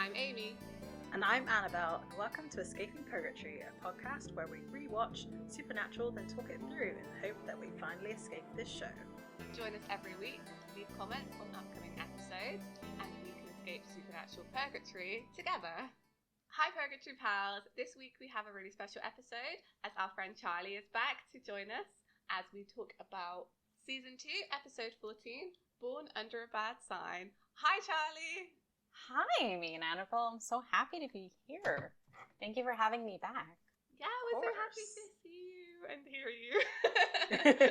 I'm Amy. And I'm Annabelle, and welcome to Escape Purgatory, a podcast where we rewatch Supernatural, then talk it through in the hope that we finally escape this show. Join us every week, leave comments on upcoming episodes, and we can escape Supernatural Purgatory together. Hi Purgatory pals! This week we have a really special episode as our friend Charlie is back to join us as we talk about Season 2, Episode 14, Born Under a Bad Sign. Hi Charlie! Hi, Amy and Annabelle. I'm so happy to be here. Thank you for having me back. Yeah, we're so happy to see you and hear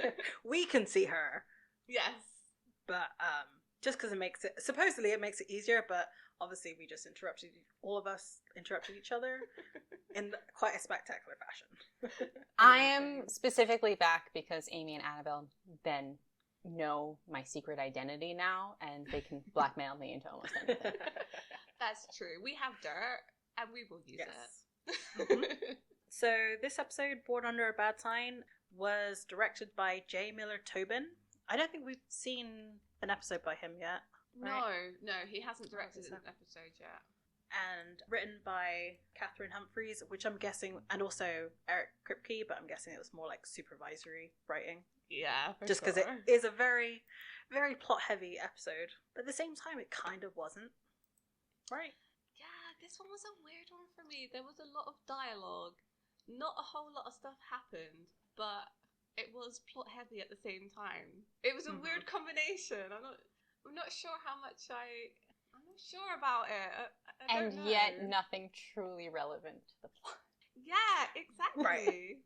you. We can see her. Yes. But just because supposedly it makes it easier, but obviously we just all of us interrupted each other in quite a spectacular fashion. I am specifically back because Amy and Annabelle then know my secret identity now, and they can blackmail me into almost anything. That's true. We have dirt, and we will use it. Mm-hmm. So this episode, Born Under a Bad Sign, was directed by J. Miller Tobin. I don't think we've seen an episode by him yet. Right? No, he hasn't directed an episode yet. And written by Catherine Humphreys, which I'm guessing, and also Eric Kripke, but I'm guessing it was more like supervisory writing. Yeah, just because it is a very, very plot-heavy episode. But at the same time, it kind of wasn't. Right? Yeah, this one was a weird one for me. There was a lot of dialogue. Not a whole lot of stuff happened, but it was plot-heavy at the same time. It was a weird combination. I'm not sure how much I'm not sure about it. I don't know. Yet nothing truly relevant to the plot. Yeah, exactly. Right.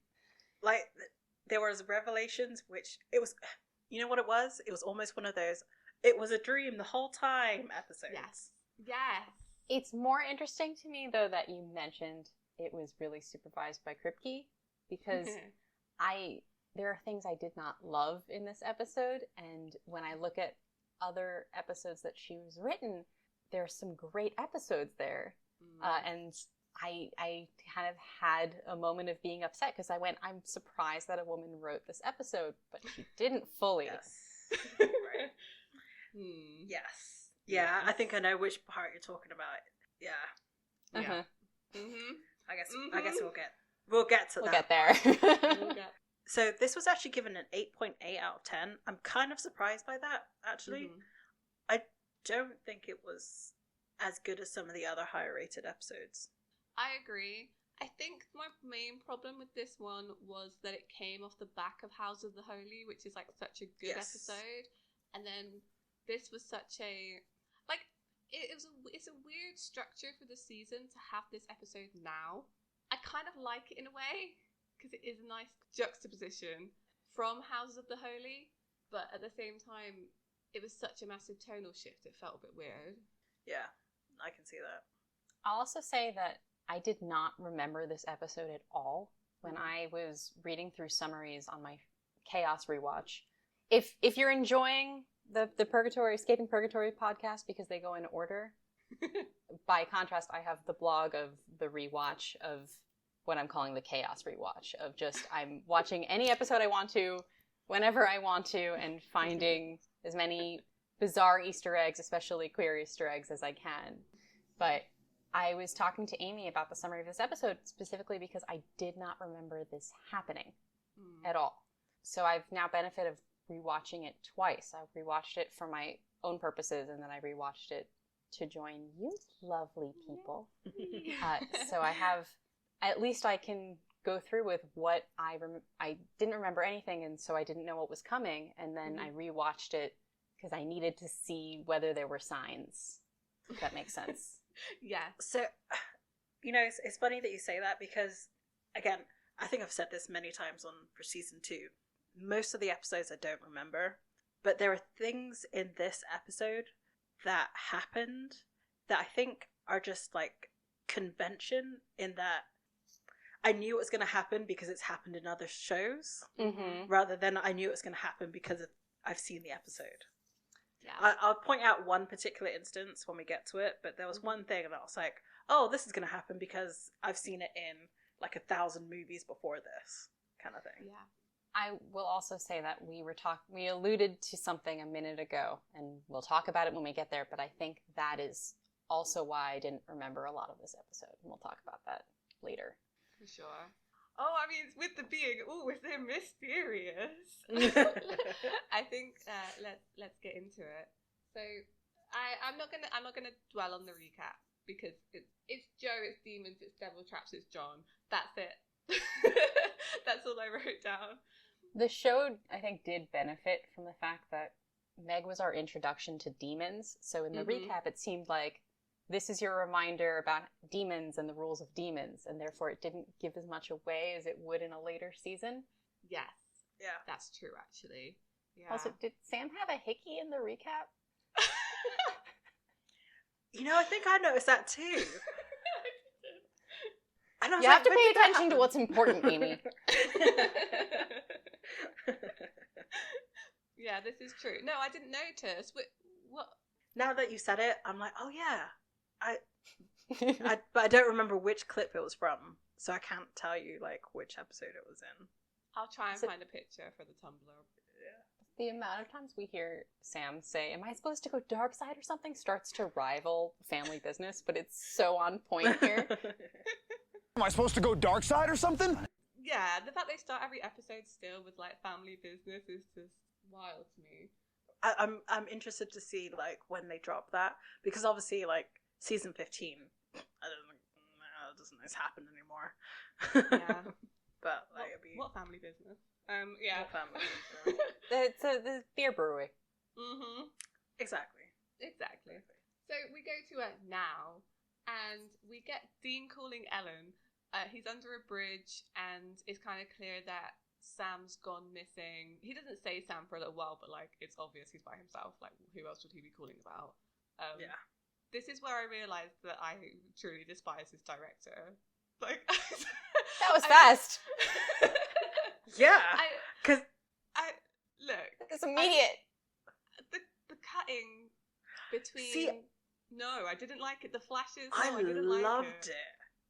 Like, there was revelations, which it was, you know what it was? It was almost one of those, it was a dream the whole time episodes. Yes. It's more interesting to me, though, that you mentioned it was really supervised by Kripke, because there are things I did not love in this episode, and when I look at other episodes that she was written, there are some great episodes there. And I kind of had a moment of being upset because I went, I'm surprised that a woman wrote this episode, but she didn't fully. Yes. Right. Yes. Yeah, I think I know which part you're talking about. Yeah. Uh-huh. Yeah. I guess we'll get to that. We'll get there. So this was actually given an 8.8 out of 10. I'm kind of surprised by that, actually. I don't think it was as good as some of the other higher rated episodes. I agree. I think my main problem with this one was that it came off the back of House of the Holy, which is like such a good episode. And then this was such a, like, it's a weird structure for the season to have this episode now. I kind of like it in a way, because it is a nice juxtaposition from Houses of the Holy, but at the same time, it was such a massive tonal shift, it felt a bit weird. Yeah, I can see that. I'll also say that I did not remember this episode at all when I was reading through summaries on my Chaos rewatch. If you're enjoying the Escaping Purgatory podcast because they go in order, by contrast, I have the blog of the rewatch of what I'm calling the Chaos rewatch, of just I'm watching any episode I want to, whenever I want to, and finding as many bizarre Easter eggs, especially queer Easter eggs, as I can. But I was talking to Amy about the summary of this episode specifically because I did not remember this happening at all. So I've now benefited of rewatching it twice. I rewatched it for my own purposes, and then I rewatched it to join you lovely people. So I have, at least I can go through with what I didn't remember anything, and so I didn't know what was coming, and then I rewatched it because I needed to see whether there were signs, if that makes sense. Yeah. So, you know, it's funny that you say that because, again, I think I've said this many times for season 2. Most of the episodes I don't remember, but there are things in this episode that happened that I think are just like convention, in that I knew it was going to happen because it's happened in other shows, rather than I knew it was going to happen because I've seen the episode. Yeah. I'll point out one particular instance when we get to it, but there was one thing that I was like, oh, this is going to happen because I've seen it in like 1,000 movies before this, kind of thing. Yeah. I will also say that we alluded to something a minute ago, and we'll talk about it when we get there, but I think that is also why I didn't remember a lot of this episode. And we'll talk about that later. For sure. Oh, I mean, with the being, if they're mysterious. I think let's get into it. So I'm not gonna dwell on the recap because it's Joe, it's demons, it's devil traps, it's John. That's it. That's all I wrote down. The show, I think, did benefit from the fact that Meg was our introduction to demons. So in the recap, it seemed like this is your reminder about demons and the rules of demons, and therefore it didn't give as much away as it would in a later season. Yes. Yeah. That's true, actually. Yeah. Also, did Sam have a hickey in the recap? I think I noticed that too. And I was you have to pay attention happen? to what's important, Amy. Yeah, this is true. No, I didn't notice. What? Now that you said it, I'm like, oh yeah. But I don't remember which clip it was from, so I can't tell you which episode it was in. I'll try and find a picture for the Tumblr. The amount of times we hear Sam say, am I supposed to go dark side or something, starts to rival Family Business, but it's so on point here. Am I supposed to go dark side or something? Yeah, the fact they start every episode still with Family Business is just wild to me. I'm interested to see when they drop that, because obviously season 15, doesn't happen anymore. Yeah. But what Family Business? Yeah. What family? It's the beer brewery. Mm-hmm. Exactly. So we go to it now, and we get Dean calling Ellen. He's under a bridge, and it's kind of clear that Sam's gone missing. He doesn't say Sam for a little while, but it's obvious he's by himself. Who else would he be calling about? Yeah. This is where I realised that I truly despise this director. That was fast. Yeah. Because look. It's immediate. The cutting between. See, no, I didn't like it. The flashes. I didn't loved like it.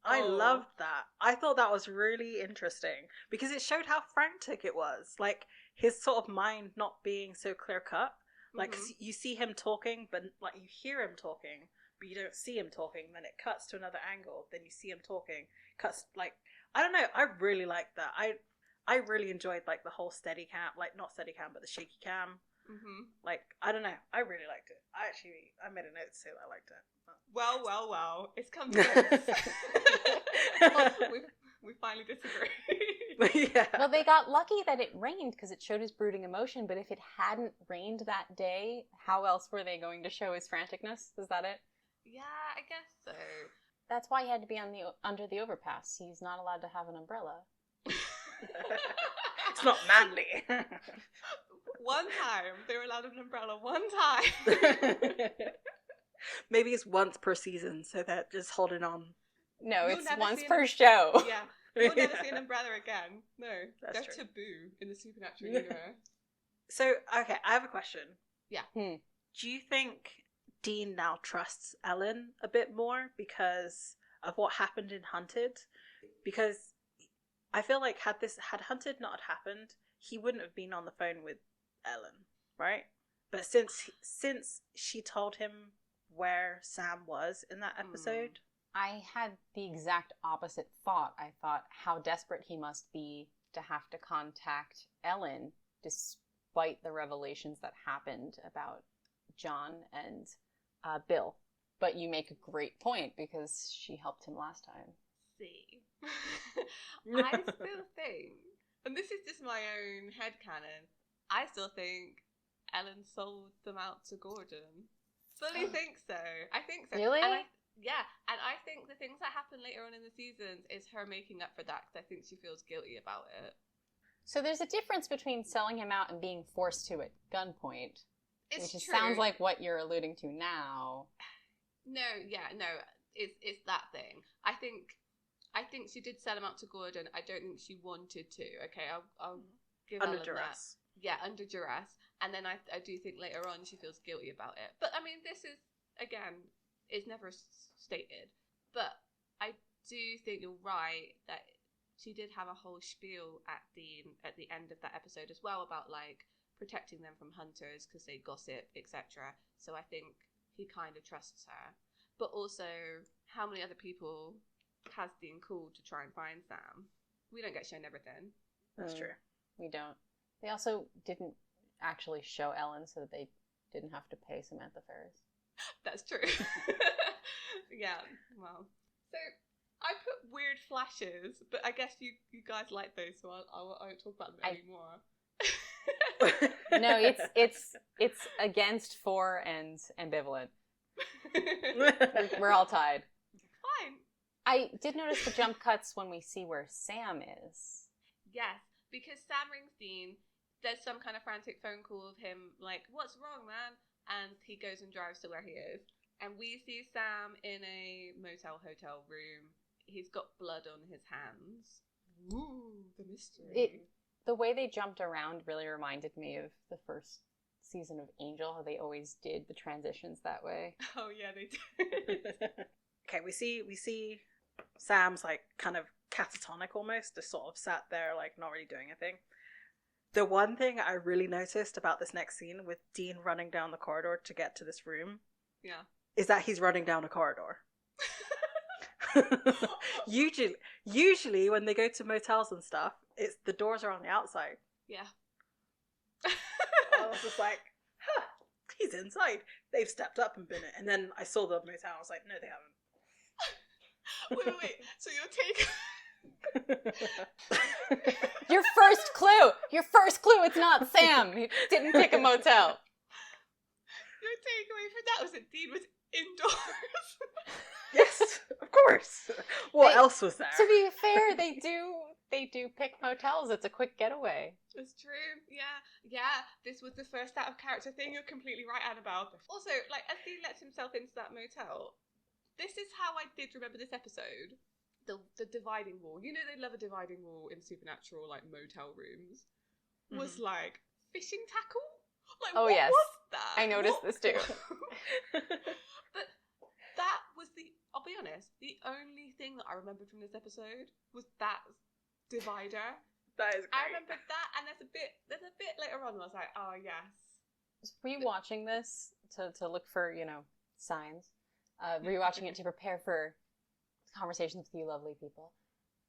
I loved that. I thought that was really interesting because it showed how frantic it was. His sort of mind not being so clear cut. You see him talking, but you hear him talking, but you don't see him talking. Then it cuts to another angle. Then you see him talking. Cuts I don't know. I really liked that. I really enjoyed the whole steady cam, not steady cam, but the shaky cam. Mm-hmm. I don't know. I really liked it. I made a note to say that I liked it. Well. It's come to this. we finally disagree. Yeah. Well, they got lucky that it rained because it showed his brooding emotion, but if it hadn't rained that day, how else were they going to show his franticness? Is that it? Yeah, I guess so. That's why he had to be under the overpass. He's not allowed to have an umbrella. It's not manly. One time. They were allowed an umbrella one time. Maybe it's once per season, so they're just holding on. No, You'll it's never once see per show. Yeah. You'll never see an umbrella again. No. That's they're true. taboo in the supernatural universe. So, okay, I have a question. Yeah. Do you think Dean now trusts Ellen a bit more because of what happened in Hunted? Because I feel like had Hunted not happened, he wouldn't have been on the phone with Ellen, right? But since she told him where Sam was in that episode, I had the exact opposite thought. I thought how desperate he must be to have to contact Ellen despite the revelations that happened about John and Bill. But you make a great point because she helped him last time. See. I still think, and this is just my own headcanon, I still think Ellen sold them out to Gordon. Fully think so. I think so. Really? And I think the things that happen later on in the seasons is her making up for that because I think she feels guilty about it. So there's a difference between selling him out and being forced to at gunpoint. It's which true. Sounds like what you're alluding to now. No, it's that thing. I think she did sell him out to Gordon. I don't think she wanted to. Okay, I'll give under Ellen duress. that. Yeah, under duress. And then I do think later on she feels guilty about it. But I mean, this is, again, it's never stated. But I do think you're right that she did have a whole spiel at the end of that episode as well about protecting them from hunters because they gossip, etc. So I think he kind of trusts her. But also, how many other people has Dean called to try and find Sam? We don't get shown everything. That's true. We don't. They also didn't actually show Ellen so that they didn't have to pay Samantha Ferris. That's true. Yeah, well. So, I put weird flashes, but I guess you guys like those, so I won't talk about them anymore. No, it's against, for, and ambivalent. We're all tied. Fine. I did notice the jump cuts when we see where Sam is. Yes, because Sam rings Dean. There's some kind of frantic phone call of him, like, what's wrong, man? And he goes and drives to where he is. And we see Sam in a hotel room. He's got blood on his hands. Ooh, the mystery. The way they jumped around really reminded me of the first season of Angel, how they always did the transitions that way. Oh yeah, they did. Okay, we see Sam's like kind of catatonic almost, just sort of sat there like not really doing anything. The one thing I really noticed about this next scene with Dean running down the corridor to get to this room, is that he's running down a corridor. Usually when they go to motels and stuff, it's the doors are on the outside. Yeah. I was just like, huh, he's inside. They've stepped up and been it. And then I saw the motel. I was like, no, they haven't. Wait. So your take? Your first clue. It's not Sam. He didn't pick a motel. Your takeaway for that was that Dean was indoors. Yes, of course. What else was there? To be fair, they do pick motels. It's a quick getaway. It's true. Yeah. This was the first out of character thing. You're completely right, Annabelle. Also, like, as Dean lets himself into that motel, this is how I did remember this episode. The dividing wall. You know they love a dividing wall in Supernatural, like, motel rooms. Was like fishing tackle? Like, what was that? I noticed this too. But that was I'll be honest, the only thing that I remembered from this episode was that divider. That is great. I remembered that, and there's a bit later on where I was like, oh yes. Rewatching this to look for, signs. Rewatching it to prepare for conversations with you lovely people.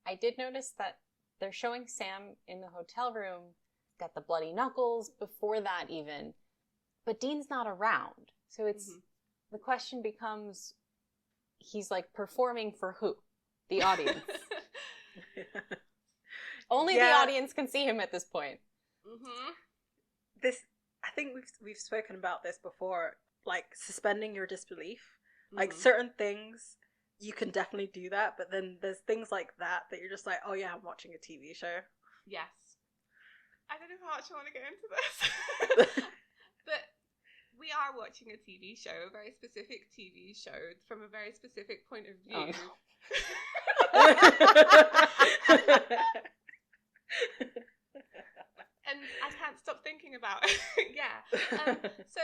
I did notice that they're showing Sam in the hotel room, got the bloody knuckles, before that even. But Dean's not around. So it's the question becomes, he's like performing for who? The audience. Only the audience can see him at this point. This, I think we've spoken about this before, like suspending your disbelief. Like certain things, you can definitely do that, but then there's things like that you're just like, oh yeah, I'm watching a TV show. Yes. I don't know how much I want to get into this. But we are watching a TV show, a very specific TV show, from a very specific point of view. Oh, no. And I can't stop thinking about it. So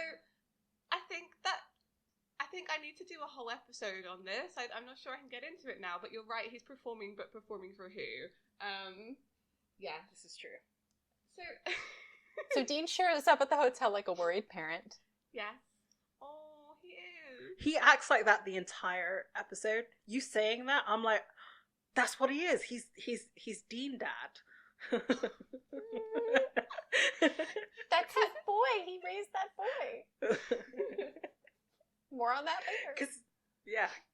I think I need to do a whole episode on this. I'm not sure I can get into it now, but you're right, he's performing, but performing for who? Yeah, this is true. So Dean shows up at the hotel like a worried parent. Yes. Oh, he is. He acts like that the entire episode. You saying that, I'm like, that's what he is. He's Dean Dad. That's his boy. He raised that boy. More on that later.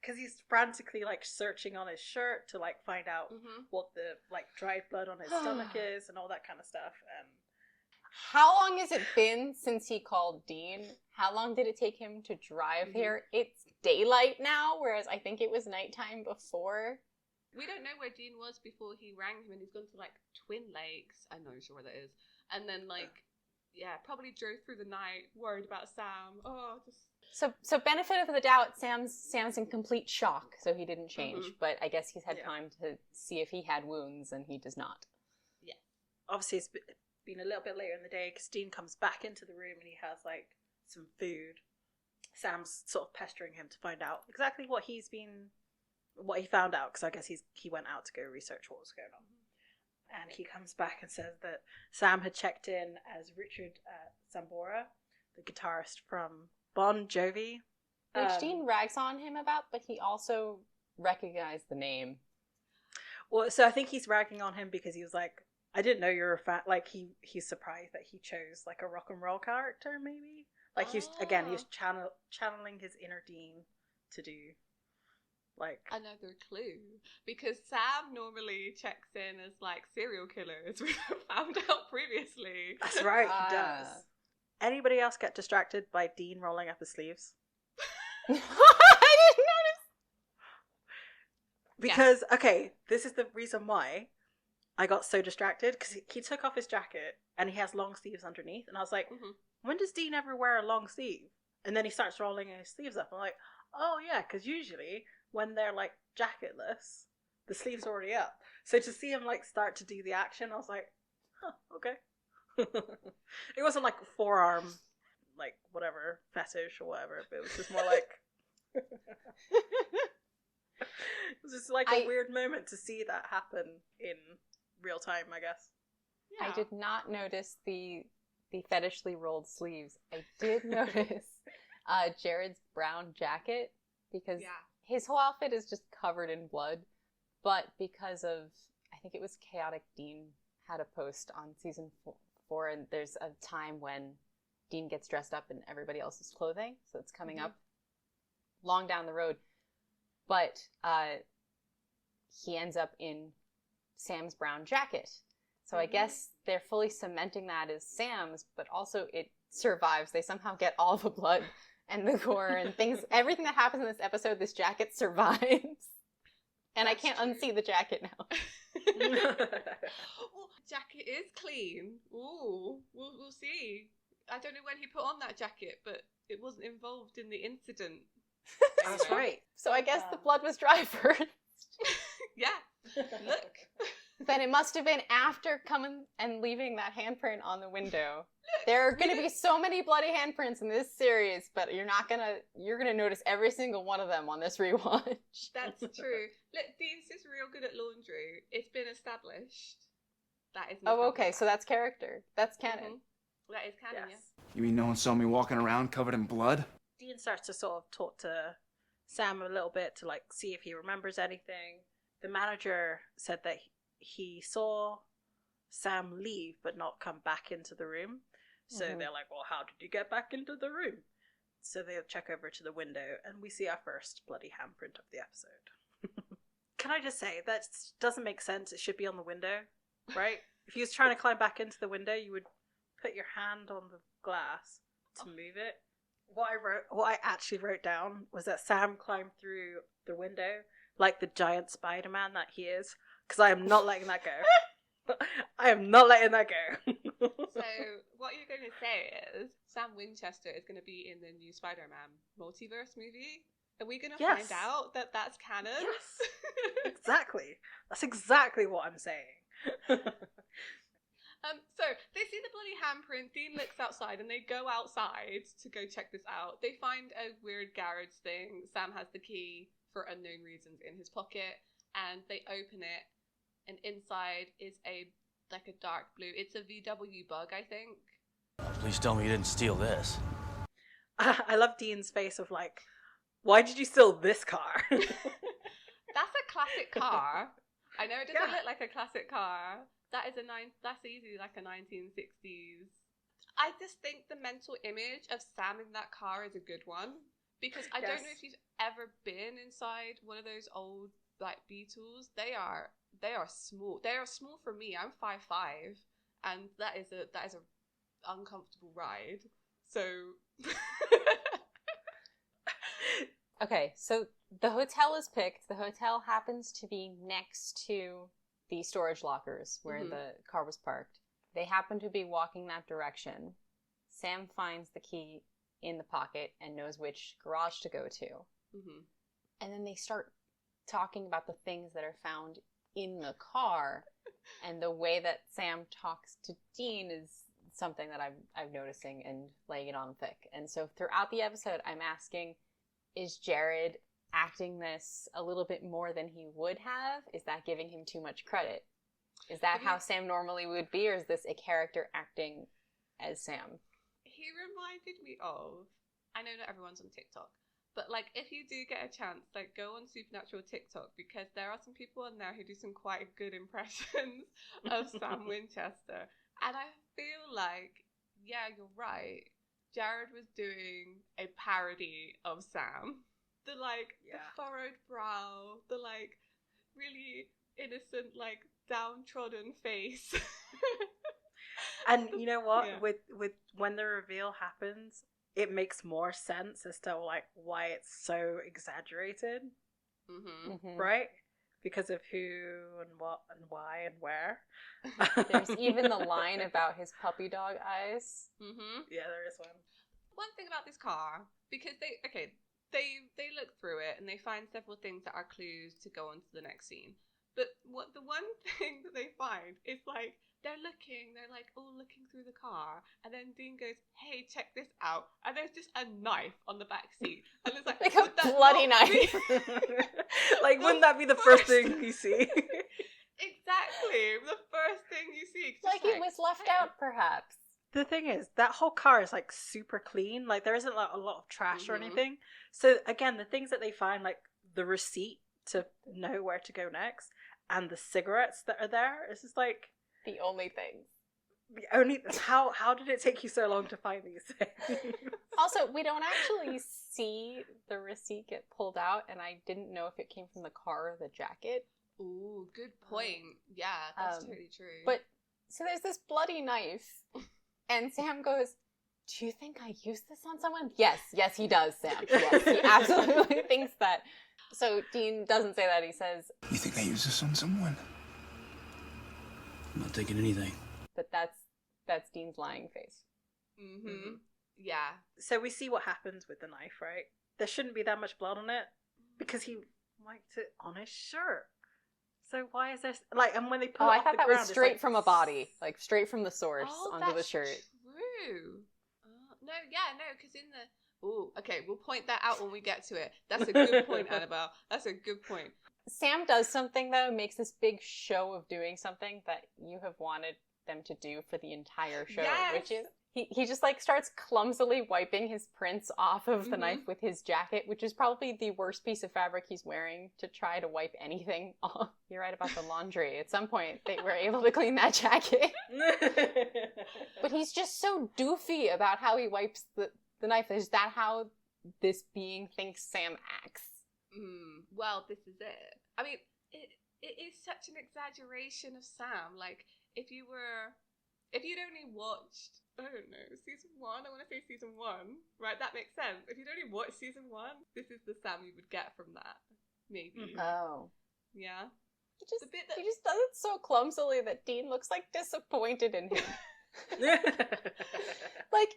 Because he's frantically like searching on his shirt to like find out what the like dried blood on his stomach is and all that kind of stuff. And how long has it been since he called Dean? How long did it take him to drive here? It's daylight now, whereas I think it was nighttime before. We don't know where Dean was before he rang him, and he's gone to like Twin Lakes. I'm not sure where that is. And then probably drove through the night, worried about Sam. So benefit of the doubt, Sam's in complete shock, so he didn't change. But I guess he's had time to see if he had wounds, and he does not. Yeah. Obviously, it's been a little bit later in the day because Dean comes back into the room and he has like some food. Sam's sort of pestering him to find out exactly what he found out, because I guess he went out to go research what was going on. And he comes back and says that Sam had checked in as Richard Sambora, the guitarist from Bon Jovi. Which Dean rags on him about, but he also recognized the name. Well, so I think he's ragging on him because he was like, I didn't know you were a fan. Like, he's surprised that he chose, like, a rock and roll character, maybe? Like, he was channeling his inner Dean to do, like... Another clue. Because Sam normally checks in as, like, serial killers, we found out previously. That's right, he does. Anybody else get distracted by Dean rolling up his sleeves? I didn't notice. Because, okay, this is the reason why I got so distracted, because he took off his jacket and he has long sleeves underneath, and I was like, when does Dean ever wear a long sleeve? And then he starts rolling his sleeves up. I'm like, oh yeah, because usually when they're like jacketless, the sleeve's already up. So to see him like start to do the action, I was like, huh, okay. It wasn't like forearm, like whatever, fetish or whatever, but it was just more like... It was just like a weird moment to see that happen in real time, I guess. Yeah. I did not notice the fetishly rolled sleeves. I did notice Jared's brown jacket, because his whole outfit is just covered in blood, but because of, I think it was Chaotic Dean had a post on season 4, and there's a time when Dean gets dressed up in everybody else's clothing, so it's coming up long down the road. But he ends up in Sam's brown jacket. So I guess they're fully cementing that as Sam's, but also it survives. They somehow get all the blood and the gore and things. Everything that happens in this episode, this jacket survives. And I can't unsee the jacket now. Jacket is clean. Ooh, we'll see. I don't know when he put on that jacket, but it wasn't involved in the incident. That's right. So I guess the blood was dry first. Yeah. Look. Then it must have been after coming and leaving that handprint on the window. There are going to be so many bloody handprints in this series, but you're going to notice every single one of them on this rewatch. That's true. Look, Dean's just real good at laundry. It's been established. That is. Oh, okay. So that's character. That's canon. That is canon, yes. You mean no one saw me walking around covered in blood? Dean starts to sort of talk to Sam a little bit to like see if he remembers anything. The manager said that he saw Sam leave but not come back into the room. So they're like, well, how did you get back into the room? So they'll check over to the window and we see our first bloody handprint of the episode. Can I just say, that doesn't make sense. It should be on the window, right? If he was trying to climb back into the window, you would put your hand on the glass to move it. What I actually wrote down was that Sam climbed through the window like the giant Spider-Man that he is, because I am not letting that go. I am not letting that go. So what you're going to say is Sam Winchester is going to be in the new Spider-Man multiverse movie? Are we going to find out that that's canon? Yes, exactly. That's exactly what I'm saying. So they see the bloody handprint. Dean looks outside, and they go outside to go check this out. They find a weird garage thing. Sam has the key for unknown reasons in his pocket, and they open it, and inside is a dark blue. It's a VW Bug, I think. Please tell me you didn't steal this. I love Dean's face of like, why did you steal this car? That's a classic car. I know it doesn't look like a classic car. That's easily like a 1960s. I just think the mental image of Sam in that car is a good one, because I don't know if you've ever been inside one of those old like Beetles. They are small. They are small for me. I'm 5'5", and that is a uncomfortable ride. So okay, so the hotel is picked. The hotel happens to be next to the storage lockers where the car was parked. They happen to be walking that direction. Sam finds the key in the pocket and knows which garage to go to. And then they start talking about the things that are found in the car. And the way that Sam talks to Dean is something that I'm noticing and laying it on thick. And so throughout the episode, I'm asking, is Jared acting this a little bit more than he would have? Is that giving him too much credit? Is that how Sam normally would be, or is this a character acting as Sam? He reminded me of, I know not everyone's on TikTok, But, like, if you do get a chance, like, go on Supernatural TikTok, because there are some people on there who do some quite good impressions of Sam Winchester. And I feel like, yeah, you're right. Jared was doing a parody of Sam. The, like, the furrowed brow, the, like, really innocent, like, downtrodden face. And you know what? Yeah. With when the reveal happens, it makes more sense as to like why it's so exaggerated, right? Because of who and what and why and where. There's even the line about his puppy dog eyes. Yeah, there is one. One thing about this car, because they look through it and they find several things that are clues to go on to the next scene. But the one thing that they find is like they're like all looking through the car, and then Dean goes, "Hey, check this out," and there's just a knife on the back seat, and it's like a bloody knife. Like, wouldn't that be the first thing you see? Exactly, the first thing you see. Like it was left out, perhaps. The thing is, that whole car is like super clean. Like there isn't like a lot of trash or anything. So again, the things that they find, like the receipt to know where to go next, and the cigarettes that are there, it's just like the only things. How did it take you so long to find these things? Also, we don't actually see the receipt get pulled out, and I didn't know if it came from the car or the jacket. Ooh, good point. Yeah, that's totally true. But so there's this bloody knife, and Sam goes, "Do you think I used this on someone?" Yes, he does, Sam. Yes, he absolutely thinks that. So Dean doesn't say that. He says, "You think I used this on someone?" I'm not thinking anything. But that's Dean's lying face. Yeah. So we see what happens with the knife, right? There shouldn't be that much blood on it because he wiped it on his shirt. So why is there like? And when they pull it off I thought that ground, was straight like, from a body, like straight from the source onto the shirt. True. No, because in the okay, we'll point that out when we get to it. That's a good point, Annabelle. That's a good point. Sam does something though, makes this big show of doing something that you have wanted them to do for the entire show, which is he just like starts clumsily wiping his prints off of the knife with his jacket, which is probably the worst piece of fabric he's wearing to try to wipe anything off. You're right about the laundry. At some point they were able to clean that jacket. But he's just so doofy about how he wipes the knife. Is that how this being thinks Sam acts? Well, this is it. I mean, it is such an exaggeration of Sam. Like, if you'd only watched, I don't know, season 1, I want to say season 1, right? That makes sense. If you'd only watched season 1, this is the Sam you would get from that. Maybe. Oh. Yeah. He just does it so clumsily that Dean looks like disappointed in him. Like,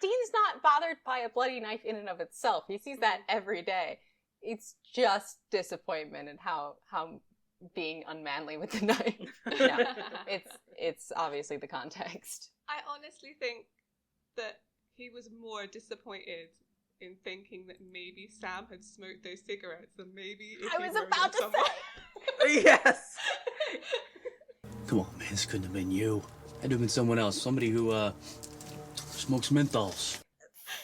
Dean's not bothered by a bloody knife in and of itself. He sees that every day. It's just disappointment and how being unmanly with the knife. No, it's obviously the context. I honestly think that he was more disappointed in thinking that maybe Sam had smoked those cigarettes than maybe if I was about to say. Yes. Come on, man, this couldn't have been you. Had to have been someone else. Somebody who smokes menthols.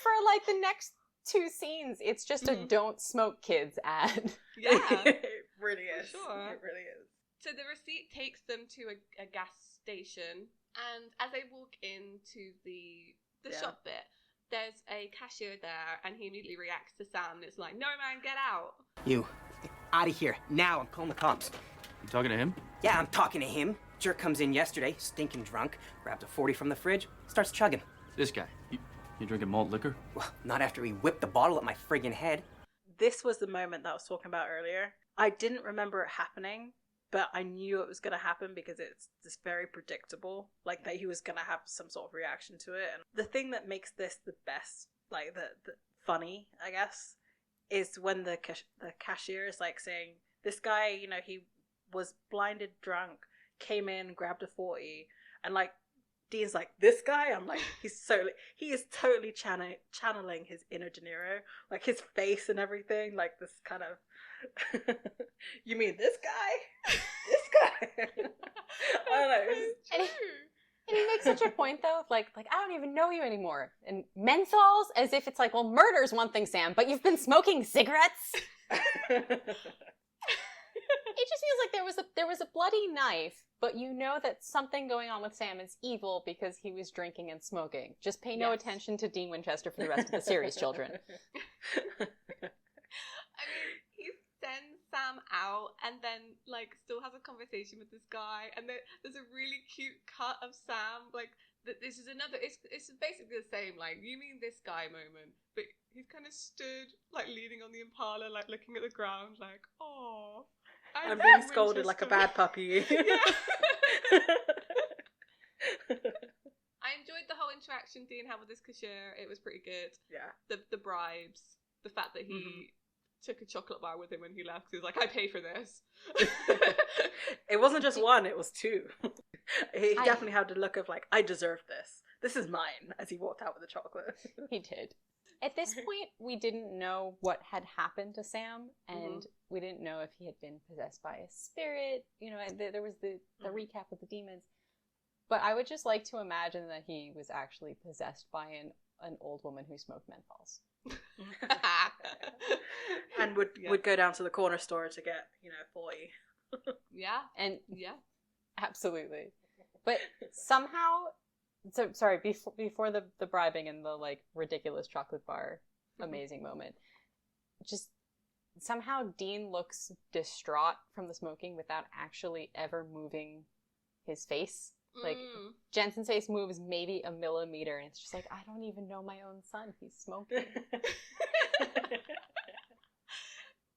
For like the next 2 scenes, it's just a "don't smoke, kids" ad. Yeah. It really is. For sure. It really is. So the receipt takes them to a gas station, and as they walk into the shop bit, there's a cashier there, and he immediately reacts to Sam, and it's like, "No, man, get out." You, out of here, now, I'm calling the cops. You talking to him? Yeah, I'm talking to him. Jerk comes in yesterday, stinking drunk, grabs a 40 from the fridge, starts chugging. This guy. You drinking malt liquor? Well, not after he whipped the bottle at my friggin' head. This was the moment that I was talking about earlier. I didn't remember it happening, but I knew it was going to happen because it's just very predictable, like that he was going to have some sort of reaction to it. And the thing that makes this the best, like the funny, I guess, is when the cashier is like saying, this guy, you know, he was blinded drunk, came in, grabbed a 40, and like Dean's like, this guy? I'm like, he is totally channeling his inner De Niro, like his face and everything, like this kind of, you mean this guy? This guy? I don't know. And he make such a point though, of like I don't even know you anymore. And menthols, as if it's like, well, murder's one thing, Sam, but you've been smoking cigarettes. It just feels like there was a bloody knife, but you know that something going on with Sam is evil because he was drinking and smoking. Just pay no attention to Dean Winchester for the rest of the series, children. I mean, he sends Sam out and then, like, still has a conversation with this guy. And there's a really cute cut of Sam, like, this is another, it's basically the same, like, you mean this guy moment, but he's kind of stood, like, leaning on the Impala, like, looking at the ground, like, oh. I'm being scolded like a bad puppy. Yeah. I enjoyed the whole interaction Dean had with this cashier. It was pretty good. Yeah. The bribes, the fact that he took a chocolate bar with him when he left. He was like, I pay for this. It wasn't just one, it was two. He definitely had the look of like, I deserve this. This is mine, as he walked out with the chocolate. He did. At this point, we didn't know what had happened to Sam, and we didn't know if he had been possessed by a spirit. You know, there was the recap with the demons. But I would just like to imagine that he was actually possessed by an old woman who smoked menthols. And would go down to the corner store to get, 40. Yeah. And absolutely. But somehow, so sorry, before the bribing and the like ridiculous chocolate bar amazing moment, just somehow Dean looks distraught from the smoking without actually ever moving his face. Like, Jensen's face moves maybe a millimeter, and it's just like, I don't even know my own son. He's smoking.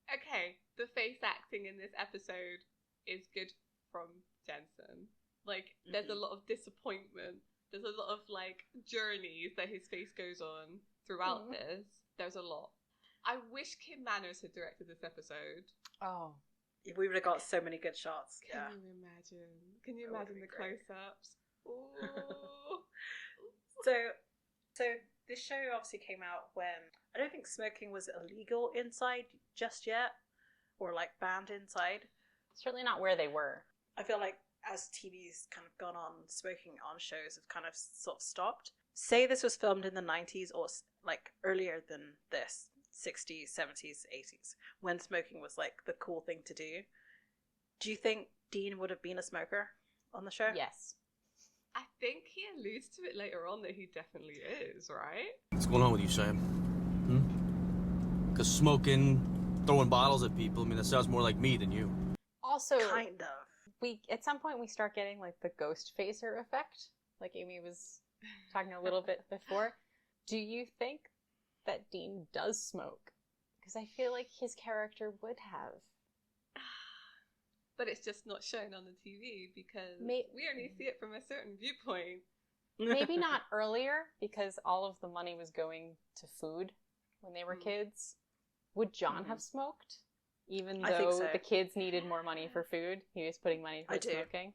Okay, the face acting in this episode is good from Jensen. Like, there's a lot of disappointment. There's a lot of, like, journeys that his face goes on throughout this. There's a lot. I wish Kim Manners had directed this episode. Oh. We would have got so many good shots. Can you imagine? Can you imagine the close-ups? Ooh. So this show obviously came out when I don't think smoking was illegal inside just yet, or like banned inside. Certainly not where they were. I feel like as TV's kind of gone on, smoking on shows have kind of sort of stopped. Say this was filmed in the 90s or like earlier than this, 60s, 70s, 80s, when smoking was like the cool thing to do. Do you think Dean would have been a smoker on the show? Yes. I think he alludes to it later on that he definitely is, right? What's going on with you, Sam? Because smoking, throwing bottles at people, I mean, that sounds more like me than you. Also, kind of. At some point we start getting like the ghost phaser effect, like Amy was talking a little bit before. Do you think that Dean does smoke? Because I feel like his character would have. But it's just not shown on the TV because we only see it from a certain viewpoint. Maybe not earlier, because all of the money was going to food when they were kids. Would John have smoked? Even though the kids needed more money for food, he was putting money for smoking?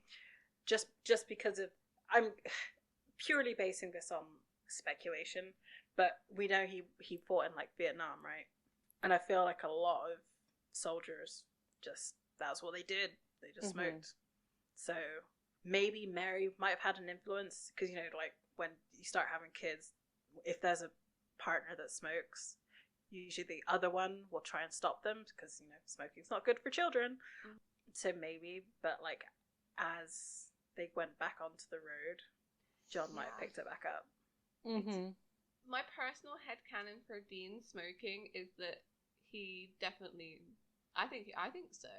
Just because of... I'm purely basing this on speculation, but we know he fought in like Vietnam, right? And I feel like a lot of soldiers just... That's what they did. They just smoked. So maybe Mary might have had an influence because, like when you start having kids, if there's a partner that smokes, usually the other one will try and stop them because, smoking's not good for children. So maybe, but like as they went back onto the road, John might have picked it back up. My personal headcanon for Dean smoking is that he definitely... I think so.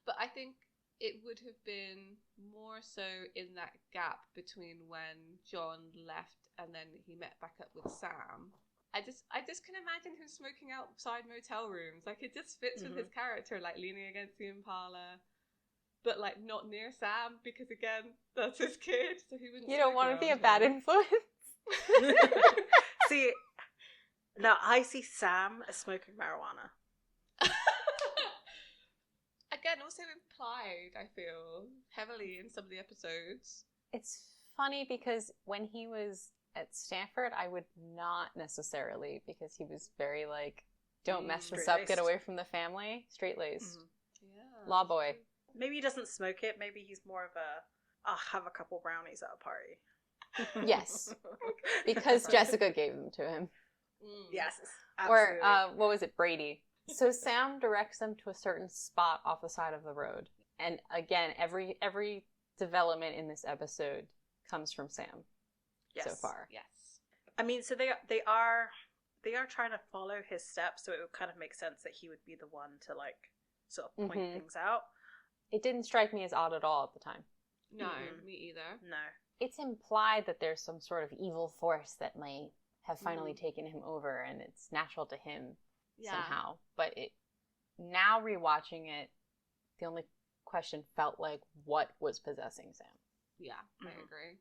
But I think it would have been more so in that gap between when John left and then he met back up with Sam. I just can imagine him smoking outside motel rooms. Like, it just fits with his character, like leaning against the Impala, but like not near Sam because, again, that's his kid, so he wouldn't. You don't want to be a bad influence. See, now I see Sam as smoking marijuana. Again, also implied, I feel, heavily in some of the episodes. It's funny because when he was at Stanford, I would not necessarily, because he was very like, don't mess this up, get away from the family. Straight-laced. Yeah. Law boy. Maybe he doesn't smoke it. Maybe he's more of I'll have a couple brownies at a party. Yes. Because Jessica gave them to him. Yes. Or, Absolutely. what was it, Brady? So Sam directs them to a certain spot off the side of the road. And again, every development in this episode comes from Sam so far. Yes. I mean, so they are trying to follow his steps, so it would kind of make sense that he would be the one to like sort of point things out. It didn't strike me as odd at all at the time. No, me either. No. It's implied that there's some sort of evil force that may have finally taken him over, and it's natural to him somehow. But now rewatching it, the only question felt like, what was possessing Sam? Yeah, I agree.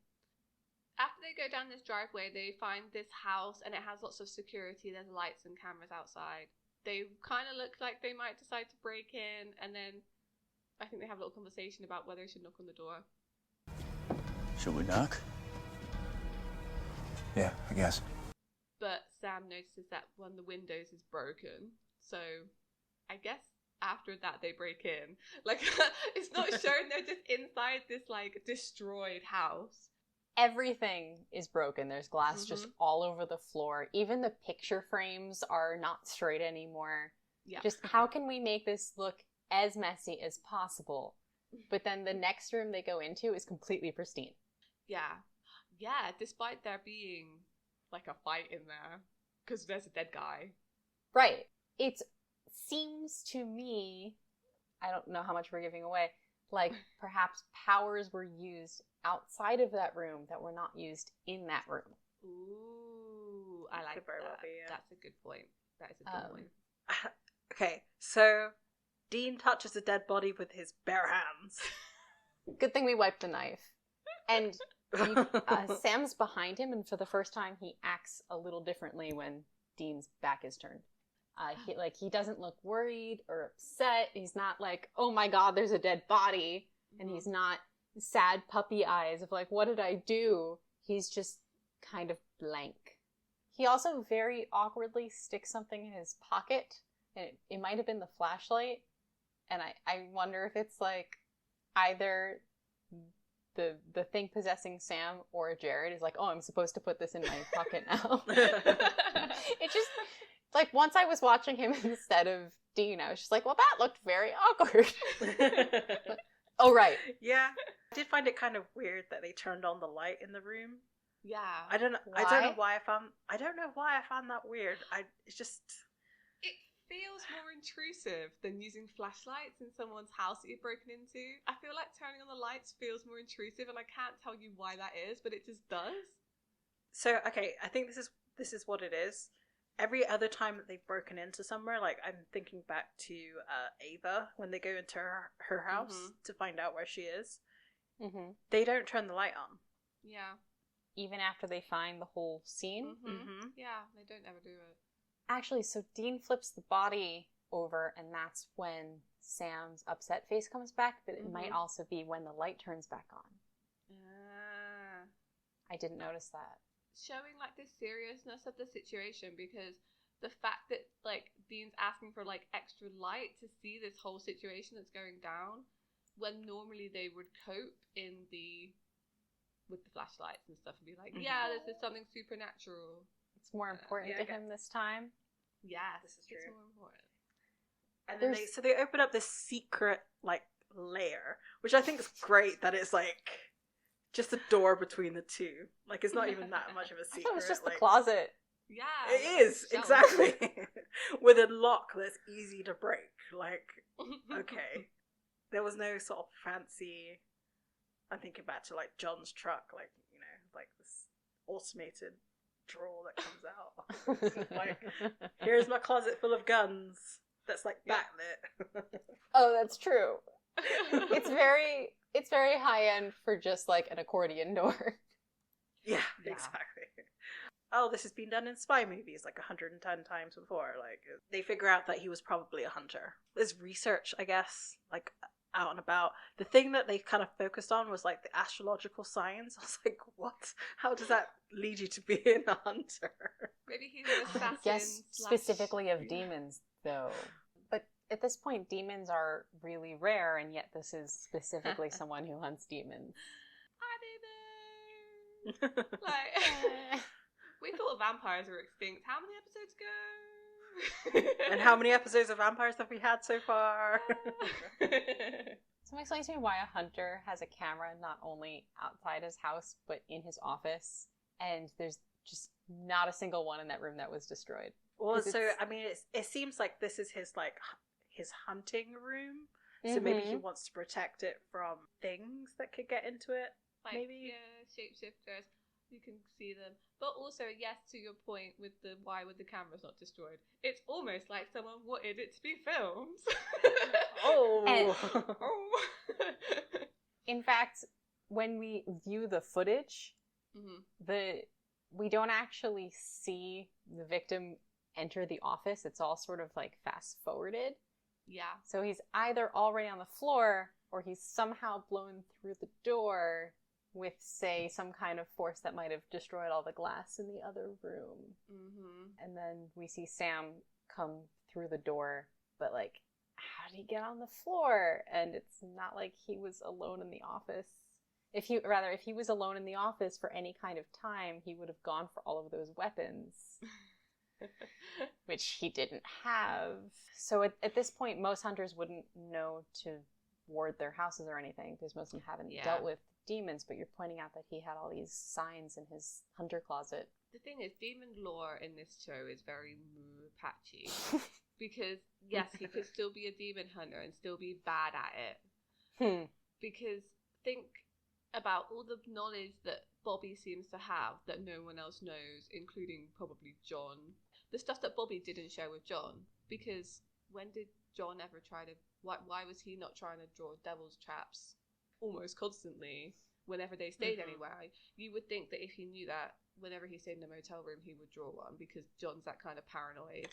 After they go down this driveway, they find this house, and it has lots of security. There's lights and cameras outside. They kind of look like they might decide to break in, and then I think they have a little conversation about whether they should knock on the door. Shall we knock? Yeah, I guess. But Sam notices that one of the windows is broken, so I guess after that they break in. Like, it's not shown they're just inside this, like, destroyed house. Everything is broken. There's glass just all over the floor. Even the picture frames are not straight anymore. Yeah. Just how can we make this look as messy as possible? But then the next room they go into is completely pristine. Yeah. Yeah, despite there being, like, a fight in there. Because there's a dead guy. Right. It seems to me, I don't know how much we're giving away, like perhaps powers were used outside of that room that were not used in that room. Ooh, I like Could very that. well be, yeah. That's a good point. That is a good point. Okay, so Dean touches a dead body with his bare hands. Good thing we wiped the knife. And Sam's behind him, and for the first time he acts a little differently when Dean's back is turned. He doesn't look worried or upset. He's not like, oh my god, there's a dead body. And he's not sad puppy eyes of like, what did I do? He's just kind of blank. He also very awkwardly sticks something in his pocket. And it might have been the flashlight. And I wonder if it's like either the thing possessing Sam or Jared is like, oh, I'm supposed to put this in my pocket now. It just, like, once I was watching him instead of Dean, I was just like, well, that looked very awkward. But, oh, right. Yeah. I did find it kind of weird that they turned on the light in the room. Yeah. I don't know why I found that weird. It feels more intrusive than using flashlights in someone's house that you've broken into. I feel like turning on the lights feels more intrusive, and I can't tell you why that is, but it just does. So, okay, I think this is what it is. Every other time that they've broken into somewhere, like I'm thinking back to Ava when they go into her house to find out where she is. They don't turn the light on. Yeah. Even after they find the whole scene? Yeah, they don't ever do it. Actually, so Dean flips the body over, and that's when Sam's upset face comes back, but it might also be when the light turns back on. I didn't notice that. Showing, like, the seriousness of the situation, because the fact that, like, Dean's asking for, like, extra light to see this whole situation that's going down, when normally they would cope with the flashlights and stuff and be like, yeah, this is something supernatural. It's more important to him this time. Yeah, this is true. It's more important. And then they open up this secret, like, lair, which I think is great that it's, like, just a door between the two. Like, it's not even that much of a secret. I thought it was just like, the closet. Yeah. It is, exactly. With a lock that's easy to break. Like, okay. There was no sort of fancy... I'm thinking back to, like, John's truck, like, you know, like this automated drawer that comes out. Like, here's my closet full of guns that's, like, backlit. Oh, that's true. It's very high end for just like an accordion door. Yeah, exactly. Oh, this has been done in spy movies like 110 times before. Like, they figure out that he was probably a hunter. There's research, I guess, like out and about. The thing that they kind of focused on was like the astrological signs. I was like, what? How does that lead you to being a hunter? Maybe he's an assassin. Yes, specifically of demons, though. But at this point, demons are really rare, and yet this is specifically someone who hunts demons. Like, we thought vampires were extinct. How many episodes ago? And how many episodes of vampires have we had so far? So explain to me why a hunter has a camera not only outside his house, but in his office, and there's just not a single one in that room that was destroyed. Well, so, I mean, it seems like this is his, like, his hunting room. So maybe he wants to protect it from things that could get into it. Like, maybe. Yeah, shapeshifters. You can see them. But also, yes, to your point with the why would the cameras not destroyed? It's almost like someone wanted it to be filmed. In fact, when we view the footage, we don't actually see the victim enter the office. It's all sort of like fast forwarded. Yeah. So he's either already on the floor or he's somehow blown through the door with, say, some kind of force that might have destroyed all the glass in the other room. And then we see Sam come through the door, but, like, how did he get on the floor? And it's not like he was alone in the office. If he was alone in the office for any kind of time, he would have gone for all of those weapons. Which he didn't have. So at this point, most hunters wouldn't know to ward their houses or anything, because most of them haven't dealt with demons, but you're pointing out that he had all these signs in his hunter closet. The thing is, demon lore in this show is very patchy. Because, yes, he could still be a demon hunter and still be bad at it. Because think about all the knowledge that Bobby seems to have that no one else knows, including probably John. The stuff that Bobby didn't share with John. Because when did John ever try to... Why was he not trying to draw devil's traps almost constantly whenever they stayed anywhere? You would think that if he knew that, whenever he stayed in a motel room, he would draw one, because John's that kind of paranoid,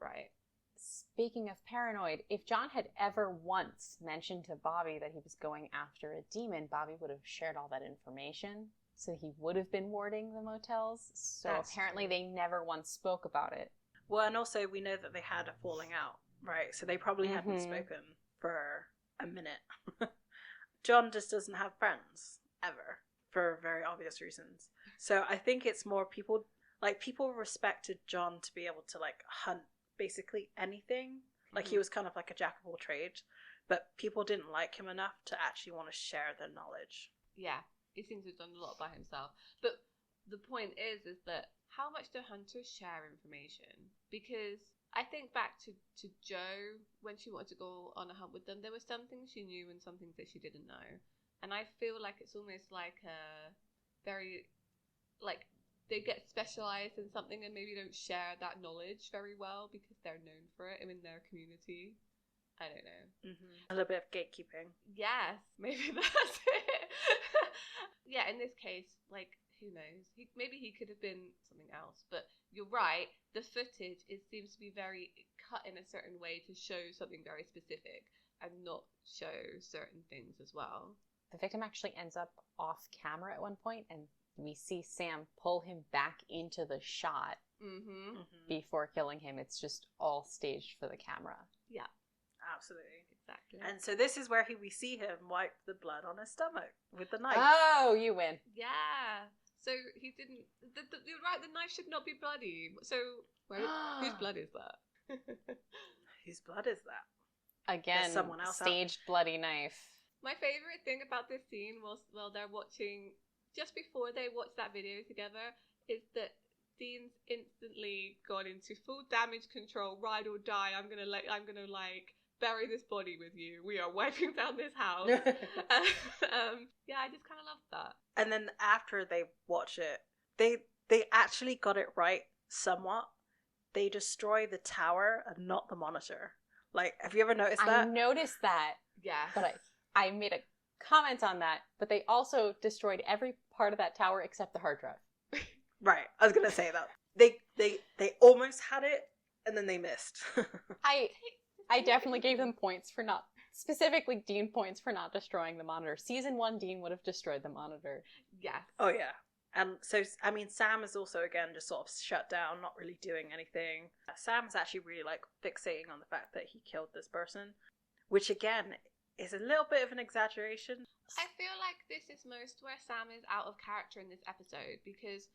right? Speaking of paranoid, if John had ever once mentioned to Bobby that he was going after a demon, Bobby would have shared all that information. So he would have been warding the motels. So that's apparently true. They never once spoke about it. Well, and also we know that they had a falling out, right? So they probably hadn't spoken for a minute. John just doesn't have friends, ever, for very obvious reasons. So I think it's more people respected John to be able to, like, hunt basically anything. Like, he was kind of like a jack of all trades, but people didn't like him enough to actually want to share their knowledge. Yeah. He seems to have done a lot by himself. But the point is that how much do hunters share information? Because I think back to Jo, when she wanted to go on a hunt with them, there were some things she knew and some things that she didn't know. And I feel like it's almost like a very, like, they get specialised in something and maybe don't share that knowledge very well because they're known for it in their community. I don't know. A little bit of gatekeeping. Yes, maybe that's it. Yeah, in this case, like, who knows? Maybe he could have been something else. But you're right, the footage, it seems to be very cut in a certain way to show something very specific and not show certain things as well. The victim actually ends up off camera at one point, and we see Sam pull him back into the shot before killing him. It's just all staged for the camera. Yeah. Absolutely. Exactly. And so this is where we see him wipe the blood on his stomach with the knife. Oh, you win. Yeah. So he didn't... You're right, the knife should not be bloody. So whose blood is that? Whose blood is that? Again, someone else staged bloody knife. My favourite thing about this scene was, well, they're watching... Just before they watch that video together, is that Dean's instantly gone into full damage control, ride or die. I'm gonna bury this body with you. We are wiping down this house. Yeah, I just kind of loved that. And then after they watch it, they actually got it right somewhat. They destroy the tower and not the monitor. Like, have you ever noticed that? I noticed that. Yeah. But I made a comment on that. But they also destroyed every part of that tower except the hard drive. Right. I was gonna say that. They almost had it, and then they missed. I definitely gave them points for not, specifically Dean points for not destroying the monitor. Season 1, Dean would have destroyed the monitor. Yes. Oh, yeah. And so, I mean, Sam is also, again, just sort of shut down, not really doing anything. Sam's actually really, like, fixating on the fact that he killed this person, which, again, is a little bit of an exaggeration. I feel like this is most where Sam is out of character in this episode, because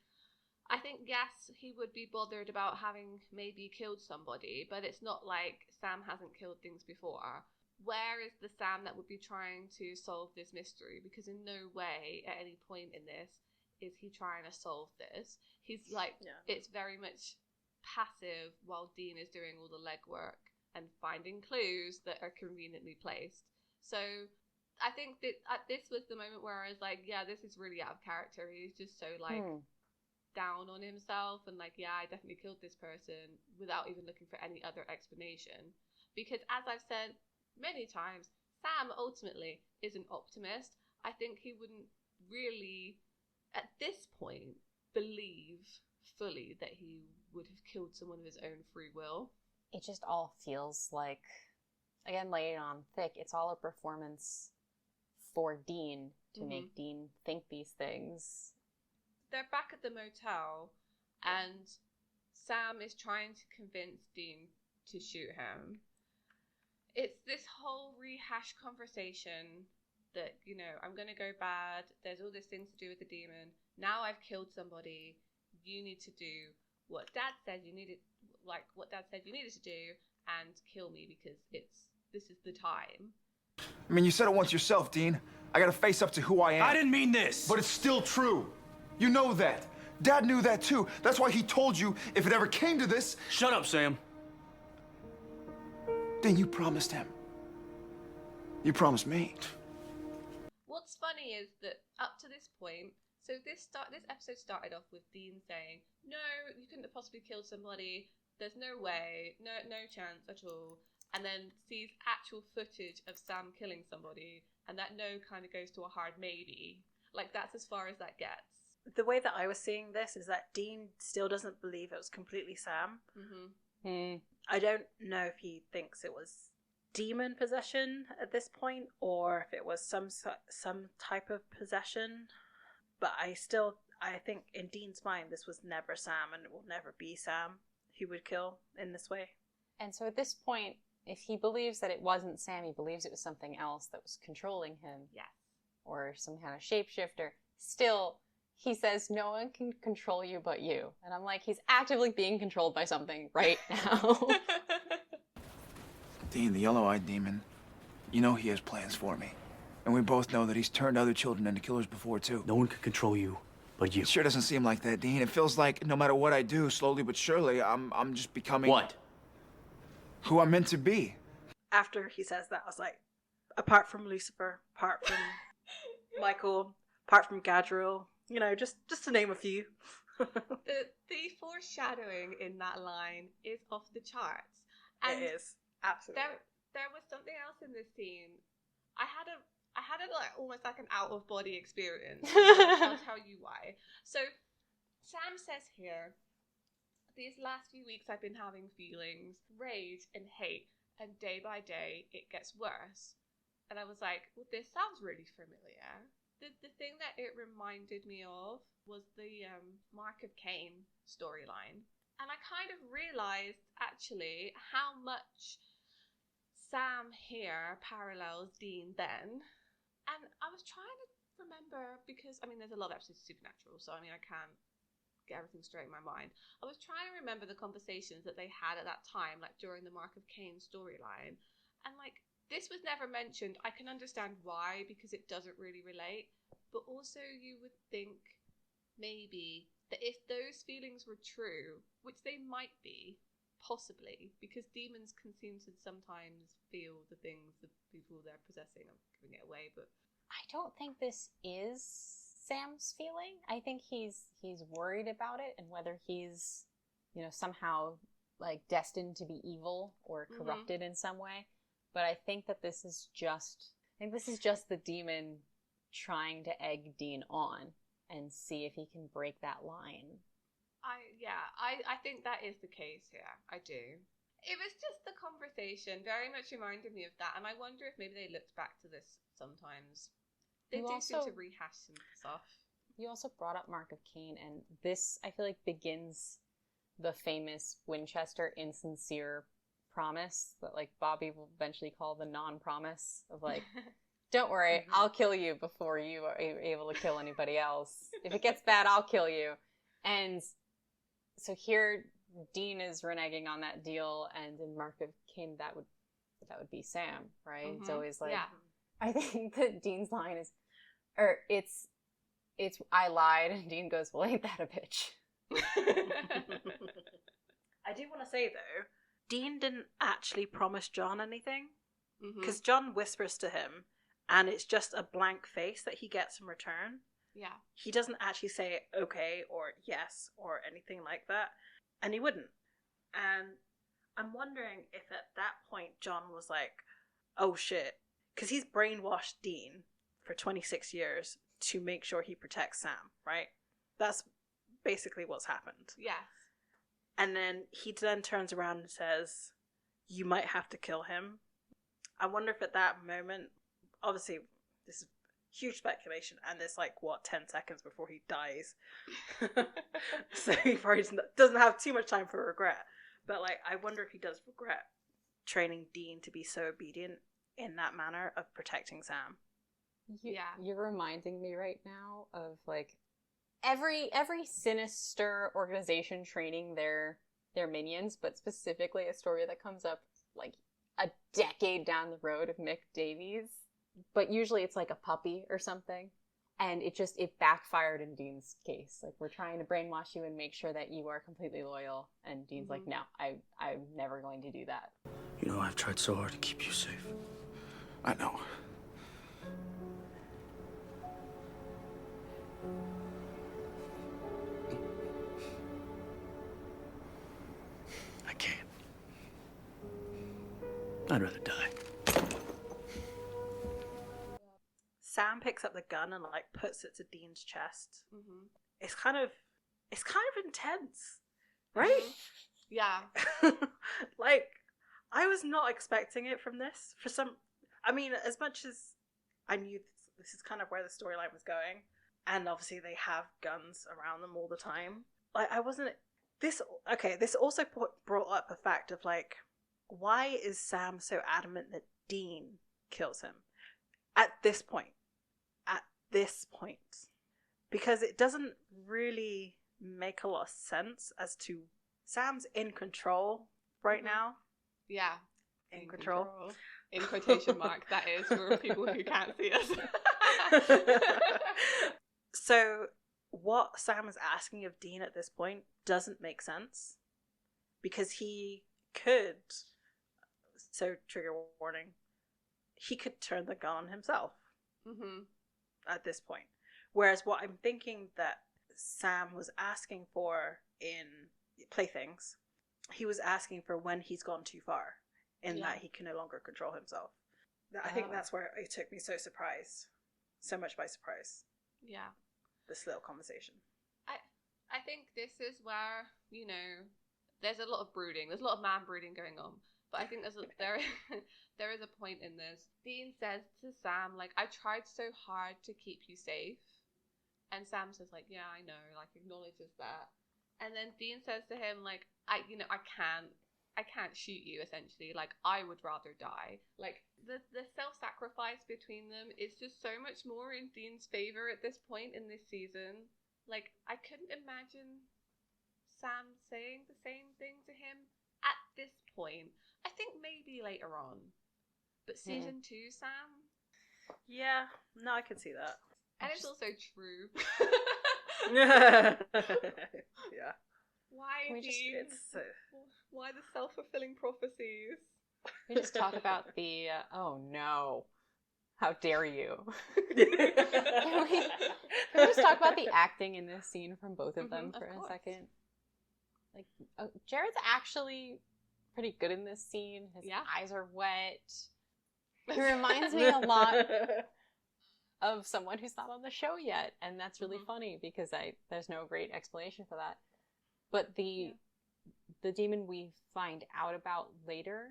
I think, yes, he would be bothered about having maybe killed somebody, but it's not like Sam hasn't killed things before. Where is the Sam that would be trying to solve this mystery? Because in no way at any point in this is he trying to solve this. He's like, It's very much passive while Dean is doing all the legwork and finding clues that are conveniently placed. So I think that this was the moment where I was like, yeah, this is really out of character. He's just so like down on himself and like, yeah, I definitely killed this person without even looking for any other explanation. Because as I've said many times, Sam ultimately is an optimist. I think he wouldn't really, at this point, believe fully that he would have killed someone of his own free will. It just all feels like, again, laying on thick, it's all a performance for Dean to make Dean think these things. They're back at the motel, and Sam is trying to convince Dean to shoot him. It's this whole rehash conversation that, you know, I'm going to go bad. There's all this thing to do with the demon. Now I've killed somebody. You need to do what Dad said you needed, what Dad said you needed to do, and kill me because this is the time. I mean, you said it once yourself, Dean. I gotta face up to who I am. I didn't mean this! But it's still true. You know that. Dad knew that too. That's why he told you if it ever came to this... Shut up, Sam. Dean, you promised him. You promised me. What's funny is that up to this point, so this episode started off with Dean saying, no, you couldn't have possibly killed somebody. There's no way, no chance at all. And then sees actual footage of Sam killing somebody, and that no kind of goes to a hard maybe. Like, that's as far as that gets. The way that I was seeing this is that Dean still doesn't believe it was completely Sam. I don't know if he thinks it was demon possession at this point, or if it was some type of possession. But I think in Dean's mind, this was never Sam, and it will never be Sam who would kill in this way. And so at this point, if he believes that it wasn't Sam, he believes it was something else that was controlling him. Yes. Or some kind of shapeshifter. Still, he says no one can control you but you. And I'm like, he's actively being controlled by something right now. Dean, the yellow-eyed demon, you know he has plans for me. And we both know that he's turned other children into killers before, too. No one can control you but you. It sure doesn't seem like that, Dean. It feels like no matter what I do, slowly but surely, I'm just becoming... What? Who I'm meant to be. After he says that, I was like, apart from Lucifer, apart from Michael, apart from Gadriel, you know, just to name a few. the foreshadowing in that line is off the charts. And it is, absolutely. There was something else in this scene. I had a like almost like an out of body experience. I'll tell you why. So Sam says here, these last few weeks I've been having feelings, rage and hate, and day by day it gets worse. And I was like, well, this sounds really familiar. The thing that it reminded me of was the Mark of Cain storyline. And I kind of realised, actually, how much Sam here parallels Dean then. And I was trying to remember, because, I mean, there's a lot of episodes of Supernatural, so, I mean, I can't get everything straight in my mind. I was trying to remember the conversations that they had at that time, like, during the Mark of Cain storyline. And, like, this was never mentioned. I can understand why, because it doesn't really relate. But also you would think maybe that if those feelings were true, which they might be, possibly, because demons can seem to sometimes feel the things the people they're possessing. I'm giving it away, but... I don't think this is Sam's feeling. I think he's worried about it and whether he's, you know, somehow, like, destined to be evil or corrupted in some way. But I think that this is just the demon trying to egg Dean on and see if he can break that line. I think that is the case here. I do. It was just the conversation very much reminded me of that, and I wonder if maybe they looked back to this sometimes. They do seem to rehash some stuff. You also brought up Mark of Cain, and this, I feel like, begins the famous Winchester insincere promise that like Bobby will eventually call the non-promise of like, don't worry, I'll kill you before you are able to kill anybody else. If it gets bad, I'll kill you. And so here Dean is reneging on that deal, and in Mark of Cain, that would be Sam, right? It's always like, I think that Dean's line is, or it's I lied, and Dean goes, well, ain't that a bitch? I do want to say though, Dean didn't actually promise John anything, because John whispers to him, and it's just a blank face that he gets in return. Yeah. He doesn't actually say okay or yes or anything like that, and he wouldn't. And I'm wondering if at that point John was like, oh shit, because he's brainwashed Dean for 26 years to make sure he protects Sam, right? That's basically what's happened. Yes. And then he then turns around and says, you might have to kill him. I wonder if at that moment, obviously this is huge speculation, and it's like, what, 10 seconds before he dies. So he probably doesn't have too much time for regret. But like, I wonder if he does regret training Dean to be so obedient in that manner of protecting Sam. You're reminding me right now of like every sinister organization training their minions, but specifically a story that comes up like a decade down the road of Mick Davies. But usually it's like a puppy or something. And it backfired in Dean's case. Like, we're trying to brainwash you and make sure that you are completely loyal. And Dean's like, no, I'm never going to do that. You know, I've tried so hard to keep you safe. I know. I can't. I'd rather die. Sam picks up the gun and like puts it to Dean's chest. It's kind of intense, right? Yeah. Like, I was not expecting it from this. I mean, as much as I knew this is kind of where the storyline was going, and obviously they have guns around them all the time. Like, I wasn't. This also brought up a fact of like, why is Sam so adamant that Dean kills him at this point? Because it doesn't really make a lot of sense as to Sam's in control right now. Yeah. In control. In quotation mark, that is, for people who can't see us. So what Sam is asking of Dean at this point doesn't make sense, because he could, so trigger warning, he could turn the gun on himself. At this point. Whereas what I'm thinking that Sam was asking for in Playthings, he was asking for when he's gone too far, in that he can no longer control himself. I think that's where it took me so much by surprise. Yeah. This little conversation. I think this is where, you know, there's a lot of brooding. There's a lot of man brooding going on. But I think there is a point in this. Dean says to Sam, like, I tried so hard to keep you safe. And Sam says, like, yeah, I know, like, acknowledges that. And then Dean says to him, like, I can't shoot you, essentially. Like, I would rather die. Like, the self-sacrifice between them is just so much more in Dean's favor at this point in this season. Like, I couldn't imagine Sam saying the same thing to him at this point. I think maybe later on. But season 2, Sam? Yeah, no, I can see that. And it's also true. Yeah. Why, Dean? Why the self-fulfilling prophecies? We just talk about the, oh no, how dare you. Can we just talk about the acting in this scene from both of them for a second? Like, Jared's actually pretty good in this scene. His eyes are wet. He reminds me a lot of someone who's not on the show yet, and that's really funny because there's no great explanation for that. But the demon we find out about later,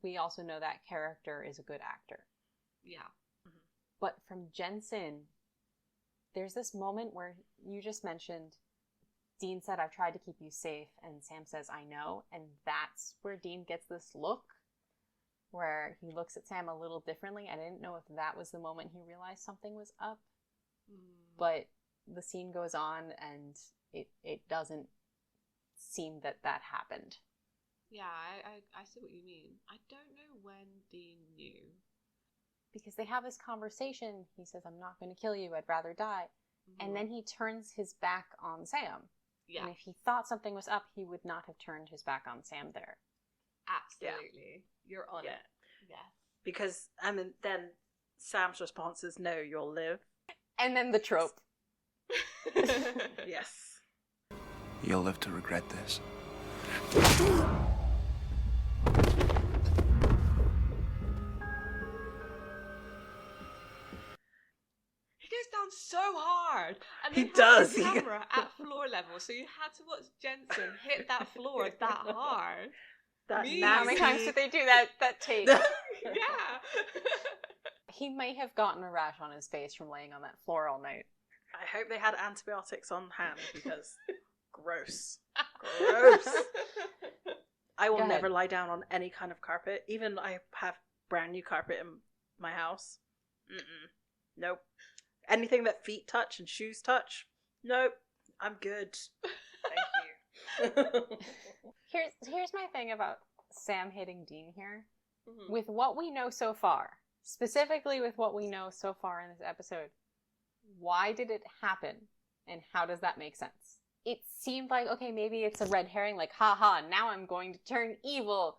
we also know that character is a good actor. Yeah. But from Jensen, there's this moment where you just mentioned Dean said, I've tried to keep you safe, and Sam says, I know, and that's where Dean gets this look, where he looks at Sam a little differently. I didn't know if that was the moment he realized something was up, but the scene goes on, and it doesn't seem that happened. Yeah, I see what you mean. I don't know when Dean knew. Because they have this conversation. He says, I'm not going to kill you, I'd rather die. And then he turns his back on Sam. Yeah. And if he thought something was up, he would not have turned his back on Sam there. Absolutely. Yeah. You're on it. Yeah. Because, I mean, then Sam's response is, no, you'll live. And then the trope. Yes. You'll live to regret this. He goes down so hard. And He they does. have the camera at floor level, so you had to watch Jensen hit that floor that hard. That How many times did they do that take? Yeah. He may have gotten a rash on his face from laying on that floor all night. I hope they had antibiotics on hand, because gross. Gross. I will never lie down on any kind of carpet. Even I have brand new carpet in my house. Nope. Anything that feet touch and shoes touch, nope. I'm good. Thank you. Here's my thing about Sam hitting Dean here. With what we know so far, specifically with what we know so far in this episode, why did it happen? And how does that make sense? It seemed like, okay, maybe it's a red herring, like, haha, now I'm going to turn evil.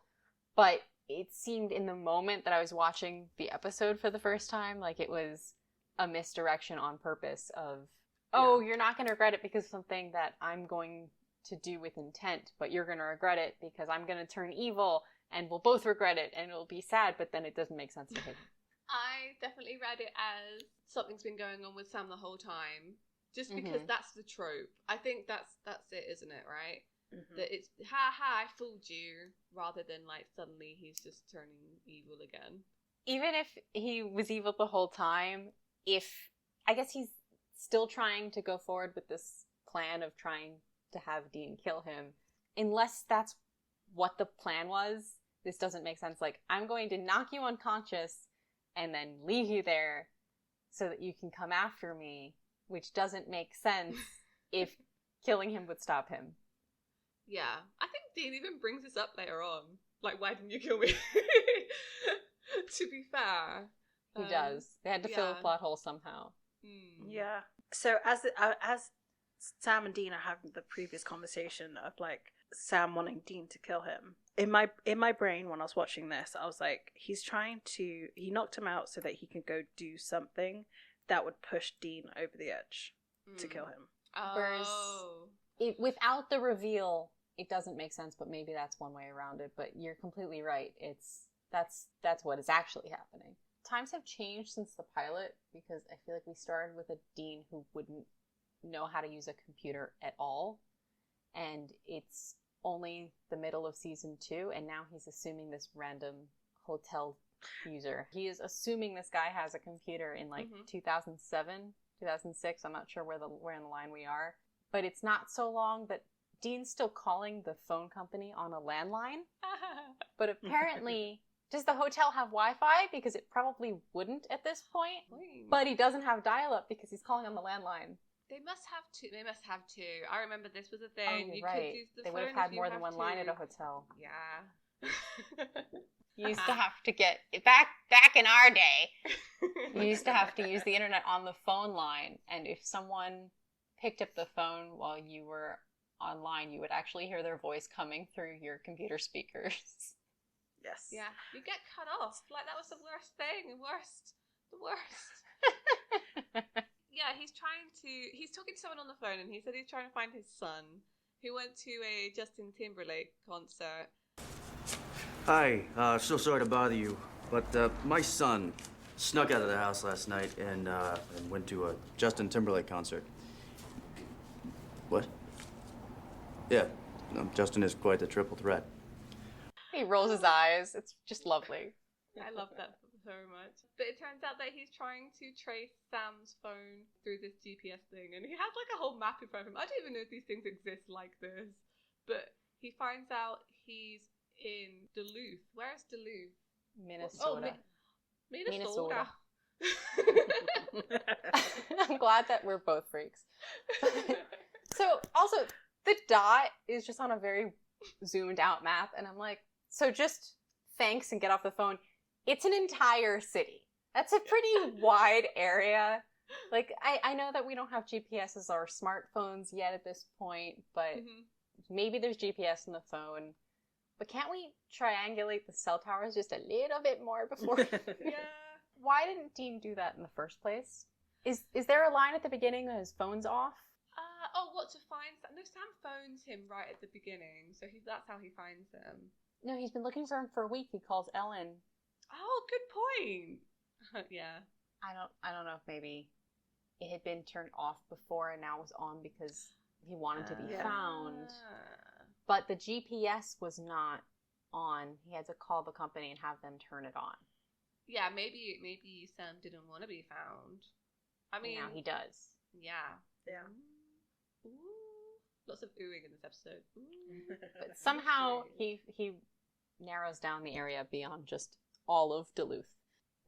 But it seemed in the moment that I was watching the episode for the first time, like it was a misdirection on purpose of, you're not going to regret it because of something that I'm going to do with intent, but you're going to regret it because I'm going to turn evil, and we'll both regret it, and it'll be sad, but then it doesn't make sense to me. I definitely read it as something's been going on with Sam the whole time, just because that's the trope. I think that's it, isn't it, right? That it's, I fooled you, rather than like suddenly he's just turning evil again. Even if he was evil the whole time, I guess he's still trying to go forward with this plan of trying to have Dean kill him, unless that's what the plan was, this doesn't make sense. Like, I'm going to knock you unconscious and then leave you there so that you can come after me, which doesn't make sense if killing him would stop him. Yeah, I think Dean even brings this up later on. Like, why didn't you kill me? To be fair. He does. They had to fill a plot hole somehow. Yeah. So as Sam and Dean are having the previous conversation of like Sam wanting Dean to kill him, in my brain when I was watching this, I was like, he knocked him out so that he can go do something that would push Dean over the edge to kill him. Whereas without the reveal, it doesn't make sense, but maybe that's one way around it. But you're completely right. That's what is actually happening. Times have changed since the pilot, because I feel like we started with a Dean who wouldn't know how to use a computer at all, and it's only the middle of season 2, and now he's assuming this random hotel user. He is assuming this guy has a computer in like 2007, 2006. I'm not sure where in the line we are, but it's not so long that Dean's still calling the phone company on a landline. But apparently, does the hotel have Wi-Fi? Because it probably wouldn't at this point. But he doesn't have dial-up because he's calling on the landline. They must have two. I remember this was a thing. Oh, you right. could use the they phone would have had if more you than have one line to. at a hotel. Yeah. You used to have to get back in our day. You used to have to use the internet on the phone line, and if someone picked up the phone while you were online, you would actually hear their voice coming through your computer speakers. Yes. Yeah. You get cut off. Like, that was the worst thing. The worst. Yeah, he's talking to someone on the phone, and he said he's trying to find his son, who went to a Justin Timberlake concert. Hi, so sorry to bother you, but my son snuck out of the house last night and went to a Justin Timberlake concert. What? Yeah, no, Justin is quite the triple threat. He rolls his eyes. It's just lovely. I love that so much. But it turns out that he's trying to trace Sam's phone through this GPS thing, and he has like a whole map in front of him. I don't even know if these things exist like this. But he finds out he's in Duluth. Where is Duluth? Minnesota. Minnesota. I'm glad that we're both freaks. So, also, the dot is just on a very zoomed out map, and I'm like, so just thanks and get off the phone. It's an entire city. That's a pretty wide area. Like, I know that we don't have GPSs or smartphones yet at this point, but maybe there's GPS in the phone. But can't we triangulate the cell towers just a little bit more before? Yeah. Why didn't Dean do that in the first place? Is there a line at the beginning that his phone's off? What to find? No, Sam phones him right at the beginning, so that's how he finds him. No, he's been looking for him for a week. He calls Ellen. Oh, good point. Yeah. I don't know if maybe it had been turned off before and now was on because he wanted to be found. But the GPS was not on. He had to call the company and have them turn it on. Yeah, maybe Sam didn't want to be found. I mean, now he does. Yeah. Yeah. Ooh. Lots of oohing in this episode. Ooh. But somehow he narrows down the area beyond just all of Duluth.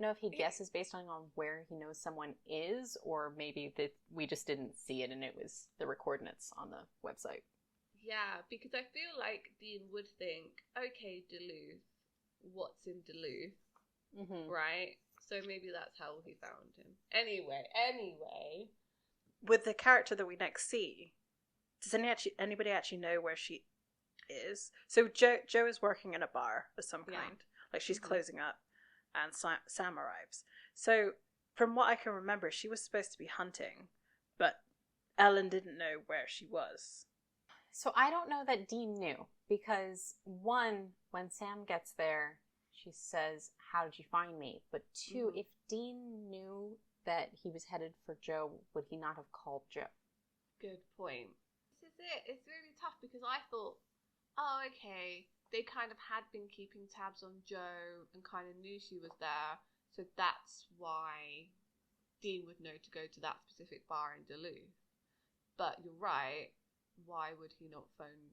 I don't know if he guesses based on where he knows someone is, or maybe that we just didn't see it and it was the coordinates on the website. Yeah, because I feel like Dean would think, okay, Duluth, what's in Duluth? Mm-hmm. Right? So maybe that's how he found him. Anyway. With the character that we next see, does anybody actually know where she is? So Jo is working in a bar of some kind. Like she's closing up, and Sam arrives. So from what I can remember, she was supposed to be hunting, but Ellen didn't know where she was. So I don't know that Dean knew, because one, when Sam gets there, she says, "How did you find me?" But two, if Dean knew that he was headed for Jo, would he not have called Jo? Good point. This is it. It's really tough because I thought, oh, okay, they kind of had been keeping tabs on Jo and kind of knew she was there, so that's why Dean would know to go to that specific bar in Duluth. But you're right. Why would he not phone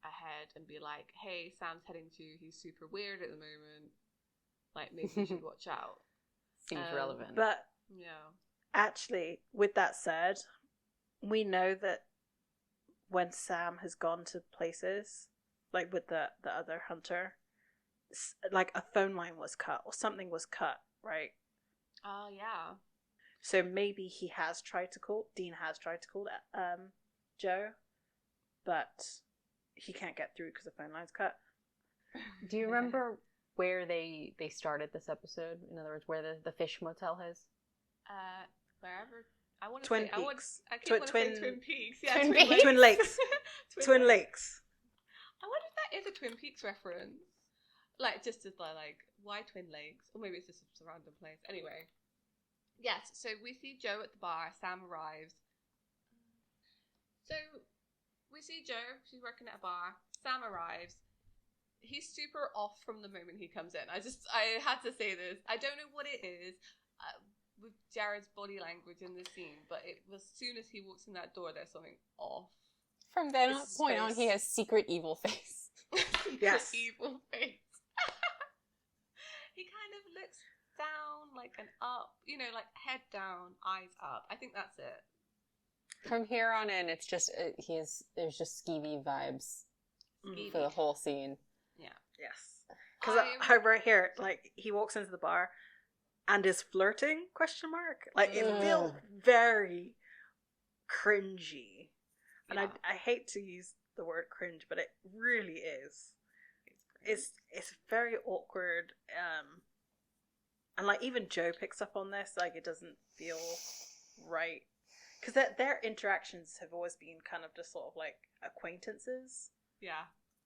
ahead and be like, hey, Sam's heading to you, he's super weird at the moment, like maybe you should watch out. Seems relevant. But yeah, actually, with that said, we know that when Sam has gone to places, like with the other hunter, like a phone line was cut or something was cut, right? Oh, yeah. So maybe Dean has tried to call Jo, but he can't get through because the phone line's cut. Do you remember where they started this episode? In other words, where the fish motel is? Wherever. I want to Twin say Peaks. I keep wanting to say Twin Peaks. Yeah, Twin Twin Peaks. Twin Lakes. Twin Lakes. I wonder if that is a Twin Peaks reference. Like, just as like, why Twin Lakes? Or maybe it's just a random place. Anyway. Yes, so we see Jo at the bar. Sam arrives. So we see Jo. She's working at a bar. Sam arrives. He's super off from the moment he comes in. I had to say this. I don't know what it is with Jared's body language in this scene, but it was as soon as he walks in that door, there's something off. From that point on, he has secret evil face. Yes. Evil face. He kind of looks down, like, and up, like head down, eyes up. I think that's it. From here on in, it's just there's just skeevy vibes for the whole scene. Yeah. Yes. Because I wrote here, like, he walks into the bar and is flirting, ? Like, it feels very cringy. And I hate to use the word cringe, but it really is. It's very awkward. And, like, even Jo picks up on this. Like, it doesn't feel right. Because their interactions have always been kind of just sort of, like, acquaintances. Yeah.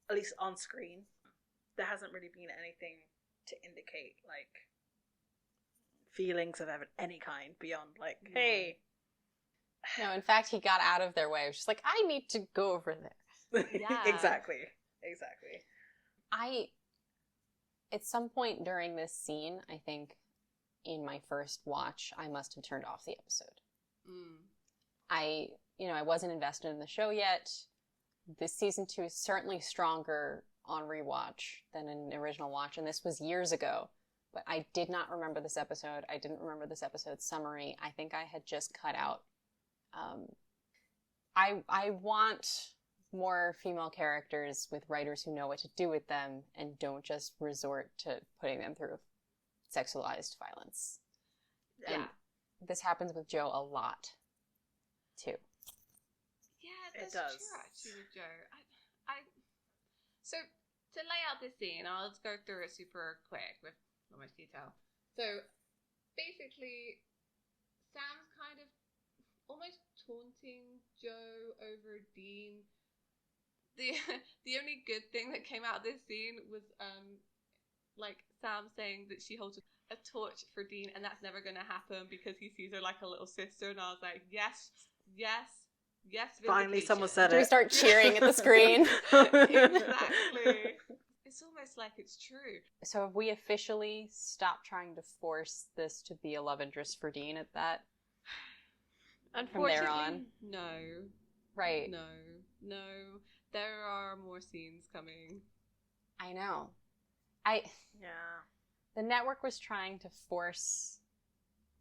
At least on screen. There hasn't really been anything to indicate, like, feelings of any kind beyond, like, hey. No, in fact, he got out of their way. It was just like, I need to go over there. Yeah. Exactly. At some point during this scene, I think in my first watch, I must have turned off the episode. Mm. I wasn't invested in the show yet. This season 2 is certainly stronger on rewatch than an original watch, and this was years ago. But I did not remember this episode. I didn't remember this episode's summary. I think I had just cut out. I want more female characters with writers who know what to do with them and don't just resort to putting them through sexualized violence. Yeah. And this happens with Joe a lot, too. Yeah, It that's does. true, actually, with Joe. So, to lay out this scene, I'll just go through it super quick with not much detail. So, basically, Sam's kind of almost taunting Joe over Dean. The only good thing that came out of this scene was, like, Sam saying that she holds a torch for Dean, and that's never going to happen because he sees her like a little sister, and I was like, yes, Finally, someone said Do we it. start cheering at the screen? Exactly. It's almost like it's true. So have we officially stopped trying to force this to be a love interest for Dean at that? Unfortunately, on? no. Right. No. There are more scenes coming. I know. Yeah. The network was trying to force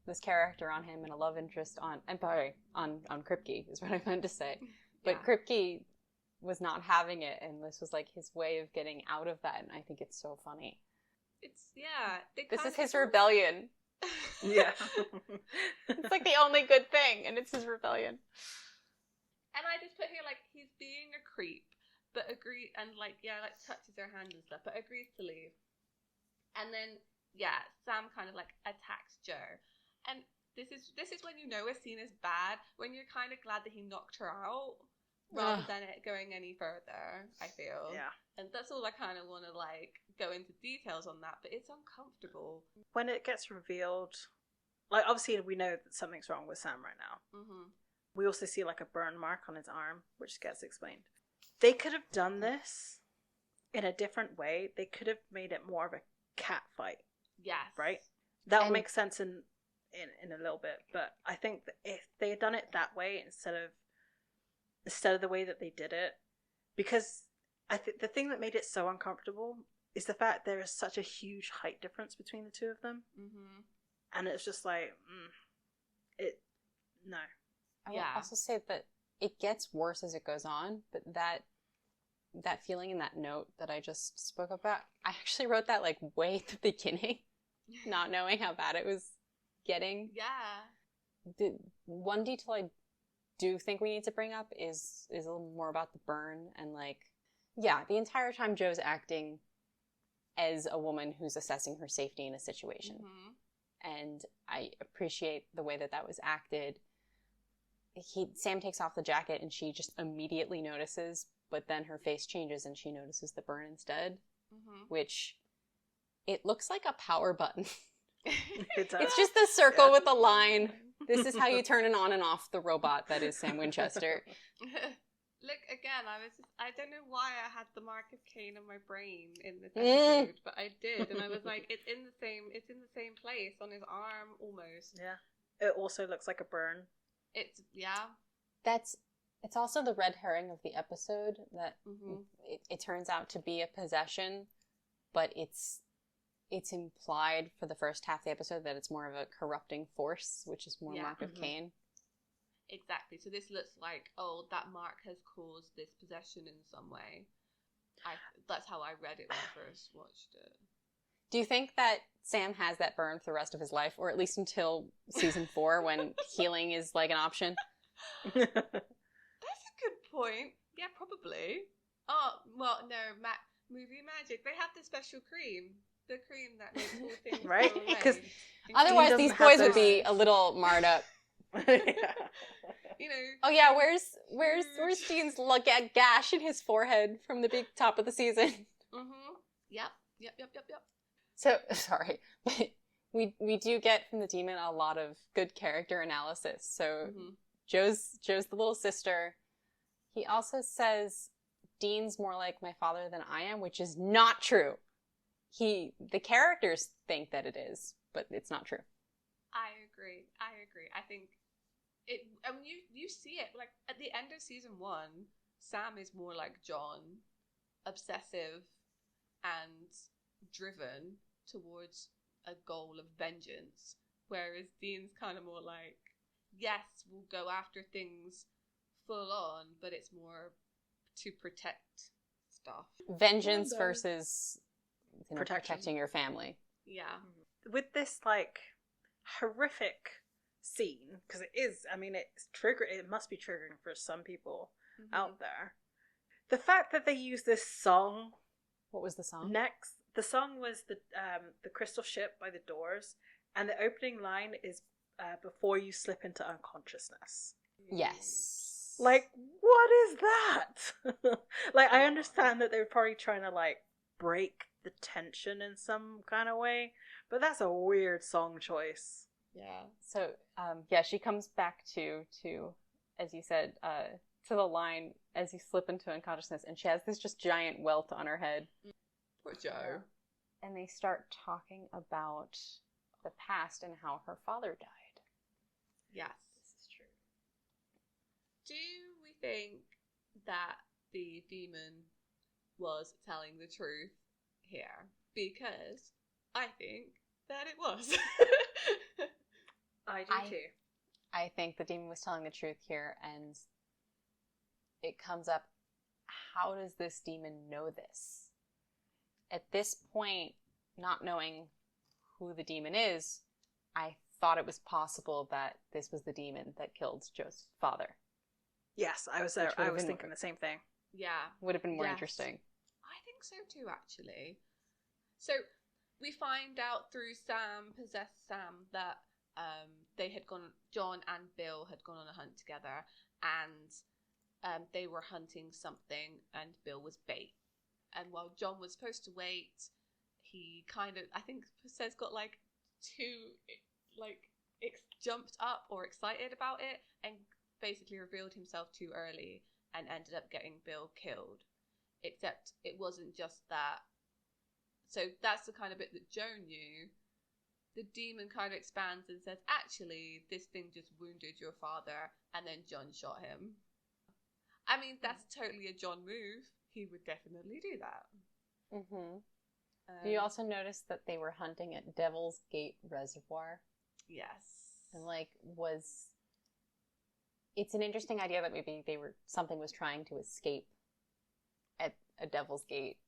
this character on him and a love interest on Kripke is what I meant to say. But Yeah. Kripke was not having it, and this was like his way of getting out of that, and I think it's so funny. This Is his rebellion. Yeah. It's like the only good thing, and it's his rebellion. And I just put here, like, he's being a creep, but touches her hand and stuff, but agrees to leave. And then, Sam kind of, like, attacks Joe. And this is when you know a scene is bad, when you're kind of glad that he knocked her out, rather than it going any further, I feel. Yeah. And that's all I kind of want to, like, go into details on that, but it's uncomfortable. When it gets revealed, like, obviously we know that something's wrong with Sam right now. Mm-hmm. We also see, like, a burn mark on his arm, which gets explained. They could have done this in a different way. They could have made it more of a cat fight, Yes. right? That will And- make sense in a little bit, but I think that if they had done it that way instead of the way that they did it, because I think the thing that made it so uncomfortable is the fact there is such a huge height difference between the two of them, Mm-hmm. and it's just like, no. I will Yeah. also say that it gets worse as it goes on, but that feeling in that note that I just spoke about, I actually wrote that like way at the beginning, not knowing how bad it was getting. Yeah. The one detail I do think we need to bring up is a little more about the burn, and like, the entire time Joe's acting as a woman who's assessing her safety in a situation. Mm-hmm. And I appreciate the way that was acted. Sam takes off the jacket and she just immediately notices, but then her face changes and she notices the burn instead, Mm-hmm. which it looks like a power button. It does. It's just the circle with a line. This is how you turn it on and off the robot that is Sam Winchester. Look, again, I don't know why I had the mark of Cain in my brain in this episode, but I did, and I was like, it's in the same place on his arm, almost. Yeah. It also looks like a burn. It's also the red herring of the episode that Mm-hmm. it turns out to be a possession, but it's implied for the first half of the episode that it's more of a corrupting force, which is more mark of Mhm. Cain. Exactly. So this looks like, that mark has caused this possession in some way. That's how I read it when I first watched it. Do you think that Sam has that burn for the rest of his life, or at least until season 4 when healing is like an option? That's a good point. Yeah, probably. Oh, well, no, movie magic. They have the special cream. The cream that makes all things Right? go away. 'Cause Otherwise, doesn't these have boys would those- be a little marred up. You know. Oh yeah, where's Dean's gash in his forehead from the big top of the season? Mm-hmm. Yep. So sorry, but we do get from the demon a lot of good character analysis. So Mm-hmm. Joe's the little sister. He also says Dean's more like my father than I am, which is not true. The characters think that it is, but it's not true. I agree. I think it. I mean, you see it like at the end of season 1. Sam is more like John, obsessive and driven towards a goal of vengeance, whereas Dean's kind of more like, yes, we'll go after things full on, but it's more to protect stuff. Vengeance versus protecting your family. Yeah. With this like horrific scene, because it is, I mean, it must be triggering for some people out there. The fact that they use this song. What was the song? Next, the song was the Crystal Ship by the Doors, and the opening line is before you slip into unconsciousness. Yes. Like, what is that? Like, I understand that they were probably trying to like break the tension in some kind of way, but that's a weird song choice. Yeah. So, she comes back to, as you said, to the line as you slip into unconsciousness, and she has this just giant welt on her head. Poor Joe. And they start talking about the past and how her father died. Yes, this is true. Do we think that the demon was telling the truth here? Because I think that it was. I do too. I think the demon was telling the truth here, and it comes up, how does this demon know this? At this point, not knowing who the demon is, I thought it was possible that this was the demon that killed Joe's father. Yes, I was there. I was thinking the same thing. Yeah. Would have been more interesting. I think so too, actually. So we find out through possessed Sam, that they had gone, John and Bill had gone on a hunt together, and they were hunting something, and Bill was bait. And while John was supposed to wait, he kind of, I think says, got like too, like, jumped up or excited about it, and basically revealed himself too early and ended up getting Bill killed. Except it wasn't just that. So that's the kind of bit that Joe knew. The demon kind of expands and says, actually, this thing just wounded your father, and then John shot him. I mean, that's totally a John move. He would definitely do that. Mm-hmm. Do you also notice that they were hunting at Devil's Gate Reservoir? Yes. And it's an interesting idea that maybe something was trying to escape at a Devil's Gate,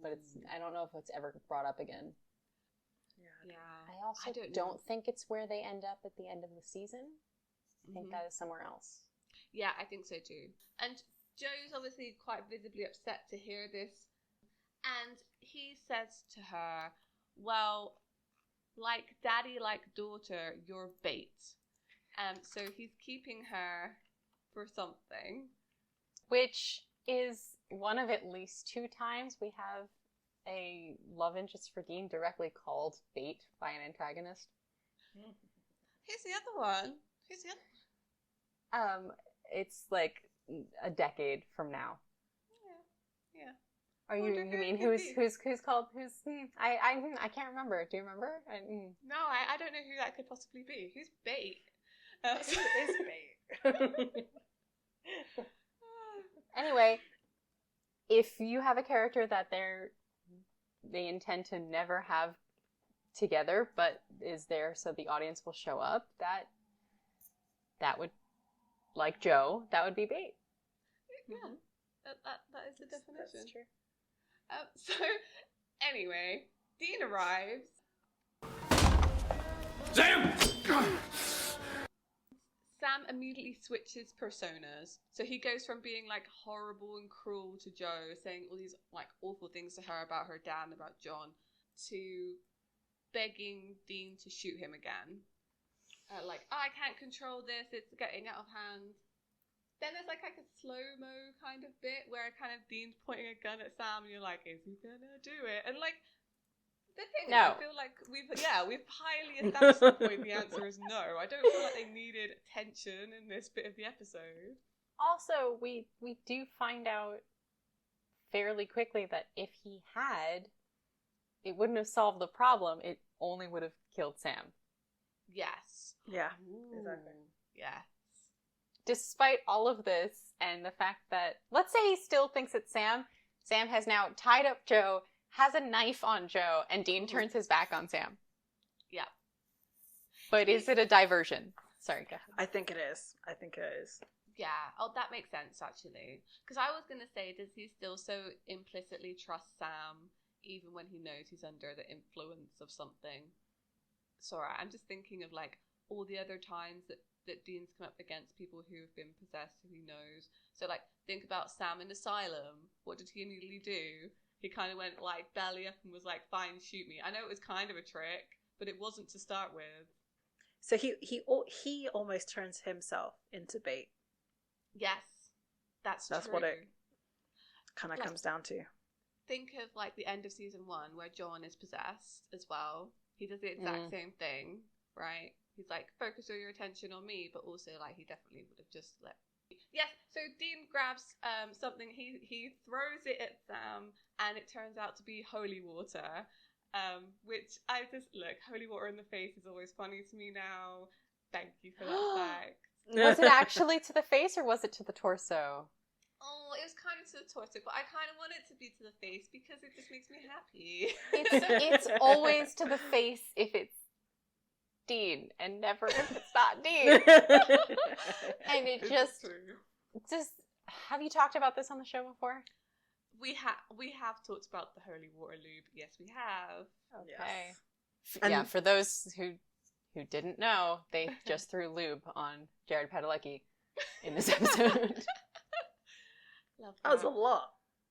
but I don't know if it's ever brought up again. Yeah. I also don't think it's where they end up at the end of the season. I think that is somewhere else. Yeah, I think so too. And Joe's obviously quite visibly upset to hear this. And he says to her, well, like daddy, like daughter, you're bait. So he's keeping her for something. Which is one of at least 2 times we have a love interest for Dean directly called bait by an antagonist. Who's the other one? It's like a decade from now. Yeah. Are you mean who's called who's? I can't remember. Do you remember? No, I don't know who that could possibly be. Who's bait? Who is bait? Anyway, if you have a character that they intend to never have together, but is there so the audience will show up, that would, like Joe, that would be bait. Yeah, that is the definition. That's true. So, anyway, Dean arrives. Sam immediately switches personas. So he goes from being like horrible and cruel to Joe, saying all these like awful things to her about her dad and about John, to begging Dean to shoot him again. I can't control this, it's getting out of hand. Then there's like a slow-mo kind of bit where kind of Dean's pointing a gun at Sam and you're like, is he gonna do it? And like, the thing is, I feel like we've highly established the point the answer is no. I don't feel like they needed tension in this bit of the episode. Also, we do find out fairly quickly that if he had, it wouldn't have solved the problem, it only would have killed Sam. Yes. Yeah, Ooh, exactly. Yes. Despite all of this and the fact that, let's say he still thinks it's Sam, Sam has now tied up Joe, has a knife on Joe, and Dean turns his back on Sam. Yeah. But is it a diversion? Sorry, go ahead. I think it is. Yeah. Oh, that makes sense, actually. Because I was going to say, does he still so implicitly trust Sam, even when he knows he's under the influence of something? Sorry, I'm just thinking of, like, all the other times that Dean's come up against people who have been possessed who he knows. So, like, think about Sam in Asylum. What did he immediately do? He kind of went, like, belly up and was like, fine, shoot me. I know it was kind of a trick, but it wasn't to start with. So he almost turns himself into bait. Yes, that's true. What it kind of comes down to. Think of, like, the end of season 1 where John is possessed as well. He does the exact same thing, right? He's like, focus all your attention on me, but also, like, he definitely would have just let... Yes, so Dean grabs something, he throws it at Sam, and it turns out to be holy water, which I just, look, holy water in the face is always funny to me now. Thank you for that fact. Was it actually to the face or was it to the torso? Oh, it was kind of to the torso, but I kind of want it to be to the face because it just makes me happy. It's always to the face if it's Dean, and never if it's not Dean. And it just have you talked about this on the show before? We have talked about the holy water lube. Yes, we have. Okay. Yes. Yeah, for those who didn't know, they just threw lube on Jared Padalecki in this episode. Love That was a lot.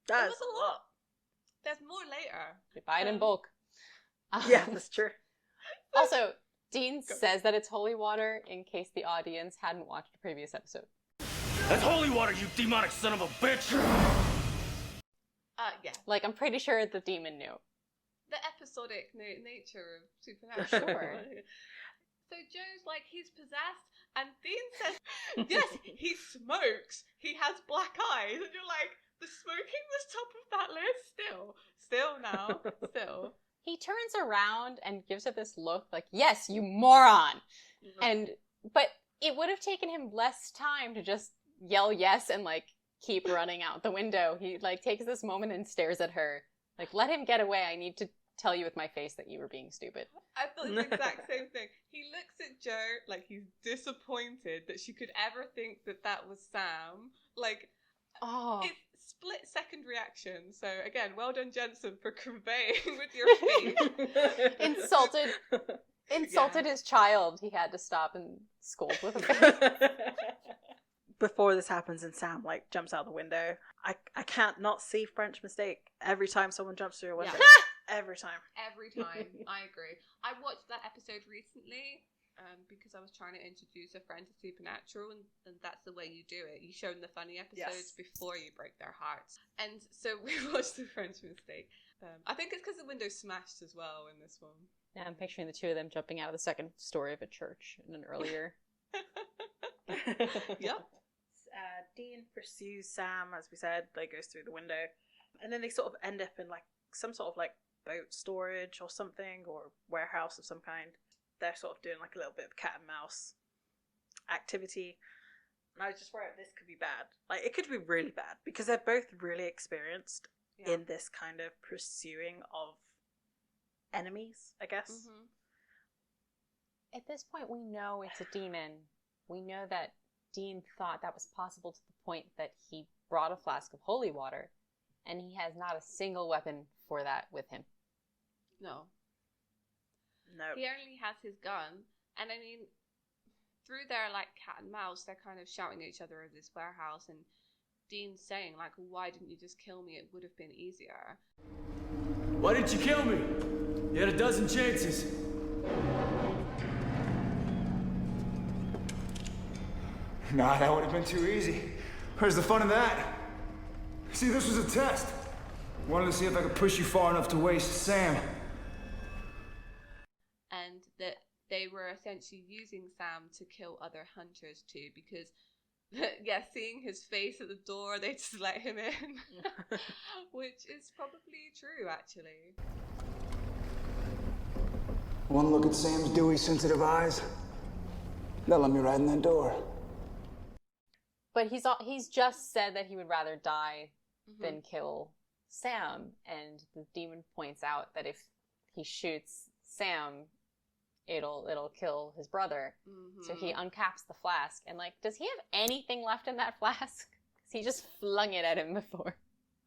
That was a lot. There's more later. They buy it in bulk. Yeah, that's true. Also, Dean says that it's holy water in case the audience hadn't watched the previous episode. That's holy water, you demonic son of a bitch! Yeah. Like, I'm pretty sure the demon knew. The episodic nature of Supernatural. Sure. So Joe's like, he's possessed, and Dean says, yes, he smokes. He has black eyes. And you're like, the smoking was top of that list? Still now. Still. He turns around and gives her this look like, yes, you moron! But it would have taken him less time to just yell yes and, like, keep running out the window. He, like, takes this moment and stares at her. Like, let him get away. I need to tell you with my face that you were being stupid. I thought the exact same thing. He looks at Joe like he's disappointed that she could ever think that was Sam. Like, it's split-second reaction. So, again, well done, Jensen, for conveying with your face. Insulted his child. He had to stop and scold with a face. Before this happens and Sam, like, jumps out the window, I can't not see French mistake every time someone jumps through a window. Yeah. Every time. Every time. I agree. I watched that episode recently because I was trying to introduce a friend to Supernatural, and that's the way you do it. You show them the funny episodes before you break their hearts. And so we watched the French mistake. I think it's because the window smashed as well in this one. Yeah, I'm picturing the two of them jumping out of the second story of a church in an earlier... Yep. Dean pursues Sam, as we said, like, goes through the window, and then they sort of end up in, like, some sort of, like, boat storage or something, or warehouse of some kind. They're sort of doing, like, a little bit of cat and mouse activity, and I was just worried this could be bad. Like, it could be really bad, because they're both really experienced in this kind of pursuing of enemies, I guess. Mm-hmm. At this point, we know it's a demon. We know that Dean thought that was possible to the point that he brought a flask of holy water, and he has not a single weapon for that with him. No. No. He only has his gun, and I mean, through their, like, cat and mouse, they're kind of shouting at each other in this warehouse, and Dean's saying, like, why didn't you just kill me? It would have been easier. Why didn't you kill me? You had a dozen chances. Nah, that would have been too easy. Where's the fun in that? See, this was a test. Wanted to see if I could push you far enough to waste Sam. And that they were essentially using Sam to kill other hunters too, because, seeing his face at the door, they just let him in. Which is probably true, actually. One look at Sam's dewy, sensitive eyes. That let me right in that door. But he's just said that he would rather die than kill Sam, and the demon points out that if he shoots Sam, it'll kill his brother. So he uncaps the flask, and like, does he have anything left in that flask? 'Cause he just flung it at him before.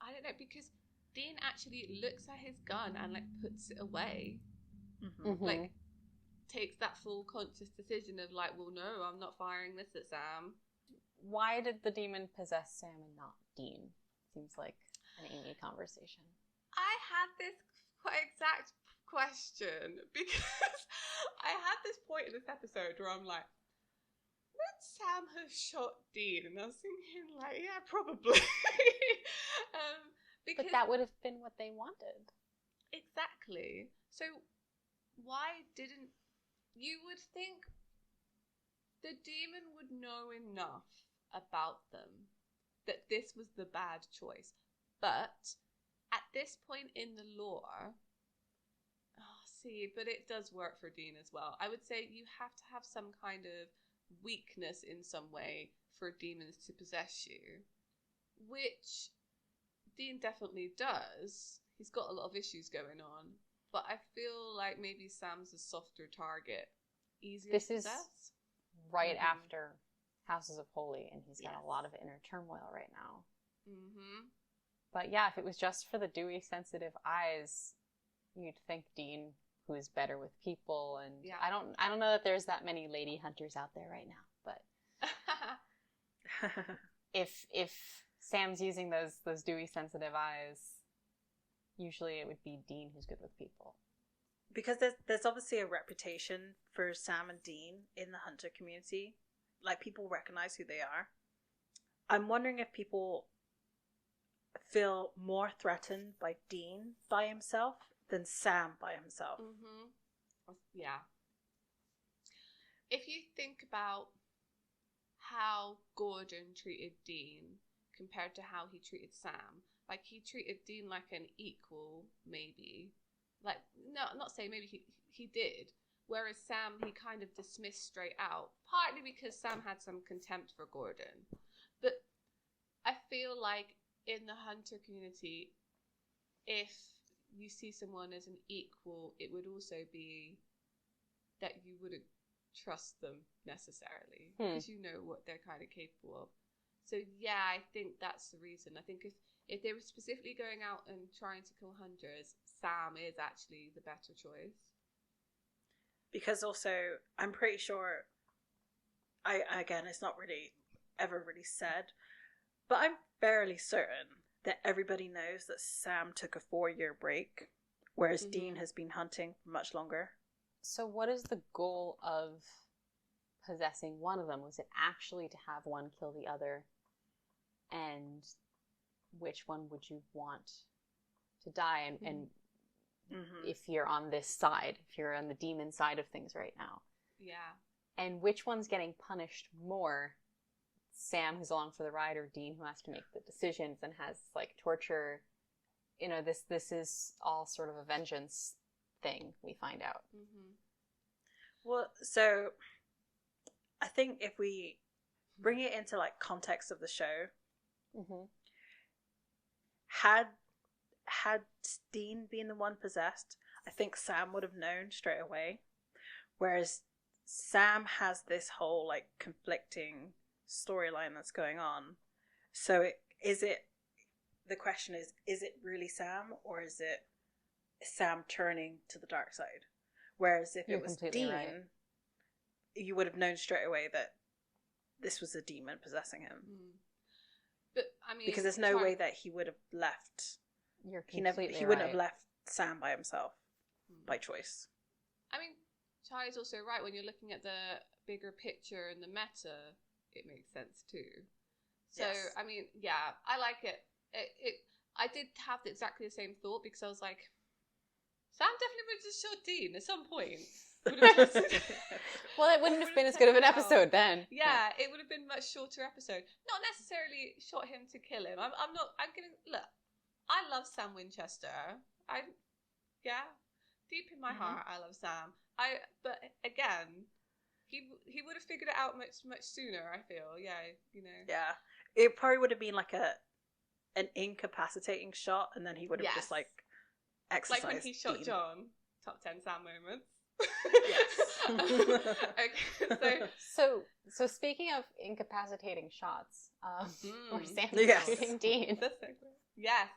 I don't know, because Dean actually looks at his gun and like puts it away. Like, takes that full conscious decision of like, well, no, I'm not firing this at Sam. Why did the demon possess Sam and not Dean? Seems like an Amy conversation. I had this quite exact question because I had this point in this episode where I'm like, would Sam have shot Dean? And I was thinking like, yeah, probably. Because But that would have been what they wanted. exactly. So why didn't you would think the demon would know enough about them that this was the bad choice. But at this point in the lore, but it does work for Dean as well. I would say you have to have some kind of weakness in some way for demons to possess you, which Dean definitely does. He's got a lot of issues going on, but I feel like maybe Sam's a softer target, easier to possess. Right after Houses of Holy, and he's got a lot of inner turmoil right now. But yeah, if it was just for the dewy, sensitive eyes, you'd think Dean, who is better with people, and I don't know that there's that many lady hunters out there right now, but if Sam's using those dewy, sensitive eyes, usually it would be Dean who's good with people. Because there's obviously a reputation for Sam and Dean in the hunter community. Like, people recognize who they are. I'm wondering if people feel more threatened by Dean by himself than Sam by himself. Yeah. If you think about how Gordon treated Dean compared to how he treated Sam, like, he treated Dean like an equal, maybe. Like, no, I'm not saying maybe he did. Whereas Sam, he kind of dismissed straight out. Partly because Sam had some contempt for Gordon. But I feel like in the hunter community, if you see someone as an equal, it would also be that you wouldn't trust them necessarily. Because you know what they're kind of capable of. So yeah, I think that's the reason. I think if they were specifically going out and trying to kill hunters, Sam is actually the better choice. Because also, I'm pretty sure, again, it's not really ever really said, but I'm fairly certain that everybody knows that Sam took a 4-year break, whereas Dean has been hunting for much longer. So what is the goal of possessing one of them? Was it actually to have one kill the other? And which one would you want to die? And if you're on this side, if you're on the demon side of things right now. Yeah. And which one's getting punished more? Sam, who's along for the ride, or Dean, who has to make the decisions and has, like, torture? You know, this is all sort of a vengeance thing, we find out. Well, so I think if we bring it into, like, context of the show, had Dean been the one possessed, I think Sam would have known straight away. Whereas Sam has this whole, like, conflicting storyline that's going on. So the question is it really Sam, or is it Sam turning to the dark side? Whereas if it was Dean, you would have known straight away that this was a demon possessing him. But I mean, because there's no way that he would have left. He wouldn't have left Sam by himself by choice. I mean, Charlie's also right. When you're looking at the bigger picture and the meta, it makes sense too. So I mean, yeah, I like it. I did have exactly the same thought, because I was like, Sam definitely would have just shot Dean at some point. Well, it wouldn't have been as good of an episode then. Yeah, it would have been a much shorter episode. Not necessarily shot him to kill him. I'm gonna look. I love Sam Winchester. Deep in my heart, I love Sam. But again, he would have figured it out much sooner. I feel, Yeah, it probably would have been like an incapacitating shot, and then he would have just like exercised. Like when he shot Dean. John. Top 10 Sam moments. Yes. Okay, so speaking of incapacitating shots, or Sam shooting Dean. Yes.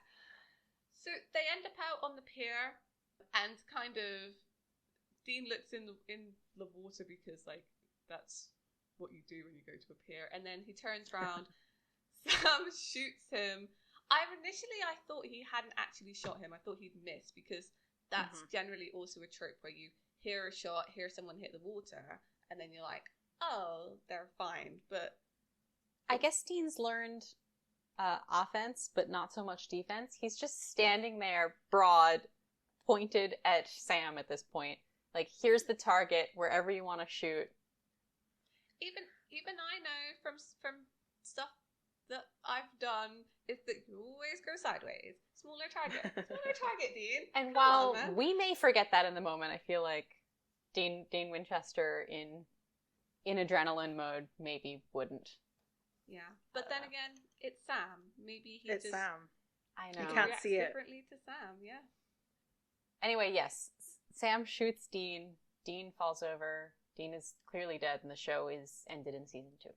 So they end up out on the pier, and kind of Dean looks in the water because like that's what you do when you go to a pier, and then he turns around. Sam shoots him. I thought he hadn't actually shot him. I thought he'd missed because that's generally also a trope where you hear a shot, hear someone hit the water, and then you're like, oh, they're fine. But I guess Dean's learned offense, but not so much defense. He's just standing there, broad, pointed at Sam at this point. Like, here's the target, wherever you want to shoot. Even I know from stuff that I've done is that you always go sideways. Smaller target, Dean. And while we may forget that in the moment, I feel like Dean Winchester in adrenaline mode maybe wouldn't. Yeah, but then again, it's Sam. Maybe it's Sam. I know. You can't see it differently to Sam. Yeah. Anyway, yes, Sam shoots Dean. Dean falls over. Dean is clearly dead, and the show is ended in season 2.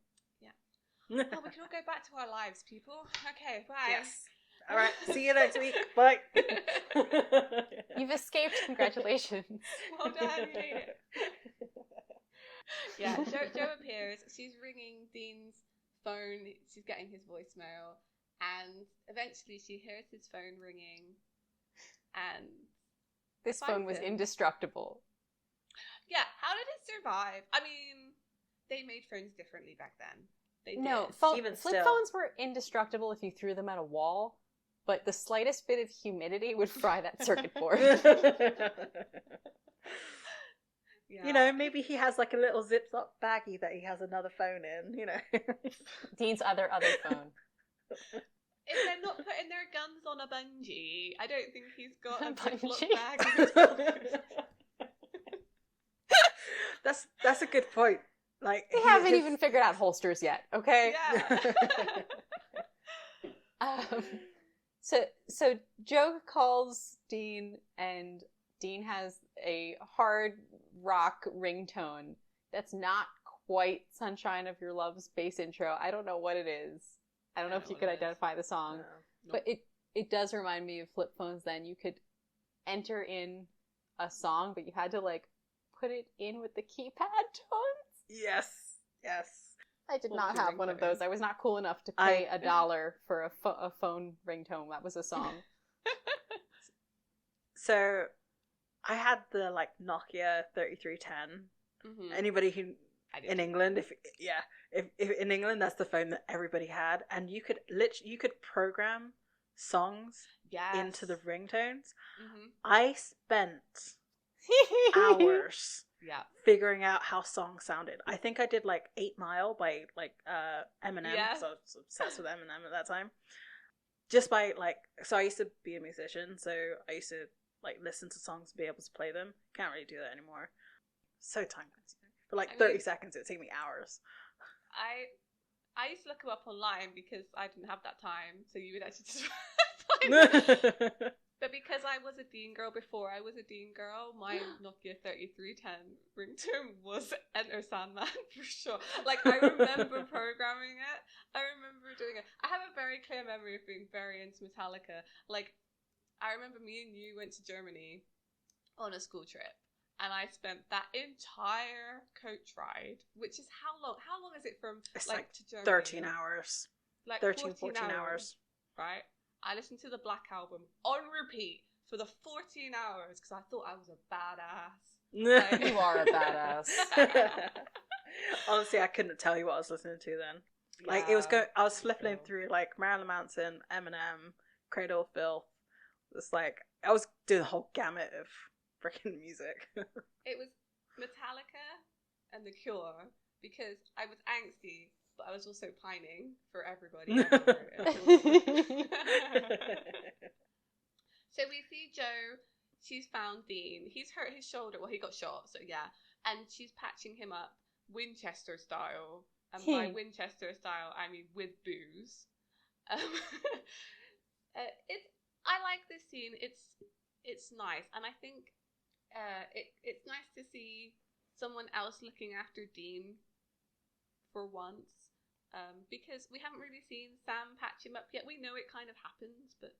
Yeah. Oh, we can all go back to our lives, people. Okay, bye. Yes. All right. See you next week. Bye. You've escaped. Congratulations. Well done. You made it. Yeah. Jo appears. She's ringing Dean's phone. She's getting his voicemail, and eventually she hears his phone ringing, and this phone was indestructible. Yeah. How did it survive? I mean, they made phones differently back then. They did. No, flip phones were indestructible if you threw them at a wall, but the slightest bit of humidity would fry that circuit board. Yeah. You know, maybe he has like a little Ziploc baggie that he has another phone in, you know. Dean's other phone. If they're not putting their guns on a bungee, I don't think he's got a Ziploc bag. That's a good point. Like, they haven't even figured out holsters yet, okay? Yeah. So Joe calls Dean, and Dean has a hard rock ringtone that's not quite Sunshine of Your Love's bass intro. I don't know what it is. I don't know if you could identify the song. No. But it does remind me of flip phones then. You could enter in a song, but you had to like put it in with the keypad tones. Yes. I did not have one of those. I was not cool enough to pay $1 for a phone ringtone. That was a song. So, I had the like Nokia 3310. Mm-hmm. Anybody who in England, if in England, that's the phone that everybody had, and you could program songs into the ringtones. Mm-hmm. I spent hours figuring out how songs sounded. I think I did like 8 Mile by like Eminem, because I was obsessed with Eminem at that time. Just by like, so I used to be a musician, so I used to like listen to songs and be able to play them. Can't really do that anymore. So time consuming. For like 30 seconds, it would take me hours. I used to look them up online because I didn't have that time, so you would actually just find them. But because I was a Dean girl before I was a Dean girl, my Nokia 3310 ringtone was Enter Sandman for sure. Like, I remember programming it. I remember doing it. I have a very clear memory of being very into Metallica. Like, I remember me and you went to Germany on a school trip, and I spent that entire coach ride, which is how long? How long is it from like to Germany? 13 hours. Like 14 hours. Right? I listened to the Black Album on repeat for the 14 hours because I thought I was a badass. Like, you are a badass. Honestly, I couldn't tell you what I was listening to then. Like, it was I was flipping through like Marilyn Manson, Eminem, Cradle of Filth. It's like I was doing the whole gamut of freaking music. It was Metallica and The Cure because I was angsty, but I was also pining for everybody. So we see Jo. she's found Dean. He's hurt his shoulder. Well, he got shot, so yeah. And she's patching him up Winchester style. And by Winchester style, I mean with booze. I like this scene. It's nice, and I think it's nice to see someone else looking after Dean for once, because we haven't really seen Sam patch him up yet. We know it kind of happens, but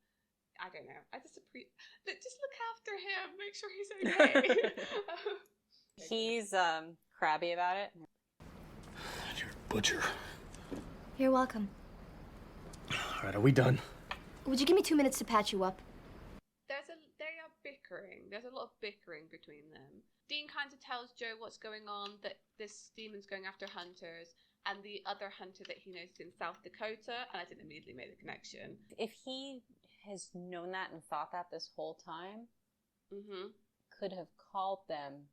I don't know. I just just look after him, make sure he's okay. He's crabby about it. You're a butcher. You're welcome. All right, are we done? Would you give me 2 minutes to patch you up? They are bickering. There's a lot of bickering between them. Dean kind of tells Joe what's going on, that this demon's going after hunters, and the other hunter that he knows is in South Dakota, and I didn't immediately make the connection. If he has known that and thought that this whole time, could have called them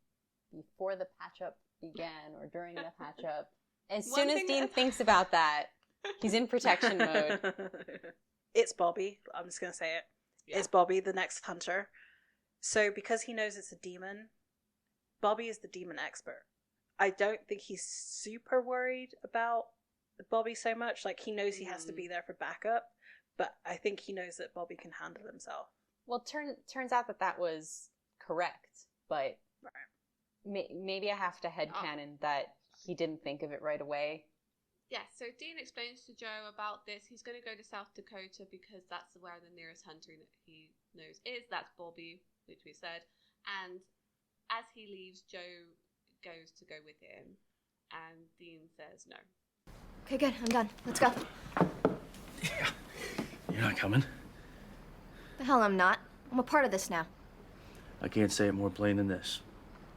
before the patch-up began or during the patch-up. As soon as Dean thinks about that, he's in protection mode. It's Bobby. I'm just going to say it. Yeah. It's Bobby, the next hunter. So because he knows it's a demon, Bobby is the demon expert. I don't think he's super worried about Bobby so much. Like, he knows he has to be there for backup, but I think he knows that Bobby can handle himself. Well, turns out that was correct, but maybe I have to headcanon that he didn't think of it right away. Yeah, so Dean explains to Joe about this. He's going to go to South Dakota because that's where the nearest hunter that he knows is. That's Bobby, which we said. And as he leaves, Joe goes to go with him. And Dean says no. Okay, good. I'm done. Let's go. Yeah. You're not coming. The hell I'm not. I'm a part of this now. I can't say it more plain than this.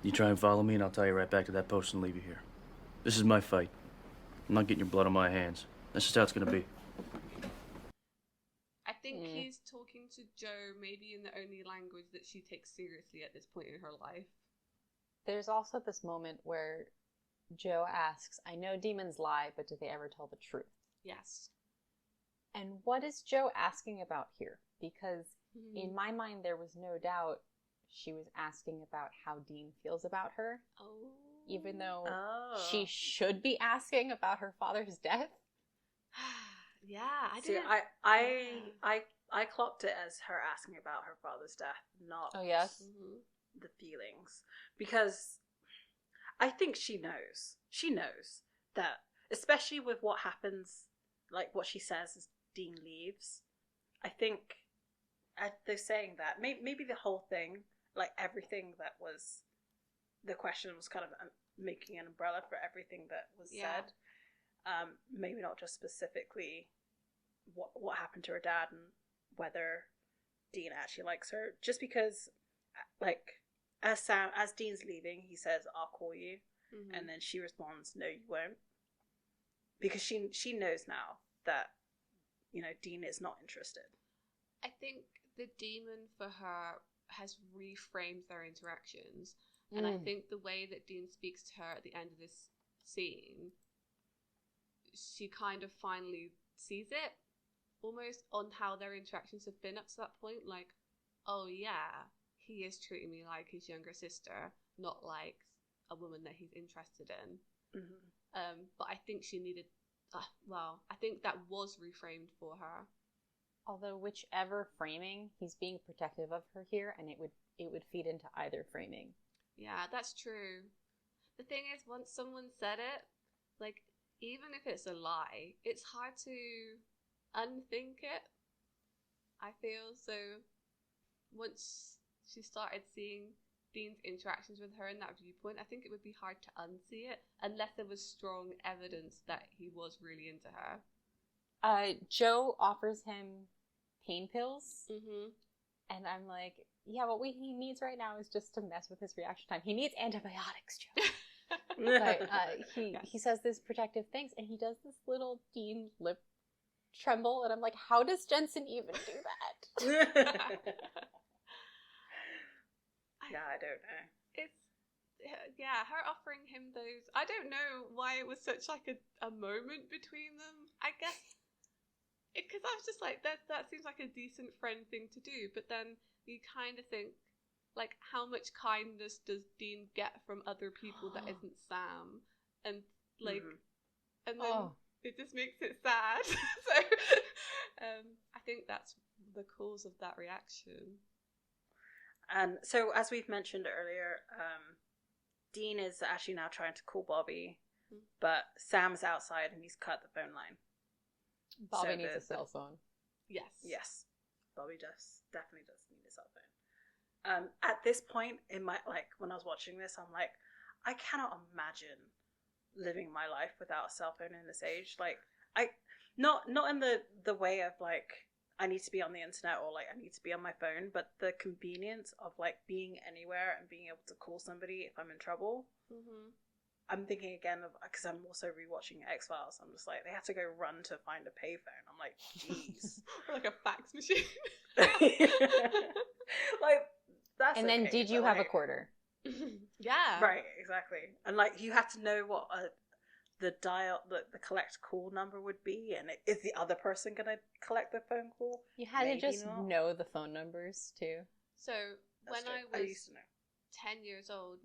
You try and follow me, and I'll tie you right back to that post and leave you here. This is my fight. I'm not getting your blood on my hands. That's just how it's gonna be. I think he's talking to Joe maybe in the only language that she takes seriously at this point in her life. There's also this moment where Joe asks, I know demons lie, but do they ever tell the truth? Yes. And what is Joe asking about here? Because in my mind, there was no doubt she was asking about how Dean feels about her. Oh. Even though she should be asking about her father's death. Yeah, I See, didn't. I clocked it as her asking about her father's death, not the feelings, because I think she knows. She knows that, especially with what happens, like what she says as Dean leaves. I think they're saying that maybe the whole thing, like everything that was. The question was kind of making an umbrella for everything that was said. Maybe not just specifically what happened to her dad and whether Dean actually likes her. Just because, like, as Dean's leaving, he says, "I'll call you," and then she responds, "No, you won't," because she knows now that Dean is not interested. I think the demon for her has reframed their interactions. And I think the way that Dean speaks to her at the end of this scene, she kind of finally sees it, almost on how their interactions have been up to that point. Like, oh yeah, he is treating me like his younger sister, not like a woman that he's interested in. But I think she needed, I think that was reframed for her. Although whichever framing, he's being protective of her here, and it would feed into either framing. Yeah, that's true. The thing is, once someone said it, like, even if it's a lie, it's hard to unthink it, I feel. So once she started seeing Dean's interactions with her in that viewpoint, I think it would be hard to unsee it, unless there was strong evidence that he was really into her. Joe offers him pain pills, and I'm like, yeah, what he needs right now is just to mess with his reaction time. He needs antibiotics, Joe. But he says this protective things, and he does this little Dean lip tremble, and I'm like, how does Jensen even do that? Yeah, I don't know. Her offering him those. I don't know why it was such like a moment between them. I guess because I was just like, that seems like a decent friend thing to do, but then you kind of think, like, how much kindness does Dean get from other people that isn't Sam? And, like, and then it just makes it sad. So, I think that's the cause of that reaction. And so, as we've mentioned earlier, Dean is actually now trying to call Bobby, but Sam's outside and he's cut the phone line. Bobby needs a cell phone. Yes. Bobby definitely does need a cell phone. At this point in my, like, when I was watching this, I'm like, I cannot imagine living my life without a cell phone in this age. Like, not in the way of, like, I need to be on the internet or, like, I need to be on my phone, but the convenience of, like, being anywhere and being able to call somebody if I'm in trouble. I'm thinking again of, because I'm also rewatching X-Files, I'm just like, they have to go run to find a payphone. I'm like, jeez. Or like a fax machine. Like, that's and okay, then did you but, have like, a quarter? Yeah. Right, exactly. And, like, you have to know what the collect call number would be, and is the other person going to collect the phone call? You had Maybe to just not. know the phone numbers, too. So, That's when true. I was used to know. 10 years old,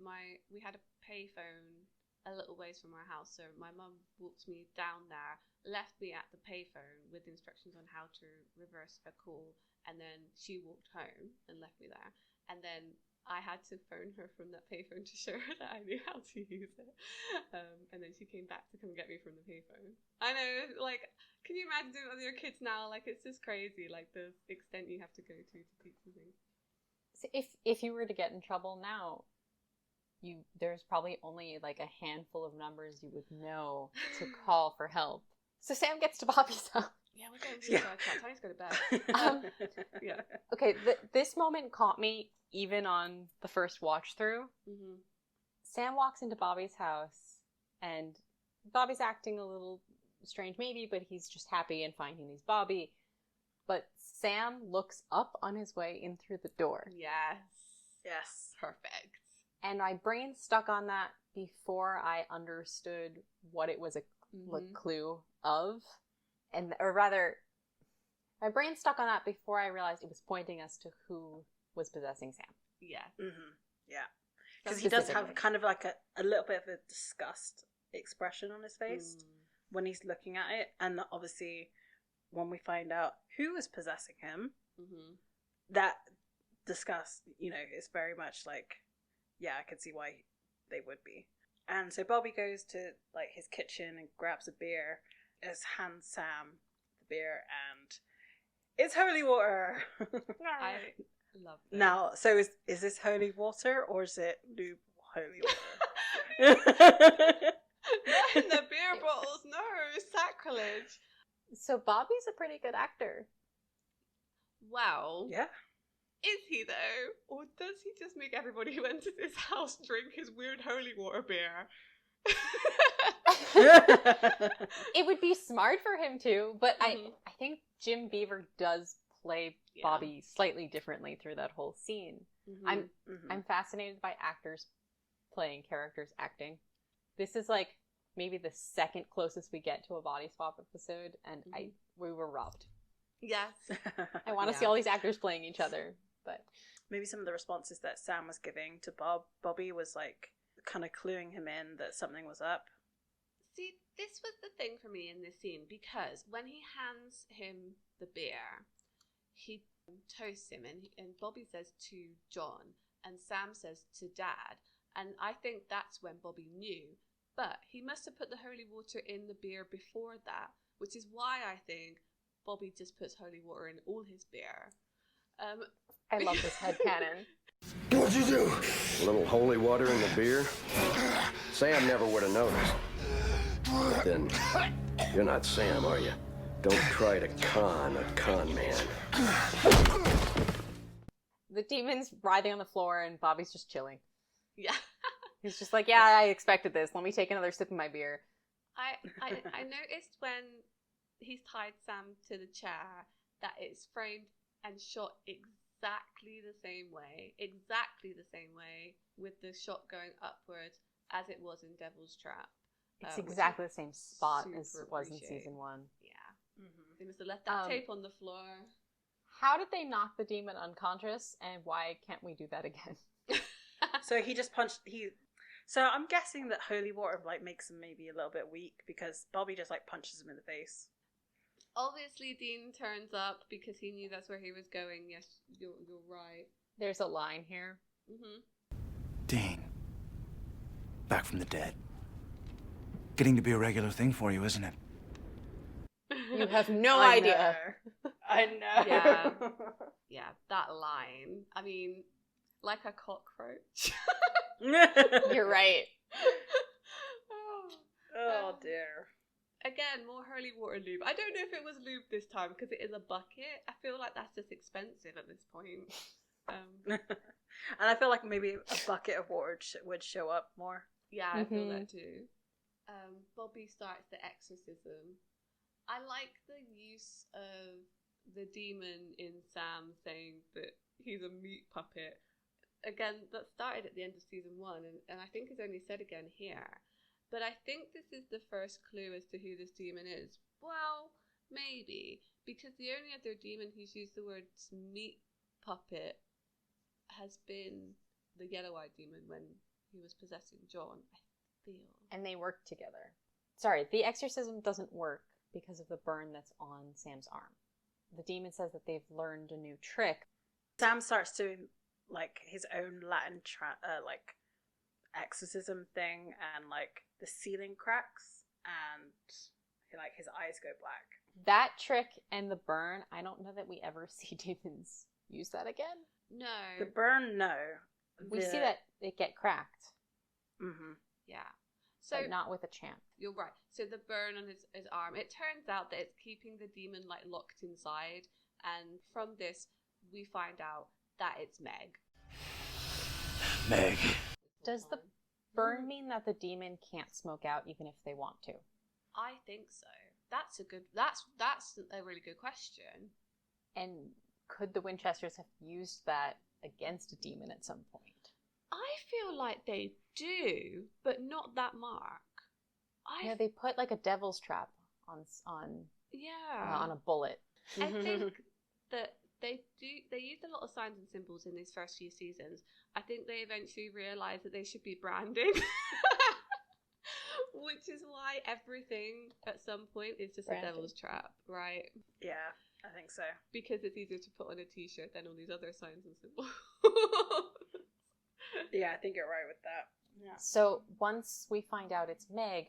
we had a payphone a little ways from our house, so my mum walked me down there, left me at the payphone with instructions on how to reverse a call, and then she walked home and left me there, and then I had to phone her from that payphone to show her that I knew how to use it, and then she came back to come get me from the payphone. I know, like, can you imagine doing it with your kids now? Like, it's just crazy, like, the extent you have to go to teach them things. So if you were to get in trouble now, there's probably only like a handful of numbers you would know to call for help. So Sam gets to Bobby's house. Yeah, we're going to time to go to bed. Yeah. Okay, this moment caught me even on the first watch through. Sam walks into Bobby's house, and Bobby's acting a little strange maybe, but he's just happy and fine. He needs Bobby. But Sam looks up on his way in through the door. Yes. Perfect. And my brain stuck on that before I understood what it was a clue of. Or rather, my brain stuck on that before I realized it was pointing us to who was possessing Sam. Yeah. Yeah. Because he does have kind of like a little bit of a disgust expression on his face when he's looking at it. And obviously, when we find out who is possessing him, that disgust, is very much like, yeah, I could see why they would be. And so Bobby goes to, like, his kitchen and grabs a beer, hands Sam the beer, and it's holy water. I love this. Now, so is this holy water or is it Lube holy water? No, the beer bottles, no, sacrilege. So Bobby's a pretty good actor. Wow. Yeah. Is he, though? Or does he just make everybody who enters his house drink his weird holy water beer? It would be smart for him to, but I think Jim Beaver does play Bobby slightly differently through that whole scene. I'm fascinated by actors playing characters acting. This is like maybe the second closest we get to a body swap episode, and we were robbed. Yes. I want to see all these actors playing each other, but maybe some of the responses that Sam was giving to Bobby was like kind of cluing him in that something was up. See, this was the thing for me in this scene, because when he hands him the beer, he toasts him, and Bobby says to John, and Sam says to Dad, and I think that's when Bobby knew, but he must have put the holy water in the beer before that, which is why I think Bobby just puts holy water in all his beer. I love this headcanon. What'd you do? A little holy water in the beer? Sam never would have noticed. But then, you're not Sam, are you? Don't try to con a con man. The demon's writhing on the floor, and Bobby's just chilling. Yeah. He's just like, yeah, I expected this. Let me take another sip of my beer. I noticed when he's tied Sam to the chair that it's framed and shot exactly the same way, with the shot going upwards as it was in Devil's Trap. It's exactly the same spot as it was in season 1. Yeah. They must have left that tape on the floor. How did they knock the demon unconscious, and why can't we do that again? So he just punched. So I'm guessing that holy water like makes him maybe a little bit weak because Bobby just like punches him in the face. Obviously, Dean turns up because he knew that's where he was going. Yes, you're right. There's a line here. Mm-hmm. Dean. Back from the dead. Getting to be a regular thing for you, isn't it? You have no idea. I know. Yeah. Yeah, that line. I mean, like a cockroach. You're right. Oh dear. Again, more holy water lube. I don't know if it was lube this time because it is a bucket. I feel like that's just expensive at this point. And I feel like maybe a bucket of water would show up more. Yeah, I feel that too. Bobby starts the exorcism. I like the use of the demon in Sam saying that he's a meat puppet. Again, that started at the end of season 1, and I think it's only said again here. But I think this is the first clue as to who this demon is. Well, maybe, because the only other demon who's used the words meat puppet has been the yellow-eyed demon when he was possessing John, I feel. And they work together. Sorry, the exorcism doesn't work because of the burn that's on Sam's arm. The demon says that they've learned a new trick. Sam starts doing like his own Latin like exorcism thing, and like the ceiling cracks and like his eyes go black. That trick and the burn, I don't know that we ever see demons use that again. No. The burn, no. We see that it get cracked. Mm-hmm. Yeah. So but not with a champ. You're right. So the burn on his arm, it turns out that it's keeping the demon like locked inside, and from this we find out that it's Meg. Meg. Does the burn mean that the demon can't smoke out even if they want to? I think so. That's a really good question. And could the Winchesters have used that against a demon at some point? I feel like they do, but not that mark. Yeah, they put like a devil's trap on a bullet. I think that they used a lot of signs and symbols in these first few seasons. I think they eventually realised that they should be branding. Which is why everything at some point is just a devil's trap, right? Yeah, I think so. Because it's easier to put on a t-shirt than all these other signs and symbols. Yeah, I think you're right with that. Yeah. So once we find out it's Meg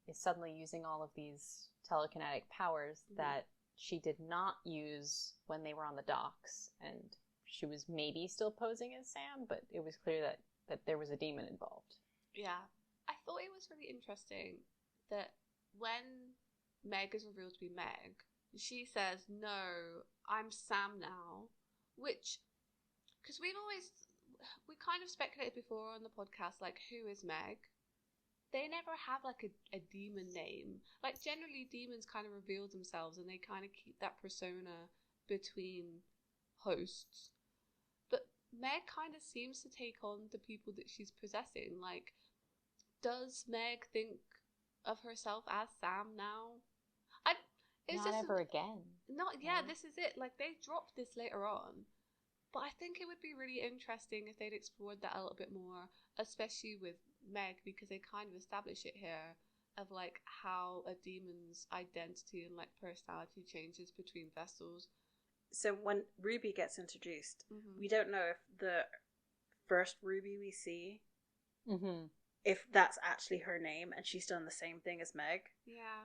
is suddenly using all of these telekinetic powers that she did not use when they were on the docks, and she was maybe still posing as Sam, but it was clear that there was a demon involved. Yeah. I thought it was really interesting that when Meg is revealed to be Meg, she says, "No, I'm Sam now," which, because we kind of speculated before on the podcast, like, who is Meg? They never have like a demon name. Like, generally demons kind of reveal themselves and they kind of keep that persona between hosts. But Meg kind of seems to take on the people that she's possessing. Like, does Meg think of herself as Sam now? Not ever again. This is it. Like, they dropped this later on. But I think it would be really interesting if they'd explored that a little bit more, especially with Meg, because they kind of establish it here of like how a demon's identity and like personality changes between vessels. So when Ruby gets introduced, we don't know if the first Ruby we see, if that's actually her name and she's done the same thing as Meg. Yeah.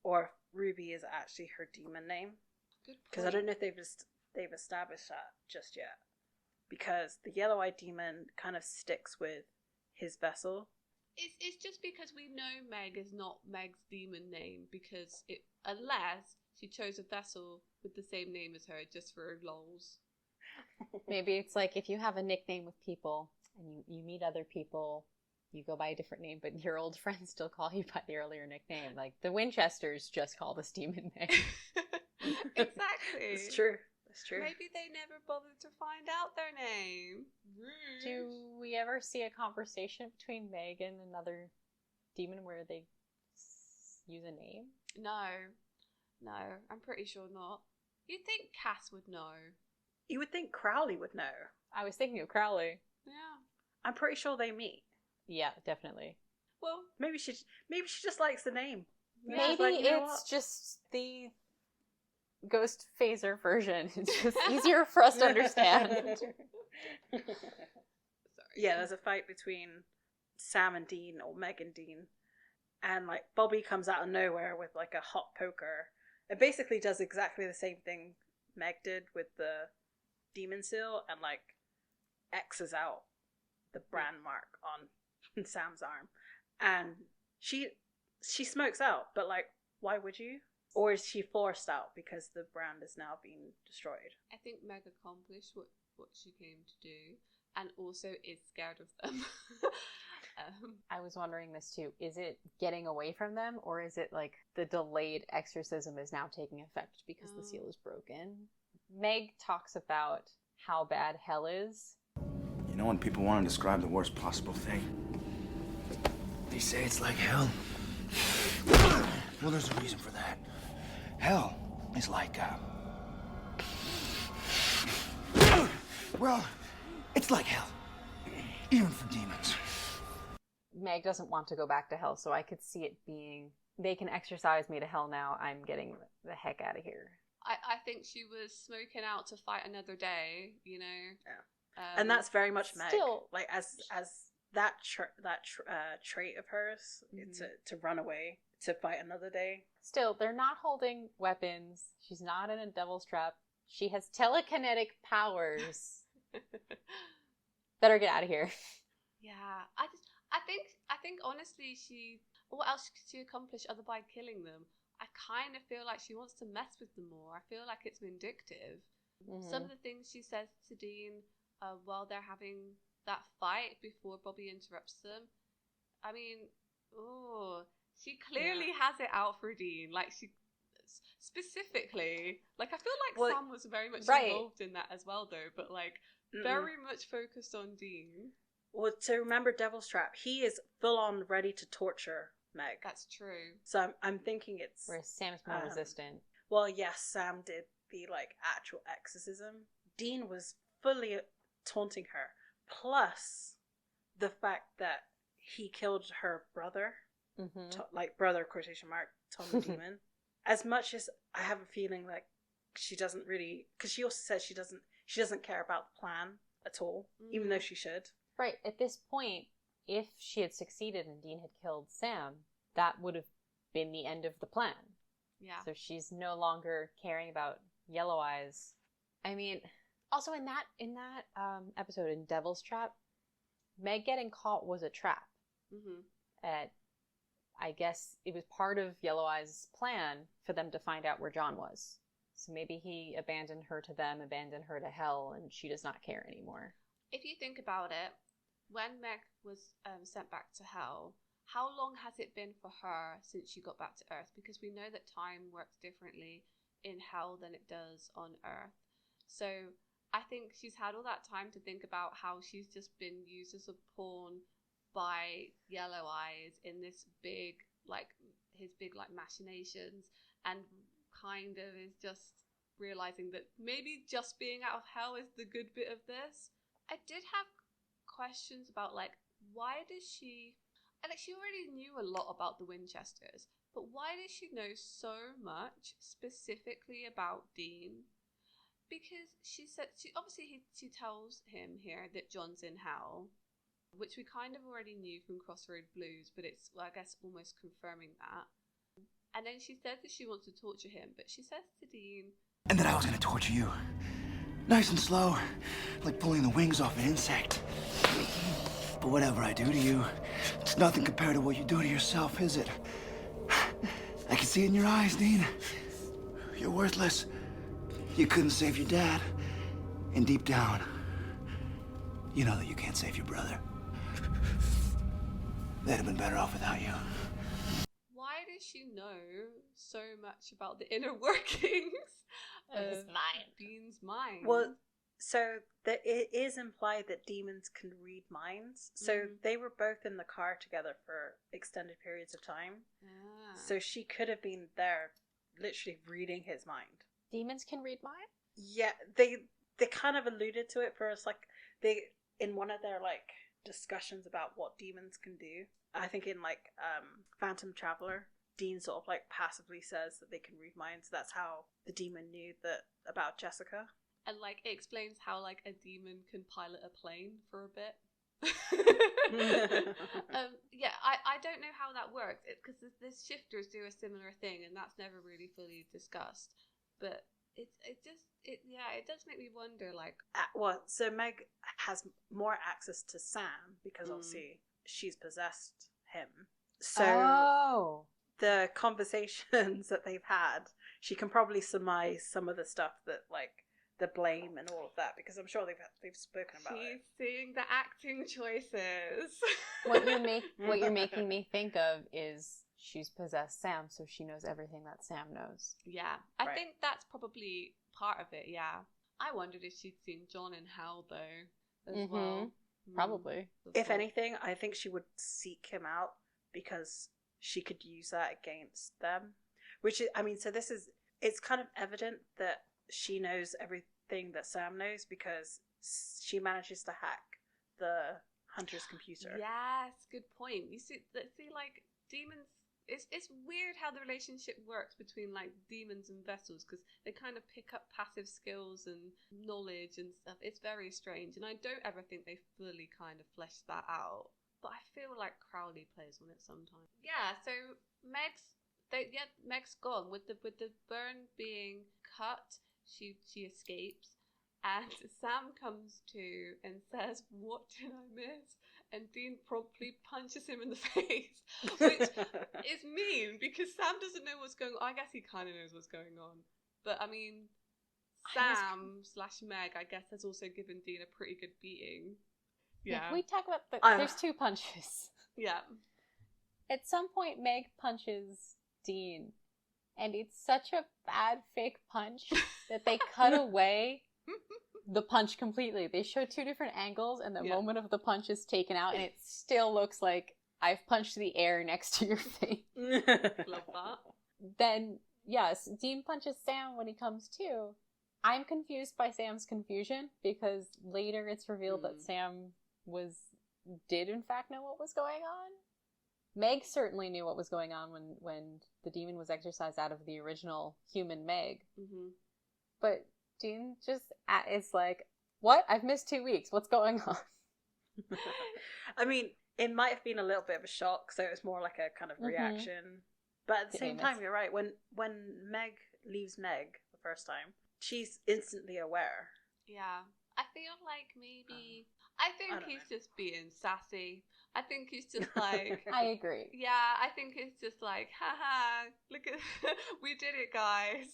Or if Ruby is actually her demon name. Good point. Because I don't know if they've established that just yet. Because the yellow-eyed demon kind of sticks with his vessel. It's just because we know Meg is not Meg's demon name, because unless she chose a vessel with the same name as her just for lols. Maybe it's like if you have a nickname with people and you meet other people, you go by a different name, but your old friends still call you by the earlier nickname. Like the Winchesters just call this demon Meg. Exactly. It's true. It's true. Maybe they never bothered to find out their name. Rude. Do we ever see a conversation between Meg and another demon where they use a name? No, I'm pretty sure not. You'd think Cass would know. You would think Crowley would know. I was thinking of Crowley. Yeah. I'm pretty sure they meet. Yeah, definitely. Well, Maybe she just likes the name. Maybe She's like, you know it's what? just the ghost phaser version. It's just easier for us to understand. sorry. Yeah, there's a fight between Sam and Dean, or Meg and Dean, and like Bobby comes out of nowhere with like a hot poker. It basically does exactly the same thing Meg did with the demon seal, and like X's out the brand mark on Sam's arm, and she smokes out. But like, why would you? Or is she forced out because the brand is now being destroyed? I think Meg accomplished what she came to do, and also is scared of them. I was wondering this too. Is it getting away from them, or is it like the delayed exorcism is now taking effect because the seal is broken? Meg talks about how bad hell is. You know when people want to describe the worst possible thing? They say it's like hell. Well, there's a reason for that. Hell is like, well, it's like hell. Even for demons. Meg doesn't want to go back to hell, so I could see it being, they can exorcise me to hell now, I'm getting the heck out of here. I think she was smoking out to fight another day, you know. Yeah. And that's very much Meg. Still, like as that trait of hers, to run away, to fight another day. Still, they're not holding weapons. She's not in a devil's trap. She has telekinetic powers. Better get out of here. Yeah, I think honestly, what else could she accomplish other by killing them? I kind of feel like she wants to mess with them more. I feel like it's vindictive. Mm-hmm. Some of the things she says to Dean while they're having that fight before Bobby interrupts them. I mean, she clearly has it out for Dean. Like, she specifically, like, I feel like Sam was very much involved in that as well, though, but like very much focused on Dean. Well, to remember Devil's Trap, he is full on ready to torture Meg. That's true. So I'm thinking it's... Whereas Sam's more resistant. Well, yes, Sam did the, like, actual exorcism. Dean was fully taunting her. Plus, the fact that he killed her brother. Mm-hmm. Like, brother, quotation mark, Tom the Demon. As much as I have a feeling like she doesn't really... Because she also says she doesn't care about the plan at all, even though she should. Right, at this point, if she had succeeded and Dean had killed Sam, that would have been the end of the plan. Yeah. So she's no longer caring about Yellow Eyes. I mean, also in that episode in Devil's Trap, Meg getting caught was a trap. Mm-hmm. I guess it was part of Yellow Eyes' plan for them to find out where John was. So maybe he abandoned her to them, abandoned her to hell, and she does not care anymore. If you think about it, when Meg was sent back to hell, how long has it been for her since she got back to Earth? Because we know that time works differently in hell than it does on Earth. So I think she's had all that time to think about how she's just been used as a pawn by Yellow Eyes in this big, his big machinations, and kind of is just realizing that maybe just being out of hell is the good bit of this. I did have questions about, why does she... she already knew a lot about the Winchesters, but why does she know so much specifically about Dean? Because she said... She tells him here that John's in hell, which we kind of already knew from Crossroad Blues, but it's, I guess, almost confirming that. And then she says that she wants to torture him, but she says to Dean... And that I was gonna torture you. Nice and slow, like pulling the wings off an insect. But whatever I do to you, it's nothing compared to what you do to yourself, is it? I can see it in your eyes, Dean. You're worthless. You couldn't save your dad. And deep down, you know that you can't save your brother. They'd have been better off without you. Why does she know so much about the inner workings of his mind? Dean's mind? Well, so it is implied that demons can read minds. So they were both in the car together for extended periods of time. So she could have been there, literally reading his mind. demons can read minds? Yeah, they kind of alluded to it first, like they in one of their like discussions about what demons can do. I think in like Phantom Traveler, Dean sort of like passively says that they can read minds. That's how the demon knew that about Jessica. And like it explains how like a demon can pilot a plane for a bit. Yeah, I don't know how that works because the shifters do a similar thing, and that's never really fully discussed. But it does make me wonder. Like, so Meg has more access to Sam because obviously she's possessed him. So the conversations that they've had, she can probably surmise some of the stuff that like the blame and all of that, because I'm sure they've spoken about it. She's seeing the acting choices. What you're making me think of is she's possessed Sam, so she knows everything that Sam knows. Yeah, I think that's probably part of it. Yeah, I wondered if she'd seen John in hell though, as well. Probably. If anything, I think she would seek him out because she could use that against them. Which is, I mean, so it's kind of evident that she knows everything that Sam knows because she manages to hack the hunter's computer. Yes, good point. You see, like demons. It's weird how the relationship works between like demons and vessels, because they kind of pick up passive skills and knowledge and stuff. It's very strange, and I don't ever think they fully kind of flesh that out. But I feel like Crowley plays on it sometimes. Yeah. So Meg's gone with the burn being cut. She escapes, and Sam comes to and says, "What did I miss?" And Dean promptly punches him in the face, which is mean because Sam doesn't know what's going on. I guess he kind of knows what's going on, but I mean, Sam/Meg, I guess, has also given Dean a pretty good beating. Yeah, can we talk about there's two punches. Yeah. At some point, Meg punches Dean, and it's such a bad fake punch that they cut away the punch completely. They show two different angles, and the moment of the punch is taken out, and it still looks like I've punched the air next to your face. Love that. Then, yes, Dean punches Sam when he comes to. I'm confused by Sam's confusion, because later it's revealed that Sam did in fact know what was going on. Meg certainly knew what was going on when the demon was exorcised out of the original human Meg. Mm-hmm. But Dean just is like, what? I've missed 2 weeks. What's going on? I mean, it might have been a little bit of a shock, so it was more like a kind of reaction. But at the same time, you're right. When Meg leaves Meg the first time, she's instantly aware. Yeah. I feel like maybe... I think he's just being sassy. I think he's just like... I agree. Yeah, I think it's just like, haha, look at... we did it, guys.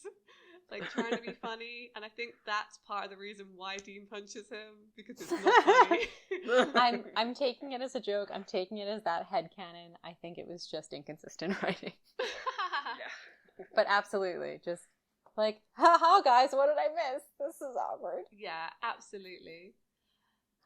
Like, trying to be funny. And I think that's part of the reason why Dean punches him, because it's not funny. I'm taking it as a joke. I'm taking it as that headcanon. I think it was just inconsistent writing. Yeah. But absolutely, just like, haha, guys, what did I miss? This is awkward. Yeah, absolutely.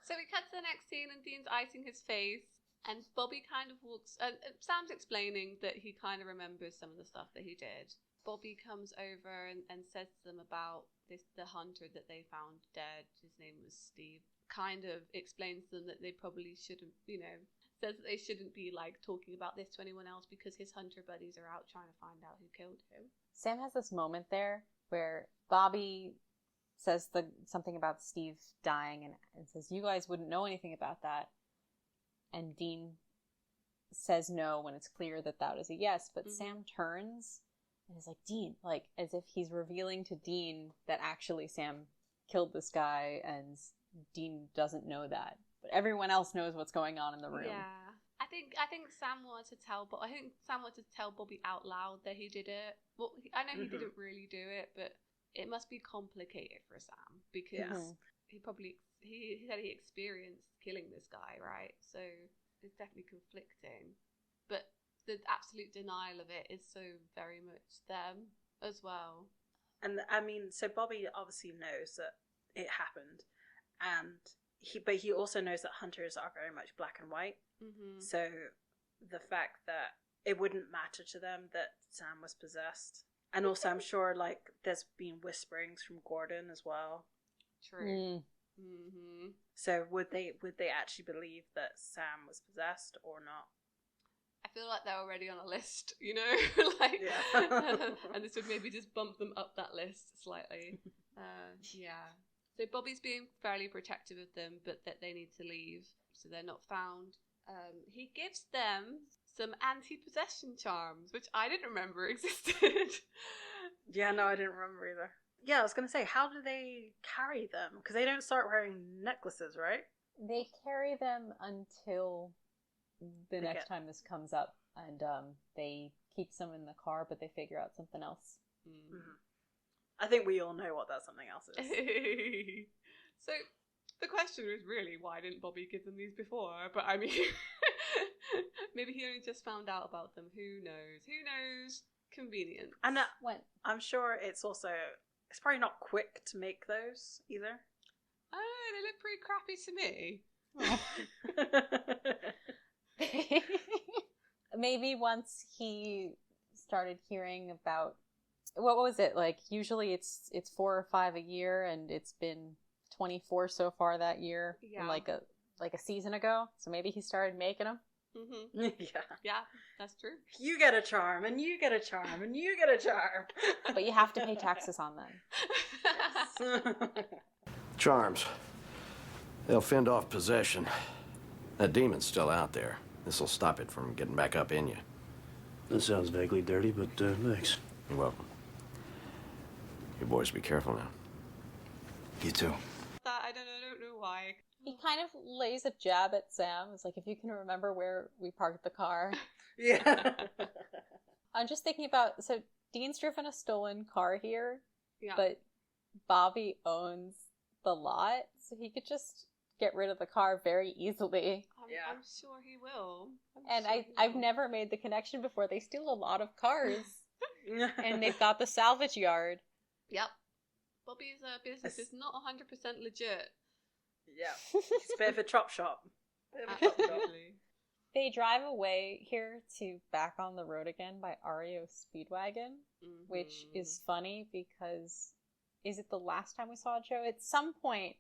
So we cut to the next scene, and Dean's icing his face, and Bobby kind of walks... Sam's explaining that he kind of remembers some of the stuff that he did. Bobby comes over and says to them about the hunter that they found dead. His name was Steve. Kind of explains to them that they probably shouldn't, says that they shouldn't be like talking about this to anyone else because his hunter buddies are out trying to find out who killed him. Sam has this moment there where Bobby says something about Steve dying and says, you guys wouldn't know anything about that. And Dean says no when it's clear that is a yes, but Sam turns and is like, Dean, like as if he's revealing to Dean that actually Sam killed this guy, and Dean doesn't know that. But everyone else knows what's going on in the room. Yeah. I think Sam wanted to tell Bobby out loud that he did it. Well, I know he didn't really do it, but it must be complicated for Sam because he said he experienced killing this guy, right? So it's definitely conflicting. But the absolute denial of it is so very much them as well. And I mean, so Bobby obviously knows that it happened, but he also knows that hunters are very much black and white. Mm-hmm. So the fact that it wouldn't matter to them that Sam was possessed, And also, I'm sure like there's been whisperings from Gordon as well. True. Mm-hmm. So would they actually believe that Sam was possessed or not? I feel like they're already on a list, you know, like, and this would maybe just bump them up that list slightly. Yeah. So Bobby's being fairly protective of them, but that they need to leave, so they're not found. He gives them some anti-possession charms, which I didn't remember existed. Yeah, no, I didn't remember either. Yeah, I was going to say, how do they carry them? Because they don't start wearing necklaces, right? They carry them until the next time this comes up, and they keep some in the car, but they figure out something else. Mm-hmm. I think we all know what that something else is. So the question was really, why didn't Bobby give them these before? But I mean, maybe he only just found out about them. Who knows? Who knows? Convenience. And I'm sure it's probably not quick to make those either. Oh, they look pretty crappy to me. Maybe once he started hearing about, what was it, like usually it's 4 or 5 a year, and it's been 24 so far that year, like a season ago, so maybe he started making them. Mm-hmm. Yeah, that's true. You get a charm, and you get a charm, and you get a charm. But you have to pay taxes on them. Charms. They'll fend off possession. That demon's still out there. This'll stop it from getting back up in you. That sounds vaguely dirty, but thanks. You're welcome. You boys be careful now. You too. I don't know why. He kind of lays a jab at Sam. It's like, if you can remember where we parked the car. Yeah. I'm just thinking about, so Dean's driven a stolen car here, Yeah. but Bobby owns the lot, so he could just get rid of the car very easily. I'm sure he will. I've never made the connection before. They steal a lot of cars, and they've got the salvage yard. Yep. Bobby's business is not 100% legit. Yeah. It's a bit of a chop shop. Absolutely. They drive away here to Back on the Road Again by REO Speedwagon, which is funny because, is it the last time we saw Joe? At some point,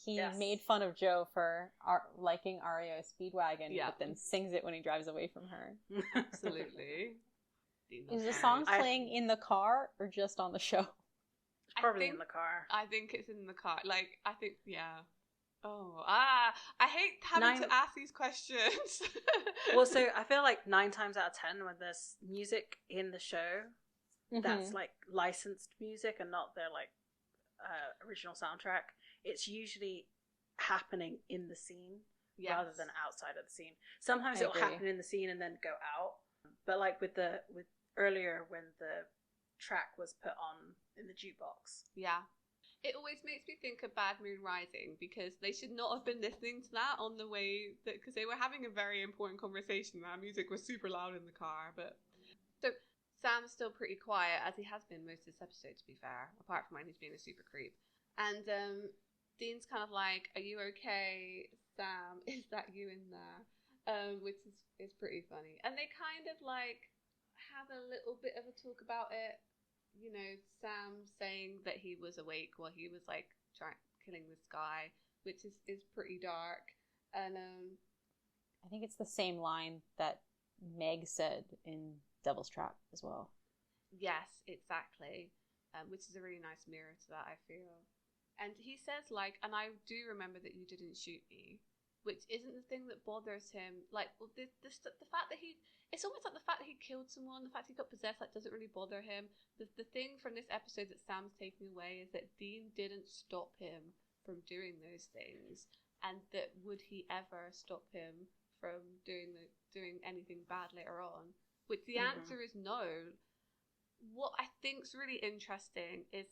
he made fun of Joe for liking REO Speedwagon, but then sings it when he drives away from her. Absolutely. Is the song playing in the car or just on the show? It's probably in the car. I think it's in the car. Like, I think, I hate having to ask these questions. Well, so I feel like 9 times out of 10 when there's music in the show, that's like licensed music and not their like original soundtrack, it's usually happening in the scene rather than outside of the scene. Sometimes it'll happen in the scene and then go out, but like with earlier when the track was put on in the jukebox. Yeah. It always makes me think of Bad Moon Rising, because they should not have been listening to that on the way, because they were having a very important conversation. That music was super loud in the car. But so Sam's still pretty quiet, as he has been most of this episode, to be fair, apart from when he's being a super creep. And Dean's kind of like, "Are you okay, Sam? Is that you in there?" Which is pretty funny. And they kind of like have a little bit of a talk about it. You know, Sam saying that he was awake while he was like killing this guy, which is pretty dark. And I think it's the same line that Meg said in Devil's Trap as well. Yes, exactly. Which is a really nice mirror to that, I feel. And he says, like, "And I do remember that you didn't shoot me," which isn't the thing that bothers him. Like, well, the fact that it's almost like the fact that he killed someone, the fact he got possessed, that doesn't really bother him. The thing from this episode that Sam's taking away is that Dean didn't stop him from doing those things, and that would he ever stop him from doing anything bad later on? Which the answer is no. What I think's really interesting is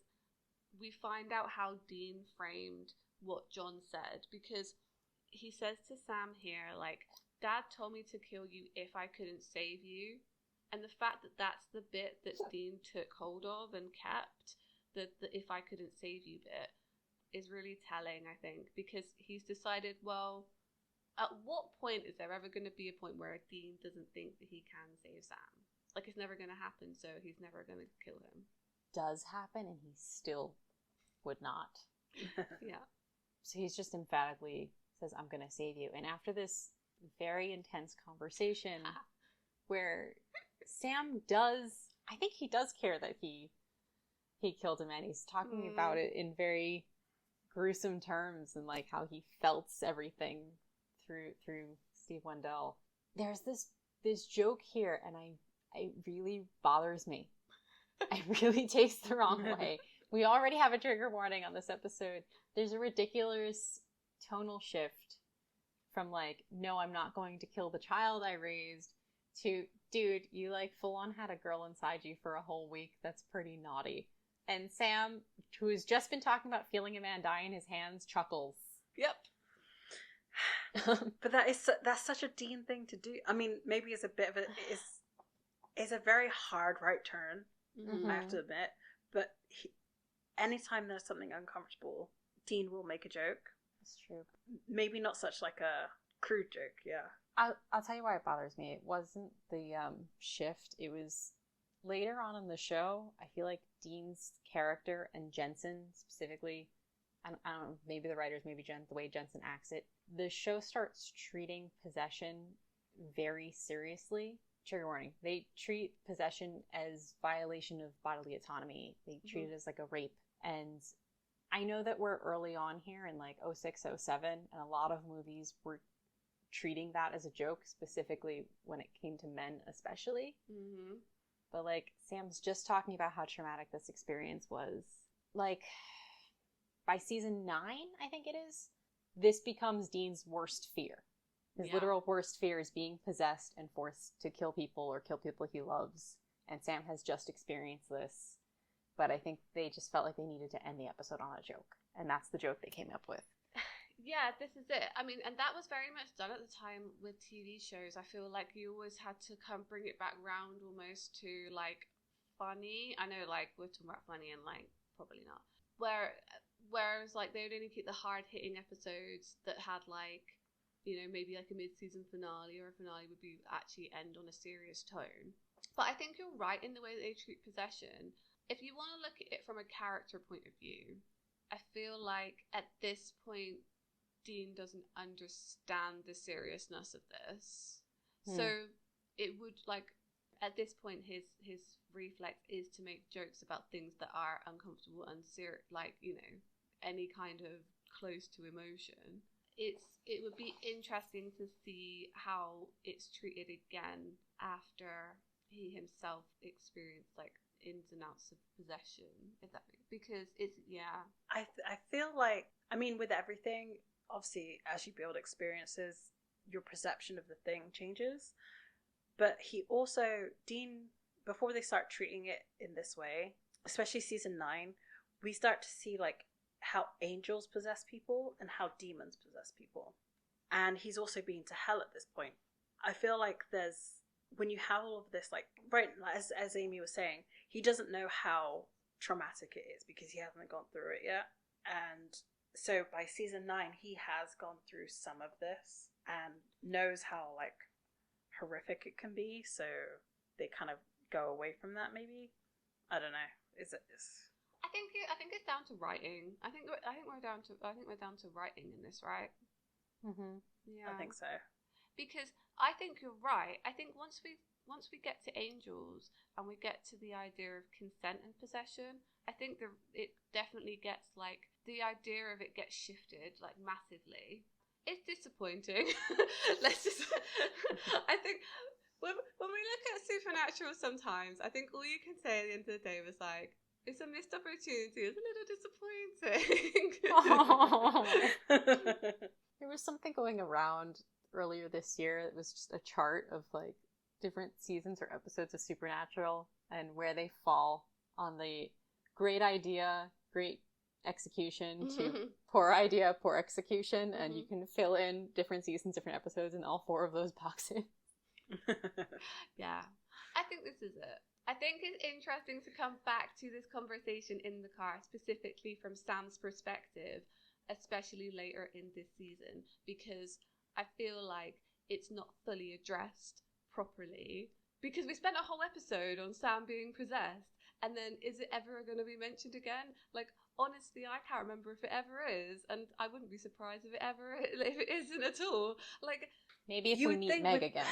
we find out how Dean framed what John said, because he says to Sam here, like, "Dad told me to kill you if I couldn't save you." And the fact that that's the bit that Dean took hold of and kept, the "if I couldn't save you" bit, is really telling, I think, because he's decided, well, at what point is there ever going to be a point where Dean doesn't think that he can save Sam? Like, it's never going to happen, so he's never going to kill him. Does happen, and he still would not. Yeah. So he's just emphatically says, I'm going to save you. And after this very intense conversation where Sam does, I think he does care that he killed him, and he's talking about it in very gruesome terms and like how he felt everything through Steve Wendell. There's this joke here, and it really bothers me. It really takes the wrong way. We already have a trigger warning on this episode. There's a ridiculous tonal shift from like, no, I'm not going to kill the child I raised, to, dude, you like full on had a girl inside you for a whole week. That's pretty naughty. And Sam, who has just been talking about feeling a man die in his hands, chuckles. Yep. But that's such a Dean thing to do. I mean, maybe it's a bit of it's a very hard right turn, I have to admit. But anytime there's something uncomfortable, Dean will make a joke. That's true. Maybe not such like a crude joke, yeah. I'll tell you why it bothers me. It wasn't the shift. It was later on in the show. I feel like Dean's character and Jensen specifically, I don't know, maybe the writers, maybe the way Jensen acts it, the show starts treating possession very seriously. Trigger warning. They treat possession as violation of bodily autonomy. They treat it as like a rape. And I know that we're early on here in like 06, 07, and a lot of movies were treating that as a joke, specifically when it came to men especially. But like, Sam's just talking about how traumatic this experience was. Like, by season 9, I think it is, this becomes Dean's worst fear. His literal worst fear is being possessed and forced to kill people or kill people he loves. And Sam has just experienced this. But I think they just felt like they needed to end the episode on a joke. And that's the joke they came up with. Yeah, this is it. I mean, and that was very much done at the time with TV shows. I feel like you always had to bring it back round almost to, like, funny. I know, like, we're talking about funny and, like, probably not. Whereas, like, they would only keep the hard-hitting episodes that had, like, you know, maybe like a mid-season finale, or a finale would be actually end on a serious tone. But I think you're right in the way that they treat possession. If you want to look at it from a character point of view, I feel like at this point, Dean doesn't understand the seriousness of this. So it would, like, at this point, his reflex is to make jokes about things that are uncomfortable and like, you know, any kind of close to emotion. It would be interesting to see how it's treated again after he himself experienced like ins and outs of possession, if that makes, because it's I feel like, I mean, with everything, obviously as you build experiences, your perception of the thing changes. But he also, Dean, before they start treating it in this way, especially season 9, we start to see like how angels possess people and how demons possess people. And he's also been to hell at this point. I feel like when you have all of this, like, right, as Amy was saying, he doesn't know how traumatic it is because he hasn't gone through it yet. And so by season 9, he has gone through some of this and knows how, like, horrific it can be. So they kind of go away from that, maybe. I don't know. I think it's down to writing. I think we're down to writing in this, right? Yeah, I think so. Because I think you're right. I think once we get to angels and we get to the idea of consent and possession, I think it definitely gets, like, the idea of it gets shifted, like, massively. It's disappointing. I think when we look at Supernatural sometimes, I think all you can say at the end of the day was like, it's a missed opportunity. It's a little disappointing. There was something going around earlier this year. It was just a chart of like different seasons or episodes of Supernatural and where they fall on the great idea, great execution to poor idea, poor execution. And you can fill in different seasons, different episodes in all 4 of those boxes. Yeah, I think this is it. I think it's interesting to come back to this conversation in the car, specifically from Sam's perspective, especially later in this season, because I feel like it's not fully addressed properly Because we spent a whole episode on Sam being possessed, and then is it ever going to be mentioned again? Like, honestly, I can't remember if it ever is, and I wouldn't be surprised if it isn't at all. Like, maybe if we meet Meg again.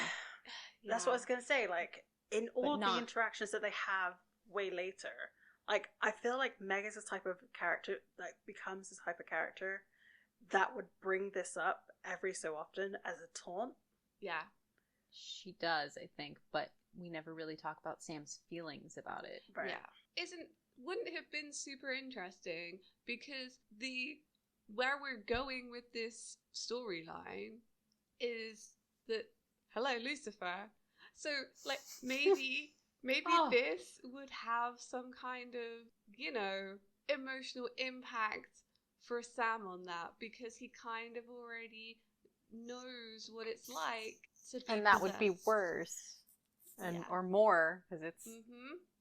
That's what I was going to say. Like, in all the interactions that they have way later, like, I feel like Meg is a type of character, like, becomes this type of character that would bring this up every so often as a taunt. Yeah. She does, I think, but we never really talk about Sam's feelings about it. Right. Yeah. Wouldn't it have been super interesting, because where we're going with this storyline is that, hello, Lucifer. So, like, maybe this would have some kind of, emotional impact for Sam on that, because he kind of already knows what it's like to be and that possessed. would be worse. Or more, because it's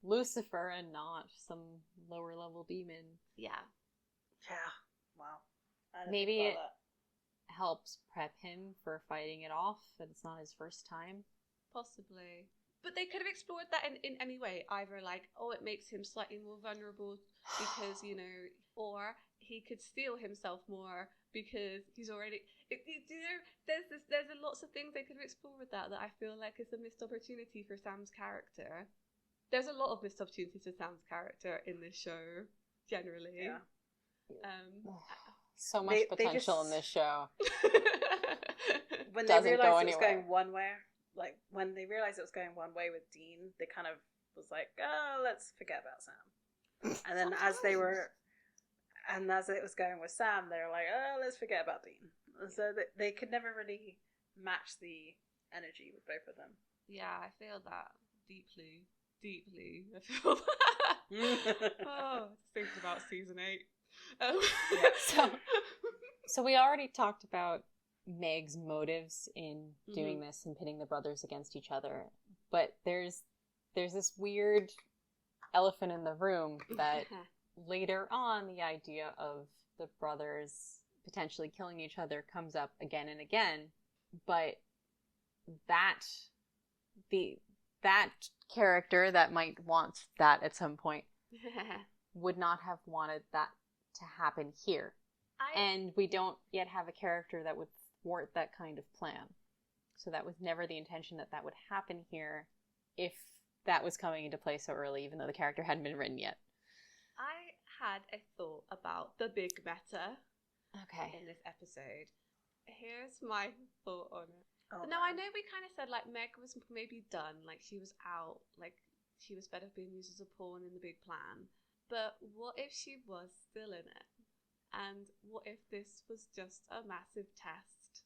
Lucifer and not some lower level demon. Yeah. Yeah. Wow. Maybe it helps prep him for fighting it off, that it's not his first time. Possibly. But they could have explored that in any way. Either like, it makes him slightly more vulnerable because, or he could steel himself more because he's already... there's lots of things they could have explored with that I feel like is a missed opportunity for Sam's character. There's a lot of missed opportunities for Sam's character in this show, generally. Yeah. So much potential in this show. When they realized it was going one way, like when they realized it was going one way with Dean, they kind of was like, let's forget about Sam. And then as it was going with Sam, they were like, let's forget about Dean. So they could never really match the energy with both of them. Yeah, I feel that deeply. I feel that. Just thinking about season 8. So we already talked about Meg's motives in doing this and pitting the brothers against each other, but there's this weird elephant in the room that later on the idea of the brothers potentially killing each other comes up again and again, but that character that might want that at some point would not have wanted that to happen here. And we don't yet have a character that would thwart that kind of plan. So that was never the intention that would happen here if that was coming into play so early, even though the character hadn't been written yet. I had a thought about the big meta in this episode. Here's my thought on it. Now, I know we kind of said, like, Meg was maybe done, like, she was out, like, she was fed up being used as a pawn in the big plan. But what if she was still in it? And what if this was just a massive test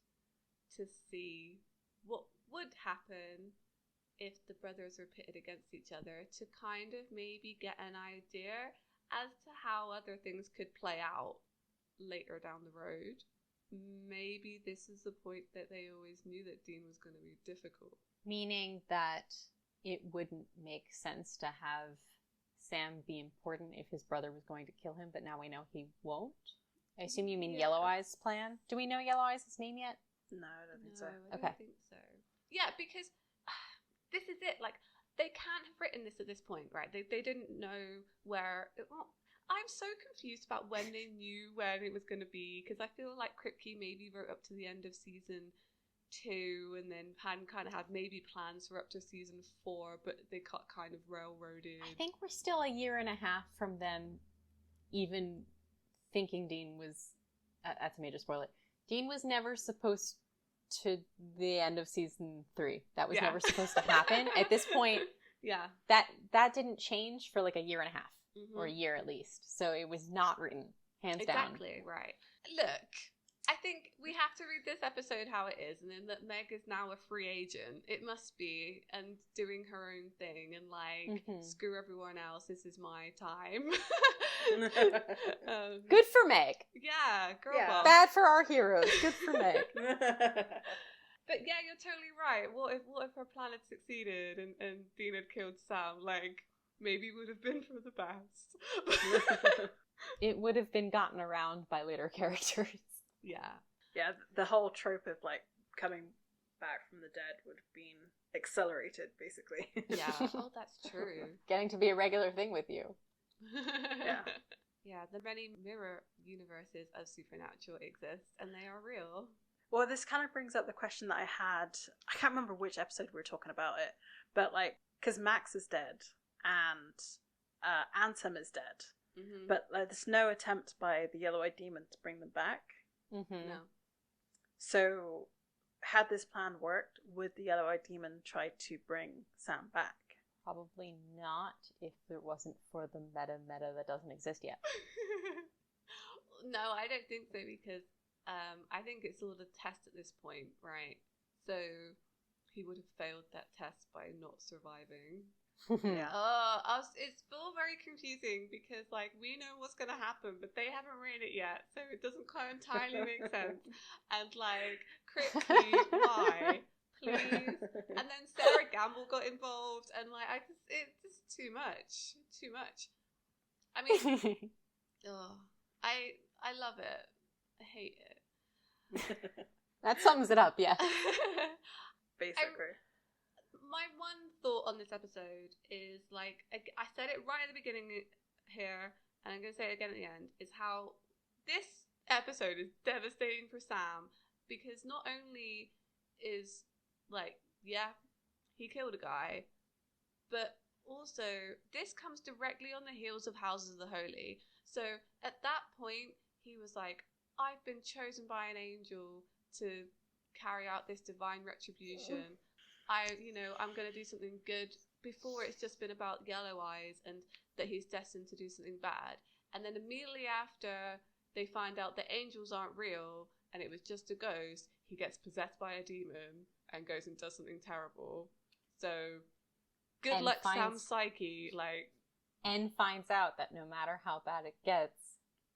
to see what would happen if the brothers were pitted against each other, to kind of maybe get an idea as to how other things could play out later down the road? Maybe this is the point that they always knew that Dean was going to be difficult. Meaning that it wouldn't make sense to have Sam be important if his brother was going to kill him, but now we know he won't? I assume you mean Yellow Eye's plan? Do we know Yellow Eye's name yet? No, I don't think so. I don't think so. Yeah, because this is it. Like, they can't have written this at this point, right? They didn't know where... I'm so confused about when they knew where it was going to be, because I feel like Kripke maybe wrote up to the end of season 2, and then Pan kind of had maybe plans for up to season 4, but they got kind of railroaded. I think we're still a year and a half from them even thinking Dean was... that's a major spoiler. Dean was never supposed to the end of season 3. That was never supposed to happen. At this point, that didn't change for like a year and a half. Or a year at least. So it was not written, hands down. Exactly, right. Look, I think we have to read this episode how it is, and then that Meg is now a free agent. It must be, and doing her own thing, and like, screw everyone else, this is my time. Good for Meg. Yeah, girl boss. Bad for our heroes. Good for Meg. But yeah, you're totally right. What if her plan had succeeded and Dean had killed Sam? Like, maybe it would have been for the best. It would have been gotten around by later characters. Yeah. Yeah, the whole trope of, like, coming back from the dead would have been accelerated, basically. Yeah. Oh, that's true. Getting to be a regular thing with you. Yeah. Yeah, the many mirror universes of Supernatural exist, and they are real. Well, this kind of brings up the question that I had. I can't remember which episode we were talking about it, but like, because Max is dead and Ansem is dead, Mm-hmm. but like, there's no attempt by the Yellow-Eyed Demon to bring them back. Mm-hmm. No. So, had this plan worked, would the Yellow-Eyed Demon try to bring Sam back? Probably not if it wasn't for the meta that doesn't exist yet. No, I don't think so, because I think it's all a test at this point, right? So he would have failed that test by not surviving. Yeah. It's all very confusing because, like, we know what's going to happen, but they haven't written it yet, so it doesn't quite entirely make sense. And, like, critically, why? Please. And then Sarah Gamble got involved, and, like, it's just too much. Too much. I mean, I love it. I hate it. That sums it up, yeah. Basically. My one thought on this episode is, like, I said it right at the beginning here, and I'm going to say it again at the end, is how this episode is devastating for Sam, because not only is, like, yeah, he killed a guy, but also this comes directly on the heels of Houses of the Holy. So at that point, he was like, I've been chosen by an angel to carry out this divine retribution. I'm going to do something good. Before, it's just been about Yellow Eyes and that he's destined to do something bad. And then immediately after they find out that angels aren't real and it was just a ghost, he gets possessed by a demon and goes and does something terrible. So good luck, Sam's psyche. And finds out that no matter how bad it gets,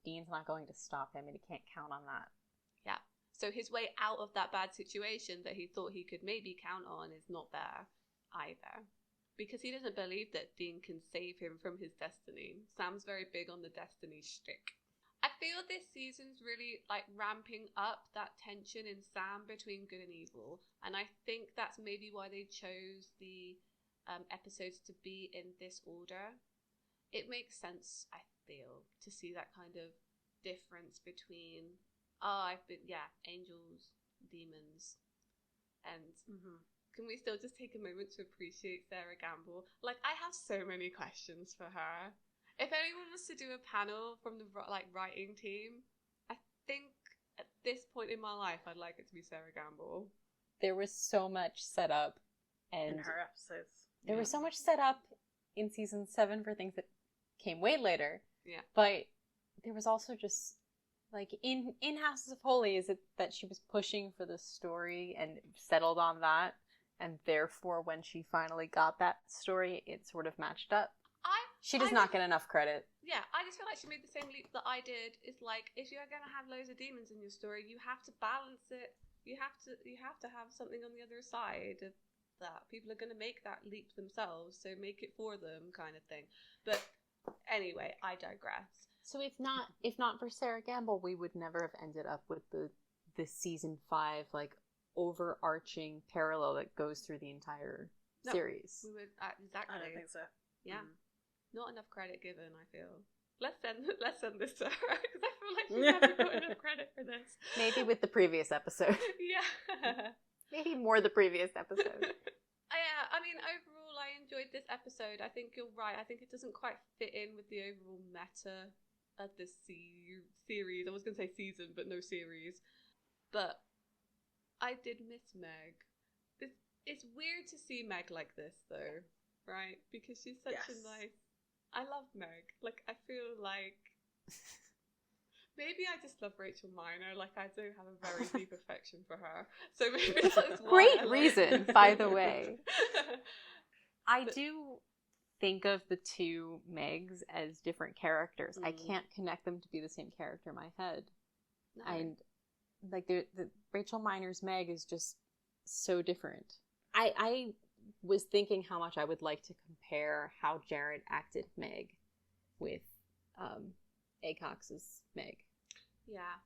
Dean's not going to stop him, and he can't count on that. Yeah. So his way out of that bad situation that he thought he could maybe count on is not there either. Because he doesn't believe that Dean can save him from his destiny. Sam's very big on the destiny shtick. I feel this season's really, like, ramping up that tension in Sam between good and evil. And I think that's maybe why they chose the episodes to be in this order. It makes sense, I feel, to see that kind of difference between angels, demons, and can we still just take a moment to appreciate Sarah Gamble? Like, I have so many questions for her. If anyone was to do a panel from the writing team, I think at this point in my life, I'd like it to be Sarah Gamble. There was so much set up, and in her episodes, there was so much set up in season 7 for things that came way later. Yeah, but there was also just, like, in Houses of Holy, is it that she was pushing for the story and settled on that, and therefore when she finally got that story, it sort of matched up. She does not get enough credit. Yeah, I just feel like she made the same leap that I did. It's like, if you're going to have loads of demons in your story, you have to balance it. You have to have something on the other side of that. People are going to make that leap themselves, so make it for them, kind of thing. But anyway, I digress. So if not for Sarah Gamble, we would never have ended up with the season 5, like, overarching parallel that goes through the entire series. We would exactly. I don't think so. Yeah, not enough credit given. I feel. Let's send this to her, because I feel like she never got enough credit for this. Maybe with the previous episode. Yeah. Maybe more the previous episode. Yeah, I mean, overall, I enjoyed this episode. I think you're right. I think it doesn't quite fit in with the overall meta of the series. I was going to say season, but no series. But I did miss Meg. It's weird to see Meg like this, though, right? Because she's such a nice... I love Meg. Like, I feel like... Maybe I just love Rachel Minor. Like, I do have a very deep affection for her. So maybe that's why. Great reason, by the way. I do think of the two Megs as different characters. I can't connect them to be the same character in my head. No. And, like, the Rachel Minor's Meg is just so different. I was thinking how much I would like to compare how Jared acted Meg with Acox's Meg. Yeah.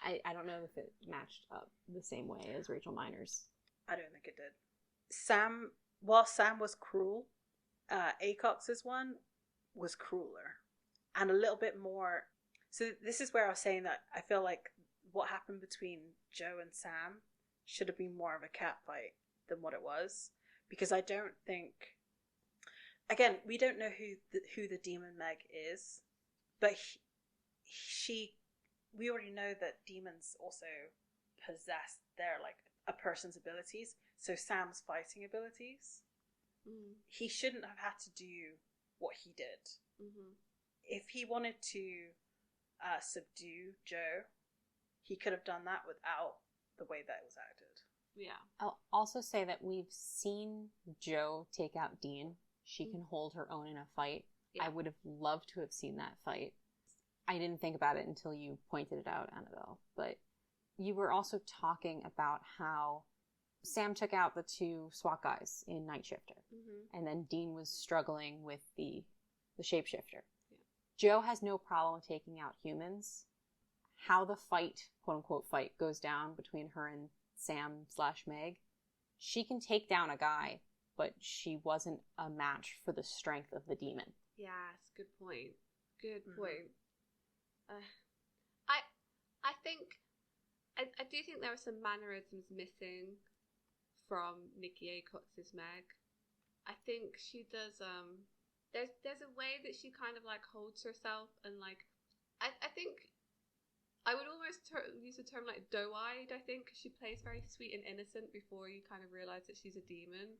I don't know if it matched up the same way as Rachel Minor's. I don't think it did. while Sam was cruel, Acox's one was crueler and a little bit more. So this is where I was saying that I feel like what happened between Joe and Sam should have been more of a cat fight than what it was, because I don't think. Again, we don't know who the demon Meg is, but we already know that demons also possess their a person's abilities. So Sam's fighting abilities, he shouldn't have had to do what he did. Mm-hmm. If he wanted to subdue Joe, he could have done that without the way that it was acted. Yeah. I'll also say that we've seen Joe take out Dean. She can hold her own in a fight. Yeah. I would have loved to have seen that fight. I didn't think about it until you pointed it out, Annabelle. But you were also talking about how Sam took out the 2 SWAT guys in Night Shifter. Mm-hmm. And then Dean was struggling with the shapeshifter. Yeah. Joe has no problem taking out humans. How the fight, quote-unquote fight, goes down between her and Sam/Meg, she can take down a guy, but she wasn't a match for the strength of the demon. Yes, good point. Good point. I think I do think there are some mannerisms missing from Nikki Acox's Meg. I think she does. There's a way that she kind of holds herself, and I think I would almost use the term doe-eyed. I think, 'cause she plays very sweet and innocent before you kind of realize that she's a demon,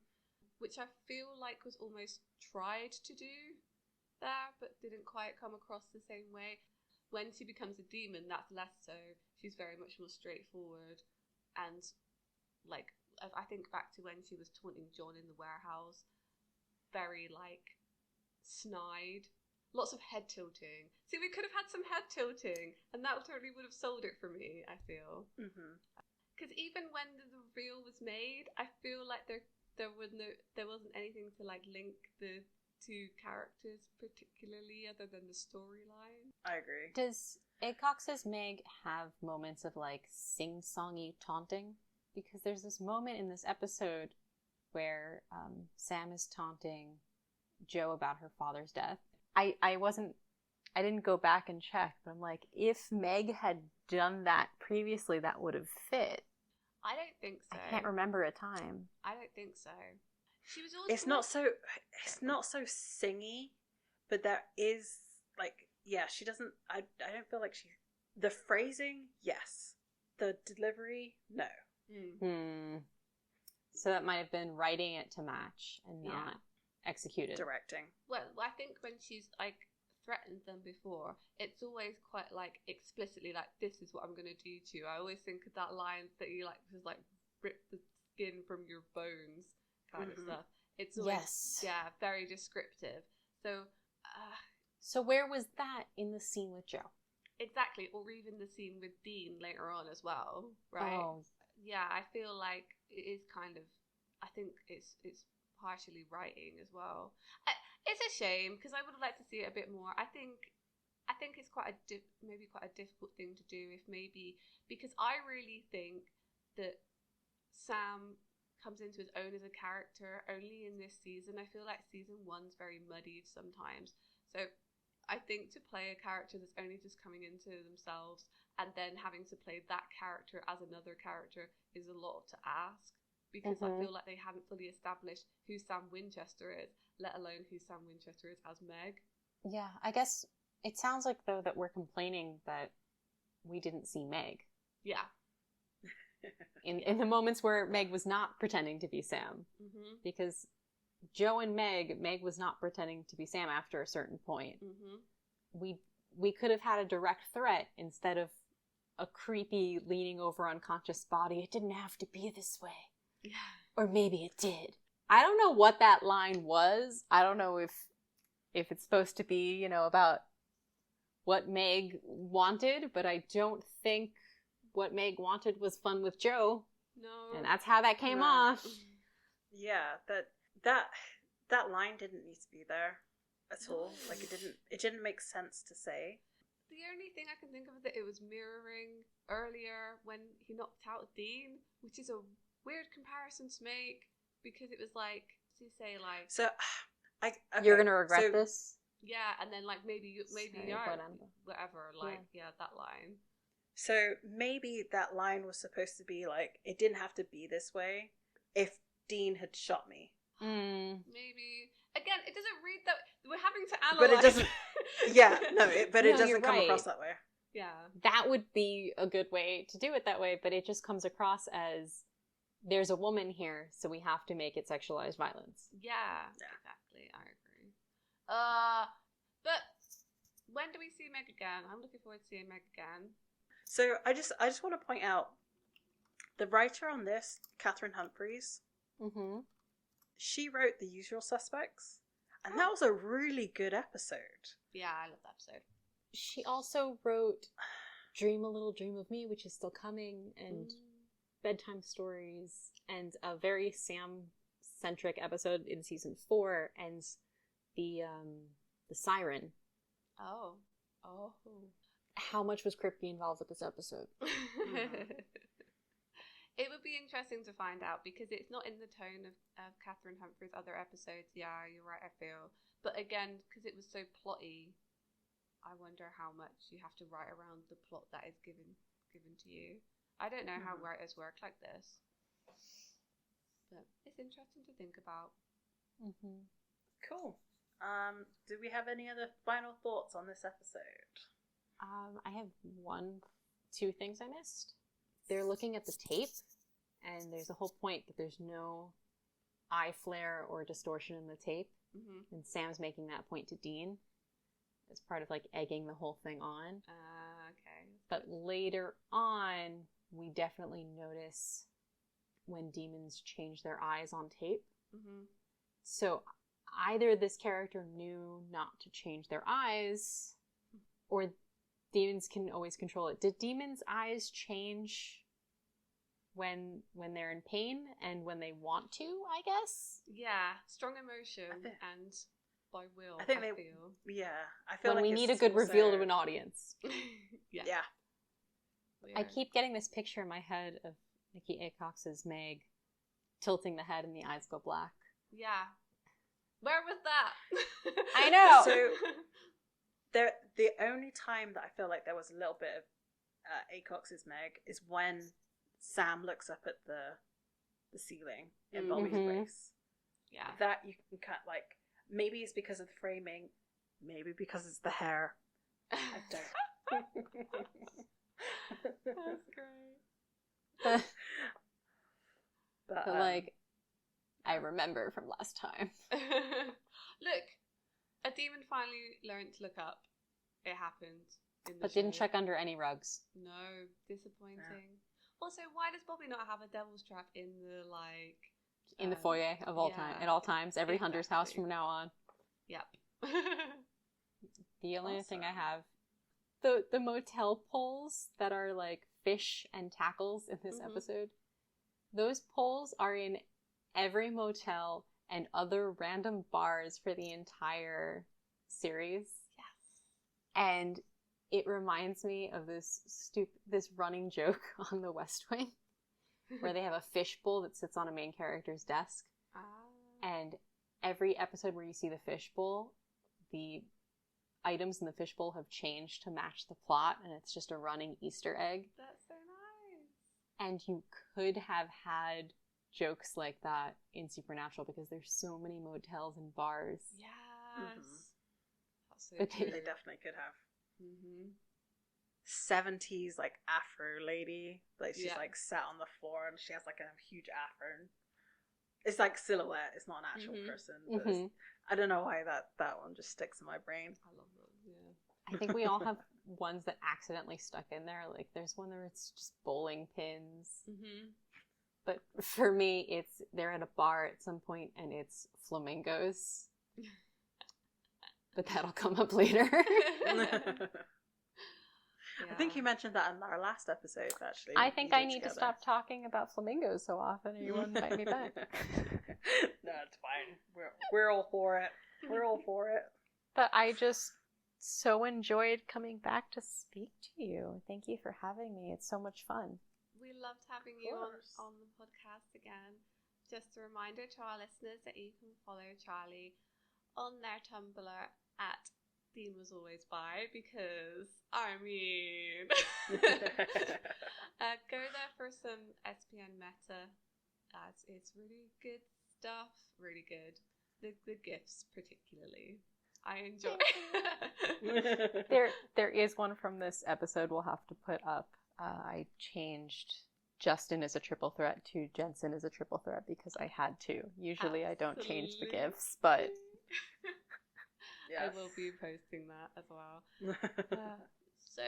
which I feel like was almost tried to do there, but didn't quite come across the same way. When she becomes a demon, that's less so. She's very much more straightforward, and I think back to when she was taunting John in the warehouse, very snide, lots of head tilting. See, we could have had some head tilting, and that totally would have sold it for me, I feel. Because even when the reveal was made, I feel like there wasn't anything to link the 2 characters particularly, other than the storyline. I agree. Does Acox's Meg have moments of sing-songy taunting? Because there's this moment in this episode where Sam is taunting Joe about her father's death. I didn't go back and check, but I'm if Meg had done that previously, that would have fit. I don't think so. I can't remember a time. I don't think so. She was also It's not so singy, but there is she doesn't. I don't feel like she. The phrasing, yes. The delivery, no. So that might have been writing it to match and not executed. Directing. Well, I think when she's threatened them before, it's always quite explicitly this is what I'm going to do to you. I always think of that line that you just rip the skin from your bones kind of stuff. It's always very descriptive. So where was that in the scene with Joe? Exactly, or even the scene with Dean later on as well, right? Oh. Yeah, I feel like it is kind of. I think it's partially writing as well. It's a shame, because I would have liked to see it a bit more. I think it's maybe quite a difficult thing to do, because I really think that Sam comes into his own as a character only in this season. I feel like season 1's very muddied sometimes. So I think to play a character that's only just coming into themselves and then having to play that character as another character is a lot to ask, because I feel like they haven't fully established who Sam Winchester is, let alone who Sam Winchester is as Meg. Yeah, I guess it sounds like, though, that we're complaining that we didn't see Meg. Yeah. In the moments where Meg was not pretending to be Sam. Mm-hmm. Because Joe and Meg was not pretending to be Sam after a certain point. Mm-hmm. We could have had a direct threat instead of a creepy leaning over unconscious body. It didn't have to be this way. Yeah. Or maybe it did. I don't know what that line was. I don't know if it's supposed to be, about what Meg wanted, but I don't think what Meg wanted was fun with Joe. No. And that's how that came off. Yeah, that line didn't need to be there at all. It didn't make sense to say. The only thing I can think of is that it was mirroring earlier when he knocked out Dean, which is a weird comparison to make, because it was like, to say like, So, okay, You're gonna regret so- this. yeah, and then like maybe Sorry, you are caramba. whatever, like that line. So maybe that line was supposed to be like, it didn't have to be this way if Dean had shot me. Maybe again, it doesn't read that. We're having to analyze, But it doesn't. Yeah, no, it No, you're doesn't come right. across that way. Yeah, That would be a good way to do it that way, but it just comes across as there's a woman here, so we have to make it sexualized violence. yeah, exactly. I agree. But when do we see Meg again? I'm looking forward to seeing Meg again. So I just want to point out the writer on this, Catherine Humphreys. Mm-hmm. She wrote The Usual Suspects, and that was a really good episode. Yeah, I love that episode. She also wrote Dream a Little Dream of Me, which is still coming, and bedtime stories, and a very Sam-centric episode in season 4, and the siren. Oh. How much was Crippy involved with this episode? It would be interesting to find out because it's not in the tone of Catherine Humphreys' other episodes. Yeah, you're right, I feel. But again, because it was so plotty, I wonder how much you have to write around the plot that is given to you. I don't know how writers work like this. But it's interesting to think about. Mm-hmm. Cool. Do we have any other final thoughts on this episode? I have two things I missed. They're looking at the tape, and there's a whole point that there's no eye flare or distortion in the tape. Mm-hmm. And Sam's making that point to Dean as part of like egging the whole thing on. Okay. But later on, we definitely notice when demons change their eyes on tape. Mm-hmm. So either this character knew not to change their eyes, or demons can always control it. Did demons' eyes change when they're in pain and when they want to, I guess? Yeah, strong emotion and by will, I feel. Yeah, I feel when like we need a it's good also... reveal to an audience. Yeah. I keep getting this picture in my head of Nikki Acox's Meg tilting the head and the eyes go black. Yeah. Where was that? I know! So, the only time that I feel like there was a little bit of Acox's Meg is when Sam looks up at the ceiling in Bobby's place. Yeah. That you can cut, like, maybe it's because of the framing, maybe because it's the hair. I don't. That's great. But like, I remember from last time. Look, a demon finally learned to look up. It happened. But didn't check under any rugs. No, disappointing. Yeah. Also, why does Bobby not have a devil's trap in the, like... In the foyer of all time, at all times, every hunter's house from now on. Yep. The only thing I have, the motel poles that are like fish and tackles in this episode, those poles are in every motel and other random bars for the entire series. Yes. And it reminds me of this running joke on The West Wing, where they have a fishbowl that sits on a main character's desk. And every episode where you see the fishbowl, the items in the fishbowl have changed to match the plot, and it's just a running Easter egg. That's so nice. And you could have had jokes like that in Supernatural because there's so many motels and bars. Yes. That's so But true. they definitely could have. 70s like afro lady, like she's like sat on the floor and she has like a huge afro. It's like silhouette, it's not an actual person, but I don't know why that one just sticks in my brain. I love it. I think we all have ones that accidentally stuck in there. Like there's one where it's just bowling pins. But for me, they're at a bar at some point and it's flamingos. But that'll come up later. I think you mentioned that in our last episode, actually. I think I need to stop talking about flamingos so often, or you won't invite me back. No, it's fine. We're all for it. We're all for it. But I just so enjoyed coming back to speak to you. Thank you for having me. It's so much fun. We loved having you on the podcast again. just a reminder to our listeners that you can follow Charlie on their Tumblr at Dean Was Always Bi, because, I mean, go there for some SPN meta, as it's really good stuff, really good. The gifts, particularly. I enjoy. There is one from this episode we'll have to put up. I changed Justin as a triple threat to Jensen as a triple threat because I had to. Usually I don't change the gifts, but yes. I will be posting that as well. So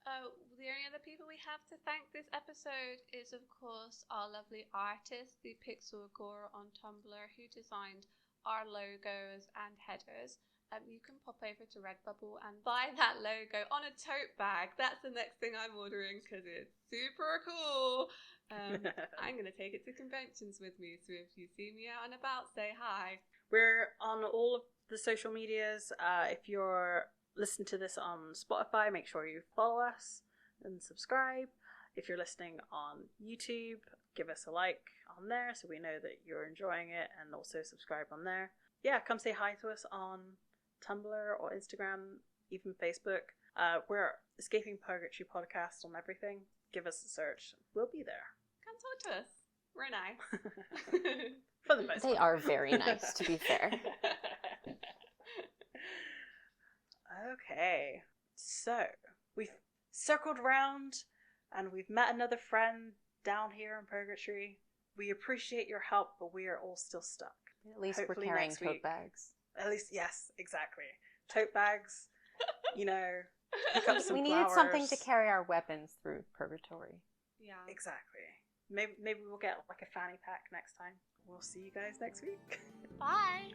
the only other people we have to thank this episode is, of course, our lovely artist, the Pixel Agora on Tumblr, who designed our logos and headers. You can pop over to Redbubble and buy that logo on a tote bag. That's the next thing I'm ordering because it's super cool. I'm going to take it to conventions with me, so if you see me out and about, say hi. We're on all of the social medias. If you're listening to this on Spotify, make sure you follow us and subscribe. If you're listening on YouTube, give us a like on there so we know that you're enjoying it, and also subscribe on there. Yeah, come say hi to us on Tumblr or Instagram, even Facebook. We're Escaping Purgatory Podcast on everything. Give us a search. We'll be there. Come talk to us. We're nice. For the most part. They are very nice, to be fair. Okay, so we've circled round and we've met another friend down here in Purgatory. We appreciate your help, but we are all still stuck. At least Hopefully we're carrying next tote week. bags. At least, yes, exactly. Tote bags, you know, pick up some We needed flowers. something to carry our weapons through Purgatory. Yeah. Exactly. Maybe we'll get like a fanny pack next time. We'll see you guys next week. Bye.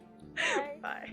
Bye.